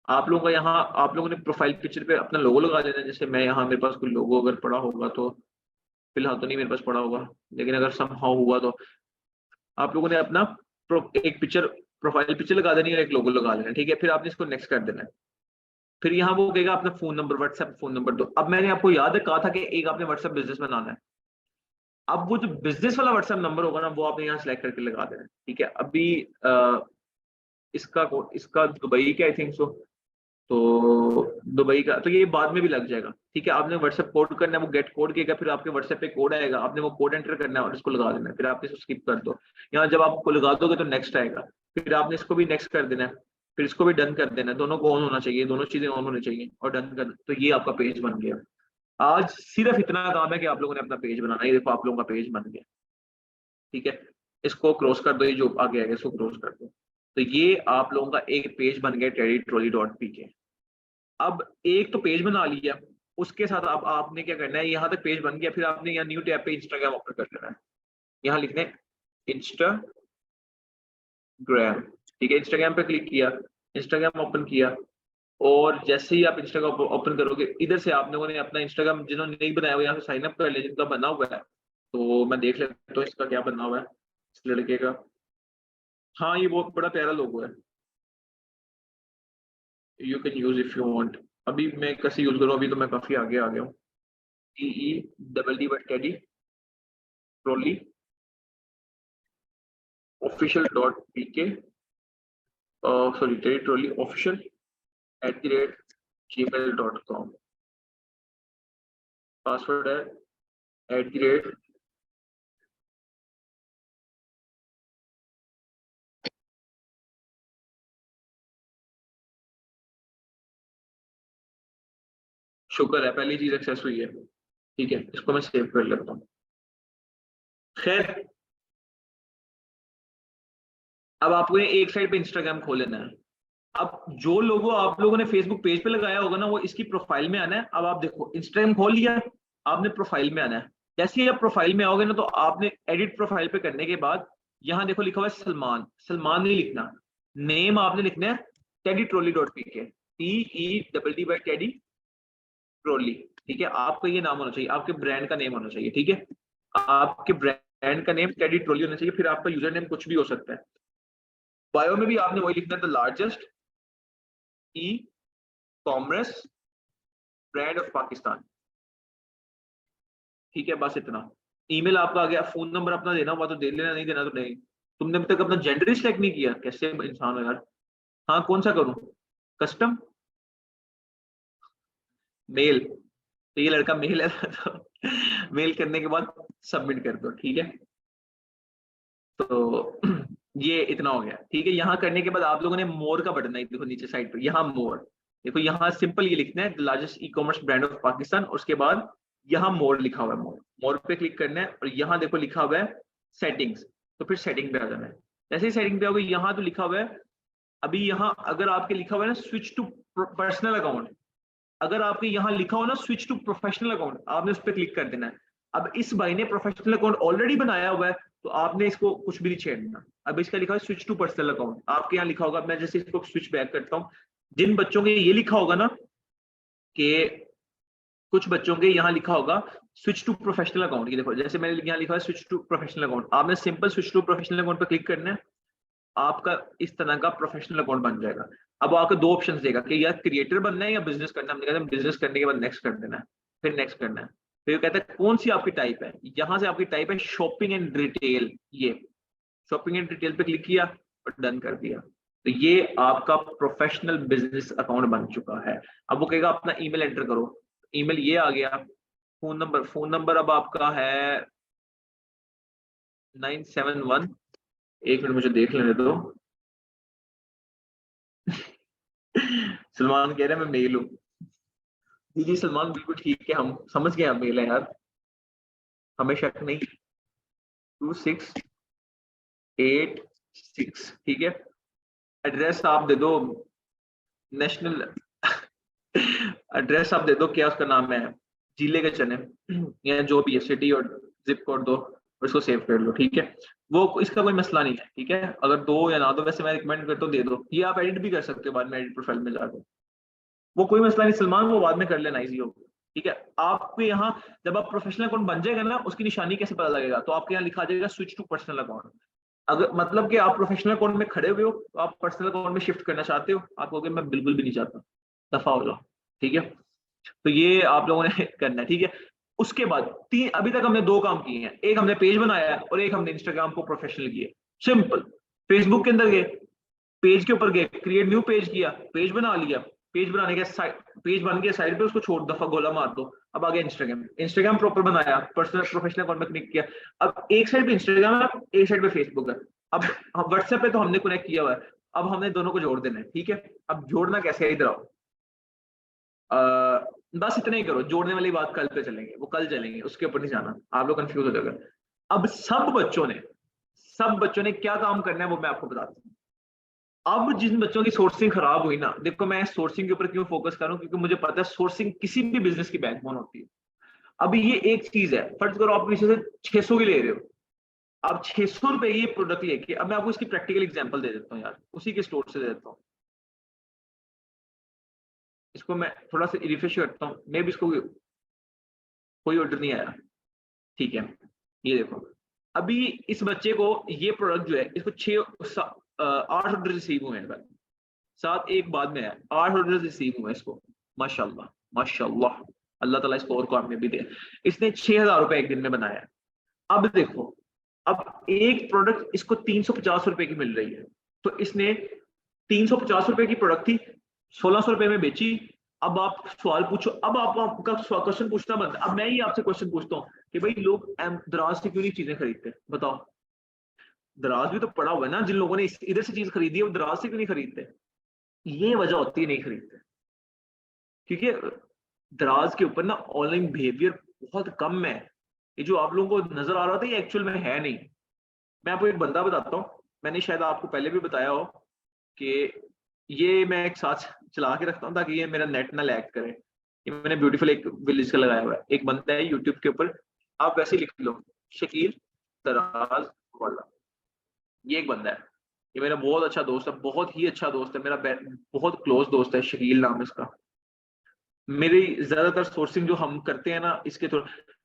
आप लोगों का यहाँ, आप लोगों ने प्रोफाइल पिक्चर पे अपना लोगो लगा देना है। जैसे मैं यहाँ, मेरे पास कोई लोगो अगर पड़ा होगा, तो फिलहाल तो नहीं मेरे पास पड़ा होगा, लेकिन अगर समहाउ हुआ तो आप लोगों ने अपना एक पिक्चर, प्रोफाइल पिक्चर लगा देनी है और एक लोगो लगा लेना, ठीक है। फिर आपने इसको नेक्स्ट कर देना है। फिर यहाँ वो कहेगा अपना phone number, WhatsApp phone number दो। अब मैंने आपको याद है कहा था कि एक आपने व्हाट्सएप बिजनेस बनाना है। अब वो जो बिजनेस वाला व्हाट्सएप नंबर होगा ना, वो आपने यहाँ सिलेक्ट करके लगा देना है, ठीक है। अभी इसका दुबई का आई थिंक सो, तो दुबई का तो ये बाद में भी लग जाएगा, ठीक है। आपने व्हाट्सएप कोड करना है, वो गेट कोड किएगा, फिर आपके व्हाट्सएप पे कोड आएगा, आपने वो कोड एंटर करना है और इसको लगा देना है। फिर आप इसको स्किप कर दो। यहाँ जब आपको लगा दोगे तो नेक्स्ट आएगा, फिर आपने इसको भी नेक्स्ट कर देना है, फिर इसको भी डन कर देना है। दोनों को ऑन होना चाहिए, दोनों चीजें ऑन होनी चाहिए और डन कर, तो ये आपका पेज बन गया। आज सिर्फ इतना काम है कि आप लोगों ने अपना पेज बनाना है। ये देखो आप लोगों का पेज बन गया, ठीक है। इसको क्रॉस कर दो, ये जो आगे आएगा इसको क्रॉस कर दो। तो ये आप लोगों का एक पेज बन गया teddytrolley.pk। अब एक तो पेज बना लिया, उसके साथ अब आपने क्या करना है, यहाँ तक पेज बन गया, फिर आपने यहाँ न्यू टैब पे इंस्टाग्राम ओपन कर लेना है। यहाँ लिखना है इंस्टाग्राम, ठीक है। इंस्टाग्राम पे क्लिक किया, इंस्टाग्राम ओपन किया, और जैसे ही आप इंस्टाग्राम ओपन करोगे, इधर से आप लोगों ने अपना इंस्टाग्राम, जिन्होंने नहीं बनाया हुआ यहाँ से साइन अप कर लिया, जिनका बना हुआ है तो मैं देख लेता हूँ इसका क्या बना हुआ है, इस लड़के का। हाँ ये बहुत बड़ा प्यारा लोगो है, you can use if you want. अभी मैं कैसे यूज करूँ, अभी तो मैं काफी आगे आ गया हूँ। TEDD trolley official.pk, sorry teddytrolley official@gmail.com। Password है @ शुक्र है पहली चीज एक्सेस हुई है, ठीक है। इसको मैं सेव कर लेता हूँ। खैर अब आपको एक साइड पे इंस्टाग्राम खोल लेना है। अब जो लोगो आप लोगों ने फेसबुक पेज पे लगाया होगा ना, वो इसकी प्रोफाइल में आना है। अब आप देखो इंस्टाग्राम खोल लिया, आपने प्रोफाइल में आना है। जैसे ही आप प्रोफाइल में आओगे ना, तो आपने एडिट प्रोफाइल पे करने के बाद यहाँ देखो लिखा हुआ है सलमान। सलमान नहीं लिखना, नेम आपने लिखना है teddytrolley.pk, TEDD ट्रॉली, ठीक है। आपका ये नाम होना चाहिए, आपके ब्रांड का नेम होना चाहिए, ठीक है। आपके ब्रांड का नेम टेडी ट्रॉली होना चाहिए। फिर आपका यूजर नेम कुछ भी हो सकता है। बायो में भी आपने वही लिखना है, the largest e commerce brand of Pakistan, ठीक है। बस इतना। ईमेल आपका आ गया, फोन नंबर अपना देना हुआ तो दे लेना, नहीं देना तो नहीं। तुमने अभी तक अपना जेंडर ही सिलेक्ट नहीं किया, कैसे इंसान हो यार। हाँ कौन सा करूं, कस्टम मेल, तो ये लड़का मेल है तो मेल करने के बाद सबमिट कर दो, ठीक है। तो ये इतना हो गया, ठीक है। यहाँ करने के बाद आप लोगों ने मोर का बटन है, देखो नीचे साइड पे, यहाँ मोर, देखो यहाँ सिंपल ये लिखना है the largest e commerce brand of Pakistan, और उसके बाद यहाँ मोर लिखा हुआ है, मोर, मोर पे क्लिक करना है। और यहाँ देखो लिखा हुआ है सेटिंग्स, तो फिर सेटिंग पे आ जाना है। जैसे ही सेटिंग पे आओगे, यहाँ तो लिखा हुआ है, अभी यहाँ अगर आपके लिखा हुआ है ना स्विच टू पर्सनल अकाउंट, अगर आपके यहाँ लिखा हो ना स्विच टू प्रोफेशनल अकाउंट, आपने उस पर क्लिक कर देना है। अब इस भाई ने प्रोफेशनल अकाउंट ऑलरेडी बनाया हुआ है, तो आपने इसको कुछ भी नहीं छेड़ना। अब इसका लिखा है स्विच टू पर्सनल अकाउंट, आपके यहाँ लिखा होगा, मैं जैसे इसको स्विच बैक करता हूँ, जिन बच्चों के ये लिखा होगा ना कि कुछ बच्चों के यहाँ लिखा होगा स्विच टू प्रोफेशनल अकाउंट, ये देखो जैसे मैंने यहाँ लिखा है स्विच टू प्रोफेशनल अकाउंट, आपने simple switch to professional account पर क्लिक करना है, आपका इस तरह का प्रोफेशनल अकाउंट बन जाएगा। अब आपको दो ऑप्शन देगा कि या क्रिएटर बनना है या बिजनेस करना है। हमने कहते हैं बिजनेस करने के बाद नेक्स्ट कर देना है, फिर नेक्स्ट करना है। फिर कहता है कौन सी आपकी टाइप है, यहाँ से आपकी टाइप है शॉपिंग एंड रिटेल, ये शॉपिंग एंड रिटेल पे क्लिक किया और डन कर दिया, तो ये आपका प्रोफेशनल बिजनेस अकाउंट बन चुका है। अब वो कहेगा अपना ईमेल एंटर करो, ईमेल ये आ गया। फोन नंबर अब आपका है 971, एक मिनट मुझे देख लेने दो सलमान कह रहे हैं मैं मेल हूँ। जी सलमान बिल्कुल ठीक है, हम समझ गए आप मेल है यार, हमें शक नहीं। 2686, ठीक है। एड्रेस आप दे दो नेशनल एड्रेस आप दे दो, क्या उसका नाम है, जिले के चने या जो भी है, सिटी और जिप कोड दो और इसको सेव कर लो, ठीक है। वो इसका कोई मसला नहीं है, ठीक है। अगर दो या ना दो, वैसे मैं रिकमेंड करता हूँ दे दो। ये आप एडिट भी कर सकते हो बाद में एडिट प्रोफाइल में जाकर, वो कोई मसला नहीं सलमान, वो बाद में कर लेना, इजी होगा, ठीक है। आपके यहाँ जब आप प्रोफेशनल अकाउंट बन जाएगा ना, उसकी निशानी कैसे पता लगेगा, तो आपके यहाँ लिखा जाएगा स्विच टू पर्सनल अकाउंट। अगर मतलब कि आप प्रोफेशनल अकाउंट में खड़े हुए हो तो आप पर्सनल अकाउंट में शिफ्ट करना चाहते हो, आप कहोगे मैं बिल्कुल भी नहीं चाहता, दफा हो जाओ, ठीक है। तो ये आप लोगों ने करना है, ठीक है। उसके बाद तीन, अभी तक हमने दो काम किए हैं, एक हमने पेज बनाया है और एक हमने इंस्टाग्राम को प्रोफेशनल किया। सिंपल, फेसबुक के अंदर गए, पेज के ऊपर गए, क्रिएट न्यू पेज किया, पेज बना लिया, पेज बनाने के साइड, पेज बन गया साइड पे, उसको छोड़ दफा गोला मार दो। अब आ गया इंस्टाग्राम, इंस्टाग्राम प्रॉपर बनाया, पर्सनल प्रोफेशनल अकाउंट में कनेक्ट किया। अब एक साइड पे इंस्टाग्राम है, एक साइड पे फेसबुक है। अब व्हाट्सएप पे तो हमने कनेक्ट किया हुआ है, अब हमने दोनों को जोड़ देना है, ठीक है। अब जोड़ना कैसे है, इधर आओ। बस इतना ही करो, जोड़ने वाली बात कल पे चलेंगे, वो कल चलेंगे, उसके ऊपर नहीं जाना, आप लोग कंफ्यूज हो जाएगा। अब सब बच्चों ने क्या काम करना है वो मैं आपको बताता हूँ। अब जिन बच्चों की सोर्सिंग खराब हुई ना, देखो मैं सोर्सिंग के ऊपर क्यों फोकस कर रहा हूँ, क्योंकि मुझे पता है सोर्सिंग किसी भी बिजनेस की बैकबोन होती है। अभी ये एक चीज है, फर्ज करो आप किसी से 600 की ले रहे हो, आप 600 रुपए की प्रोडक्ट लेके, अब मैं आपको इसकी प्रैक्टिकल एग्जांपल दे देता हूँ यार, उसी के स्टोर से दे देता हूँ। इसको मैं थोड़ा सा रिफ्रेश करता हूँ, मे भी इसको कोई ऑर्डर नहीं आया, ठीक है। ये देखो, अभी इस बच्चे को ये प्रोडक्ट जो है, इसको 8 ऑर्डर रिसीव हुए हैं, साथ एक बाद में है, 8 ऑर्डर रिसीव हुए इसको, माशाल्लाह माशाल्लाह, अल्लाह ताला इसको और कामयाबी दे। इसने 6,000 रुपए एक दिन में बनाया। अब देखो, अब एक प्रोडक्ट इसको 350 रुपए की मिल रही है, तो इसने 350 रुपए की प्रोडक्ट थी, 1600 रुपए में बेची। अब आप सवाल पूछो, अब आपका क्वेश्चन पूछना बनता है। अब मैं ही आपसे क्वेश्चन पूछता हूँ कि भाई लोग दराज से क्यों नहीं चीजें खरीदते, बताओ। दराज भी तो पड़ा हुआ है ना, जिन लोगों ने इधर से चीज खरीदी है वो दराज से क्यों नहीं खरीदते। ये वजह होती है नहीं खरीदते, क्योंकि दराज के ऊपर ना ऑनलाइन बिहेवियर बहुत कम है। ये जो आप लोगों को नजर आ रहा था ये एक्चुअल में है नहीं। मैं आपको एक बंदा बताता हूँ, मैंने शायद आपको पहले भी बताया हो कि ये मैं एक साथ चला के रखता हूँ ताकि ये मेरा नेट ना लैग करे। ये मैंने ब्यूटीफुल एक विलेज का लगाया हुआ है, एक बंदा है यूट्यूब के ऊपर, आप वैसे लिख लो शकील दराज वाला, ये एक बंदा है, ये मेरा बहुत अच्छा दोस्त है, बहुत ही अच्छा दोस्त है मेरा, बहुत क्लोज दोस्त है, शकील नाम इसका। मेरी ज्यादातर सोर्सिंग जो हम करते हैं ना इसके थ्रू,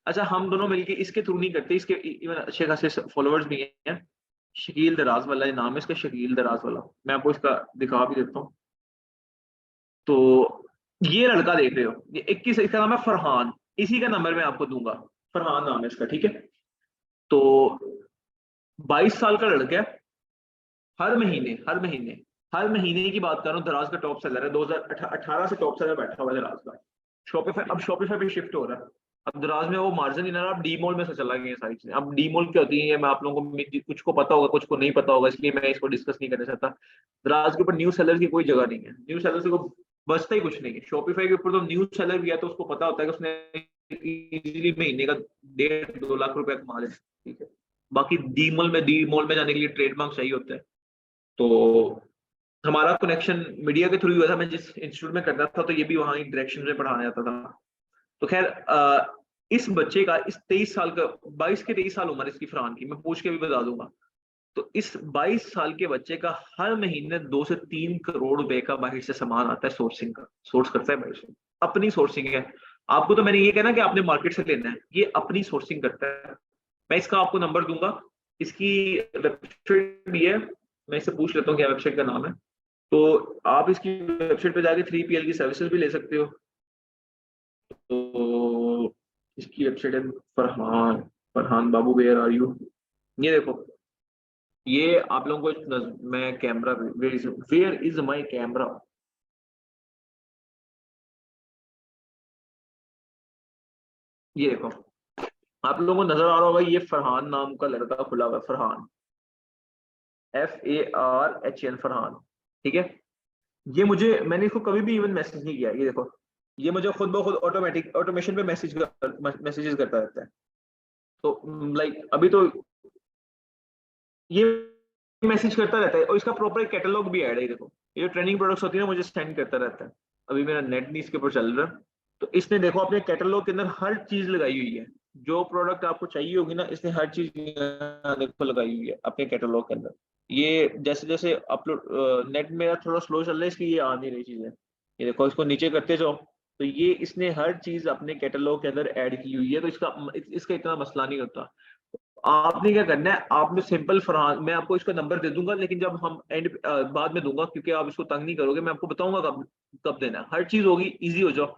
अच्छा हम दोनों मिलके इसके थ्रू नहीं करते, इसके इवन अच्छे खासे फॉलोअर्स भी हैं। शकील दराज वाला ये नाम है इसका, शकील दराज वाला, मैं आपको इसका दिखा भी देता हूँ। तो ये लड़का देख रहे हो, ये 21, इसका नाम है फरहान, इसी का नंबर मैं आपको दूंगा, फरहान नाम है इसका, ठीक है। तो 22 साल का लड़का है, हर महीने की बात कर रहा हूँ, दराज का टॉप सेलर है, 2018 से टॉप सेलर बैठा हुआ है दराज का। शॉपिफाई, अब शॉपिफाई पे शिफ्ट हो रहा है, अब दराज में वो मार्जिन नहीं रहा, अब डीमोल में से चला गया सारी चीजें। अब डीमोल क्या होती है मैं आप लोगों को, कुछ को पता होगा कुछ को नहीं पता होगा, इसलिए मैं इसको डिस्कस नहीं करना चाहता। दराज के ऊपर न्यू सेलर की कोई जगह नहीं है, न्यू सेलर से को बचता ही कुछ नहीं है। शॉपिफाई के ऊपर तो न्यू सेलर भी है तो उसको पता होता है कि उसने इजीली महीने का 1.5-2 लाख रुपया कमा लेना, ठीक है। बाकी डी मॉल में जाने के लिए ट्रेडमार्क चाहिए होता है। तो हमारा कनेक्शन मीडिया के थ्रू हुआ था, मैं जिस इंस्टीट्यूट में करता था तो ये भी वहां डायरेक्शन में पढ़ाने जाता था। तो खैर इस बच्चे का, इस 23 साल का, 22 के 23 साल उम्र इसकी फरहान की, मैं पूछ के भी बता दूंगा। तो इस 22 साल के बच्चे का हर महीने 2 से 3 करोड़ रुपए का बाहर से सामान आता है, सोर्सिंग का, सोर्स करता है बाहर से, अपनी सोर्सिंग है। आपको तो मैंने ये कहना कि आपने मार्केट से लेना है, ये अपनी सोर्सिंग करता है। मैं इसका आपको नंबर दूंगा, इसकी वेबसाइट भी है, मैं इससे पूछ लेता हूँ क्या वेबसाइट का नाम है। तो आप इसकी वेबसाइट पे जाके 3PL की सर्विसेज भी ले सकते हो। तो इसकी वेबसाइट है फरहान, फरहान बाबू वेयर आर यू, ये देखो, ये आप लोगों को मैं camera, where is my camera, ये देखो, आप लोगों को नजर आ रहा होगा, ये फरहान नाम का लड़का खुला हुआ है, फरहान, FARHN, फरहान, ठीक है। ये मुझे, मैंने इसको कभी भी इवन मैसेज नहीं किया, ये देखो, ये मुझे खुद ब खुद ऑटोमेटिक ऑटोमेशन पे मैसेजेस करता रहता है। तो लाइक अभी तो ये मैसेज करता रहता है, और इसका प्रॉपर एक कैटलॉग भी ऐड है, देखो ये जो ट्रेंडिंग प्रोडक्ट्स होती है ना मुझे सेंड करता रहता है। अभी मेरा नेट नहीं इसके ऊपर चल रहा, तो इसने देखो अपने कैटलॉग के अंदर हर चीज लगाई हुई है, जो प्रोडक्ट आपको चाहिए होगी ना इसने हर चीज देखो लगाई हुई है अपने कैटलॉग के अंदर। ये जैसे जैसे अपलोड, नेट मेरा थोड़ा स्लो चल रहा है इसलिए ये आ नहीं रही चीजें, ये देखो इसको नीचे करते जाओ, तो ये इसने हर चीज अपने कैटलॉग के अंदर ऐड की हुई है, तो इसका इतना मसला नहीं होता। आपने क्या करना है, आपने सिंपल फरहान, मैं आपको इसका नंबर दे दूंगा, लेकिन जब हम एंड बाद में दूंगा, क्योंकि आप इसको तंग नहीं करोगे, मैं आपको बताऊंगा कब कब देना है, हर चीज होगी, इजी हो जाओ।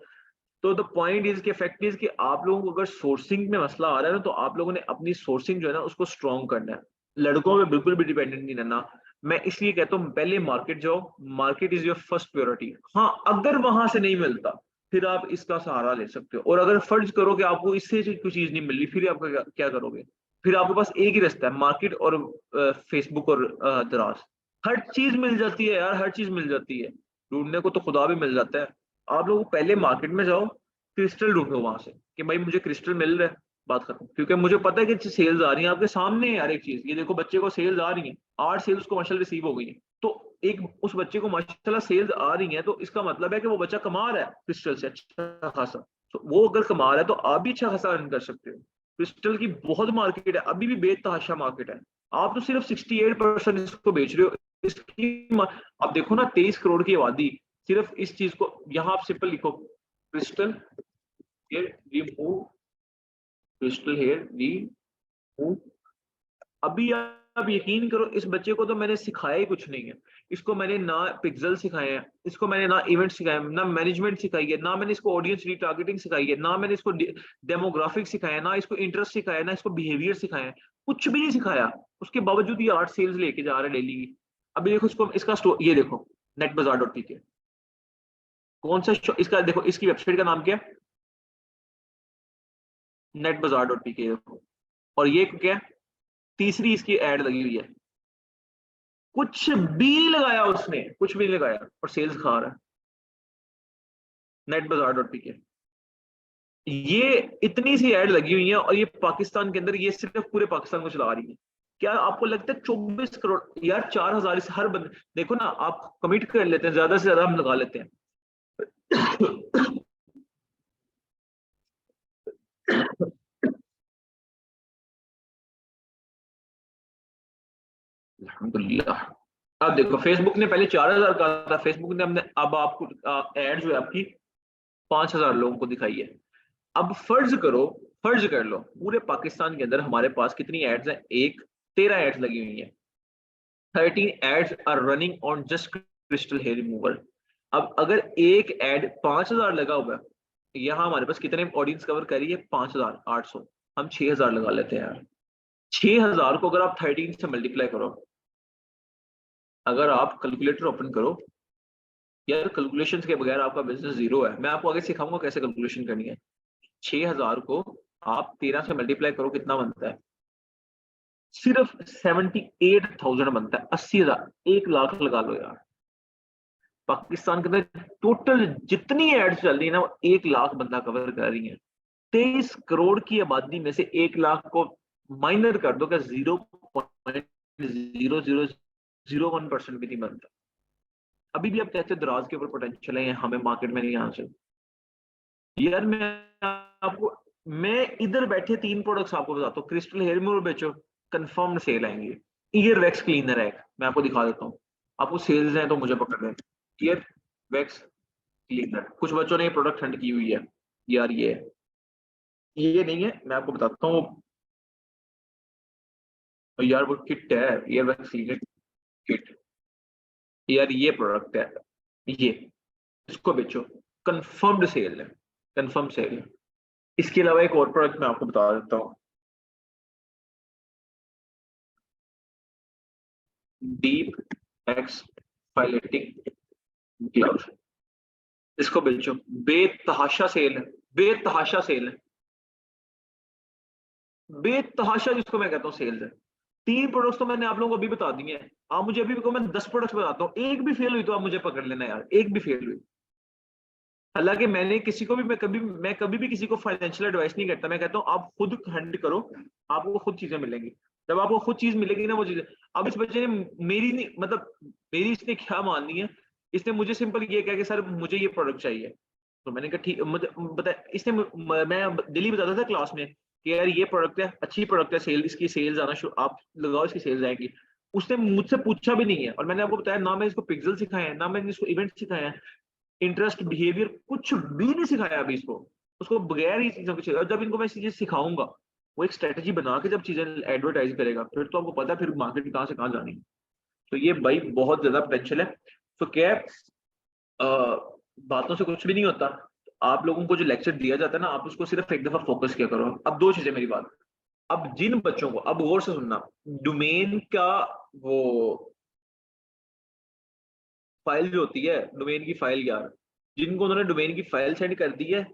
तो द पॉइंट इज कि फैक्ट इज कि आप लोगों को अगर सोर्सिंग में मसला आ रहा है ना, तो आप लोगों ने अपनी सोर्सिंग जो है ना उसको स्ट्रॉन्ग करना है, लड़कों पे बिल्कुल भी डिपेंडेंट नहीं रहना। मैं इसलिए कहता हूँ पहले मार्केट जाओ, market is your first priority. हाँ, अगर वहां से नहीं मिलता फिर आप इसका सहारा ले सकते हो, और अगर फर्ज करो कि आपको इससे कोई चीज नहीं मिल रही, फिर आप क्या करोगे? फिर आपके पास एक ही रास्ता है, मार्केट और फेसबुक और दराज। हर चीज मिल जाती है यार, हर चीज मिल जाती है, ढूंढने को तो खुदा भी मिल जाता है। आप लोग पहले मार्केट में जाओ, क्रिस्टल ढूंढो वहां से कि भाई मुझे क्रिस्टल मिल रहा है, बात खत्म। क्योंकि मुझे पता है कि सेल्स आ रही है आपके सामने है यार, एक चीज ये देखो, बच्चे को सेल्स आ रही है, 8 सेल्स को माशाल्लाह रिसीव हो गई है, तो एक उस बच्चे को माशाल्लाह सेल्स आ रही है, तो इसका मतलब है कि वो बच्चा कमा रहा है क्रिस्टल से अच्छा खासा। तो वो अगर कमा रहा है तो आप भी अच्छा खासा अर्न कर सकते हो। क्रिस्टल की बहुत मार्केट है, अभी भी बेतहाशा मार्केट है। आप तो सिर्फ 68% इसको बेच रहे हो। आप देखो ना, 23 करोड़ की आबादी, सिर्फ इस चीज को, यहाँ आप सिंपल लिखो crystal here we move, crystal here we move. अभी आप यकीन करो, इस बच्चे को तो मैंने सिखाया ही कुछ नहीं है। इसको मैंने ना पिक्सल सिखाए हैं, इसको मैंने ना इवेंट सिखाए, ना मैनेजमेंट सिखाई है, ना मैंने इसको ऑडियंस रीटारगेटिंग सिखाई है, ना मैंने इसको डेमोग्राफिक सिखाया, ना इसको इंटरेस्ट सिखाया, ना इसको बिहेवियर सिखाया है, कुछ भी नहीं सिखाया। उसके बावजूद ये 8 सेल्स लेके जा रहा है डेली की। अभी देखो इसको, इसका स्टोर ये देखो, नेट बाजार डॉट पी के, कौन सा इसका देखो, इसकी वेबसाइट का नाम क्या है, नेट बाजार डॉट पी के। और ये क्या है, तीसरी इसकी एड लगी हुई है, कुछ भी नहीं लगाया उसने, कुछ भी नहीं लगाया, और सेल्स खा रहा है, नेट बाजार डॉट पी के। ये इतनी सी एड लगी हुई है, और ये पाकिस्तान के अंदर, ये सिर्फ पूरे पाकिस्तान को चला रही है। क्या आपको लगता है 24 करोड़ यार, 4,000 इस हर बंद, देखो ना, आप कमिट कर लेते हैं, ज्यादा से ज्यादा हम लगा लेते हैं। अल्हम्दुलिल्लाह। अब देखो, फेसबुक ने पहले 4,000 कहा था, फेसबुक ने हमने अब आपको एड जो है आपकी 5,000 लोगों को दिखाई है। अब फर्ज करो, फर्ज कर लो, पूरे पाकिस्तान के अंदर हमारे पास कितनी एड्स हैं, एक 13 एड्स लगी हुई हैं। 13 ads are running on just crystal hair remover. अब अगर एक एड 5,000 लगा हुआ है, यहाँ हमारे पास कितने ऑडियंस कवर कर रही है, 5,800, हम 6,000 लगा लेते हैं यार। 6,000 को अगर आप 13 से मल्टीप्लाई करो, अगर आप कैलकुलेटर ओपन करो, यार कैलकुलेशन के बगैर आपका बिजनेस जीरो है। मैं आपको आगे सिखाऊंगा कैसे कैलकुलेशन करनी है। 6,000 को आप 13 से मल्टीप्लाई करो, कितना बनता है, सिर्फ 78,000 बनता है। 80,000, 1 लाख लगा लो यार। पाकिस्तान के अंदर टोटल जितनी एड्स चल रही है ना, वो 1 लाख बंदा कवर कर रही है। 23 करोड़ की आबादी में से 1 लाख को माइनर कर दो, क्या 0.0001% भी नहीं बनता। अभी भी आप कहते हो दराज के ऊपर पोटेंशियल है, हमें मार्केट में नहीं आना चाहिए। यार आपको मैं इधर बैठे 3 प्रोडक्ट्स आपको बताता हूँ, क्रिस्टल हेयर रिमूवर बेचो, कंफर्म सेल आएंगे। ईयर वैक्स क्लीनर है, मैं आपको दिखा देता हूँ, आपको सेल्स है तो मुझे पकड़ लें। ईयर वैक्स क्लीनर, कुछ बच्चों ने ये प्रोडक्ट हंट की हुई है यार, ये नहीं है, मैं आपको बताता हूँ। यार वो किट है, ईयर वैक्स क्लीनर किट, यार ये प्रोडक्ट है, ये इसको बेचो, कंफर्म्ड सेल है, कंफर्म सेल है। इसके अलावा एक और प्रोडक्ट मैं आपको बता देता हूँ, डीप एक्सफाइलेटिंग ग्लव, इसको बेचो, बेतहाशा सेल है, बेतहाशा सेल है, बेतहाशा जिसको मैं कहता हूँ सेल्स है। 3 प्रोडक्ट्स तो मैंने आप लोगों को अभी बता दिए हैं। आप मुझे अभी भी, मैं 10 प्रोडक्ट्स बताता हूँ, एक भी फेल हुई तो आप मुझे पकड़ लेना यार, एक भी फेल हुई। हालांकि मैंने किसी को भी, मैं कभी भी किसी को फाइनेंशियल एडवाइस नहीं करता, मैं कहता हूँ आप खुद हंड करो, आपको खुद चीजें मिलेंगी। जब आपको खुद चीज मिलेगी ना, वो चीजें। अब इस बच्चे ने मेरी नहीं, मतलब मेरी इसने क्या माननी है, इसने मुझे सिंपल ये कहा कि सर मुझे ये प्रोडक्ट चाहिए। तो मैंने कहा ठीक, मुझे बता, इसने मैं दिल्ली बताता था क्लास में कि यार ये प्रोडक्ट है, अच्छी प्रोडक्ट है, सेल इसकी सेल्स आना शुरू, आप लगाओ इसकी सेल्स आएगी। उसने मुझसे पूछा भी नहीं है, और मैंने आपको बताया ना, मैं इसको पिक्सल सिखाया है, ना मैंने इसको इवेंट सिखाया है, इंटरेस्ट बिहेवियर कुछ भी नहीं सिखाया अभी इसको। उसको बगैर ही चीजों के, जब इनको मैं चीजें सिखाऊंगा, वो एक स्ट्रेटजी बना के जब चीजें एडवर्टाइज करेगा, फिर तो आपको पता है फिर मार्केट कहाँ से कहाँ जानी है। तो ये भाई बहुत ज्यादा पोटेंशियल है। तो क्या है, बातों से कुछ भी नहीं होता। आप लोगों को जो लेक्चर दिया जाता है ना, आप उसको सिर्फ एक दफा फोकस किया करो। अब दो चीजें मेरी बात, अब जिन बच्चों को, अब गौर से सुनना, डोमेन का वो फाइल जो होती है, डोमेन की फाइल यार, जिनको उन्होंने डोमेन की फाइल सेंड कर दी है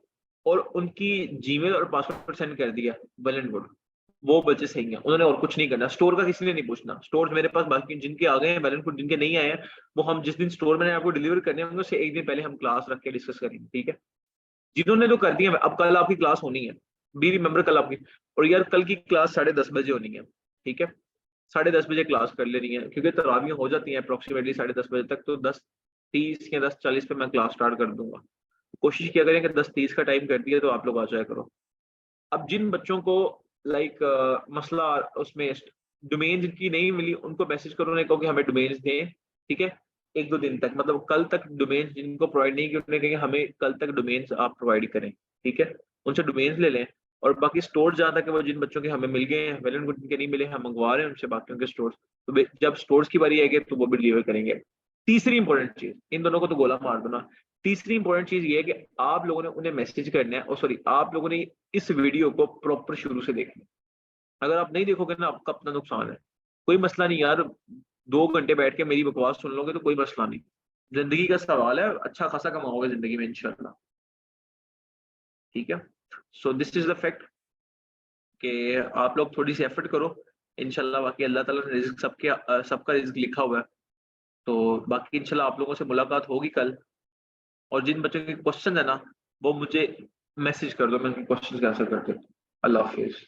और उनकी जीमेल और पासवर्ड सेंड कर दिया, वेल एंड गुड, वो बच्चे सही हैं, उन्होंने और कुछ नहीं करना। स्टोर का किसी ने नहीं पूछना। स्टोर मेरे पास बाकी जिनके आ गए हैं वेल एंड गुड, जिनके नहीं आए हैं वो हम जिस दिन स्टोर मैंने आपको डिलीवर करने होंगे उससे एक दिन पहले हम क्लास रख के डिस्कस करेंगे, ठीक है। जिन्होंने तो कर दिया, अब कल आपकी क्लास होनी है, बी रिमेंबर कल आपकी, और यार कल की क्लास 10:30 बजे होनी है, ठीक है। 10:30 बजे क्लास कर लेनी है क्योंकि तरावियां हो जाती हैं अप्रोक्सीमेटली 10:30 बजे तक, तो 10:30 या 10:40 पे मैं क्लास स्टार्ट कर दूंगा। कोशिश किया करें कि 10:30 का टाइम कर दिया तो आप लोग आ जाया करो। अब जिन बच्चों को लाइक मसला उसमें डोमेन जिनकी नहीं मिली, उनको मैसेज करो, उन्हें कहो कि हमें डोमेन्स दें, ठीक है। 1-2 दिन तक, मतलब कल तक डोमेन्स जिनको प्रोवाइड नहीं किए उन्हें कहेंगे हमें कल तक डोमेन्स आप प्रोवाइड करें, ठीक है। उनसे डोमेन्स ले लें। और बाकी स्टोर जहाँ तक है वो जिन बच्चों के हमें मिल गए हैं, वेल एंड गुड, जिनके नहीं मिले हम मंगवा रहे हैं उनसे बाकियों के स्टोर। तो जब स्टोर्स की बारी आएगी तो वो भी डिलीवर करेंगे। तीसरी इंपॉर्टेंट चीज, इन दोनों को तो गोला मार दो ना। तीसरी इंपॉर्टेंट चीज ये है कि आप लोगों ने उन्हें मैसेज करना है, और सॉरी आप लोगों ने इस वीडियो को प्रॉपर शुरू से देखना है। अगर आप नहीं देखोगे ना, आपका अपना नुकसान है। कोई मसला नहीं यार, 2 घंटे बैठ के मेरी बकवास सुन लोगे तो कोई मसला नहीं। जिंदगी का सवाल है, अच्छा खासा कमाओगे जिंदगी में इंशाल्लाह, ठीक है। So this is the fact कि आप लोग थोड़ी सी एफर्ट करो इंशाल्लाह। बाकी अल्लाह ताला ने रिज्क सबका रिज्क लिखा हुआ है। तो बाकी इंशाल्लाह आप लोगों से मुलाकात होगी कल। और जिन बच्चों के क्वेश्चन है ना, वो मुझे मैसेज कर दो, मैं उनके क्वेश्चन का आंसर करते। अल्लाह हाफिज।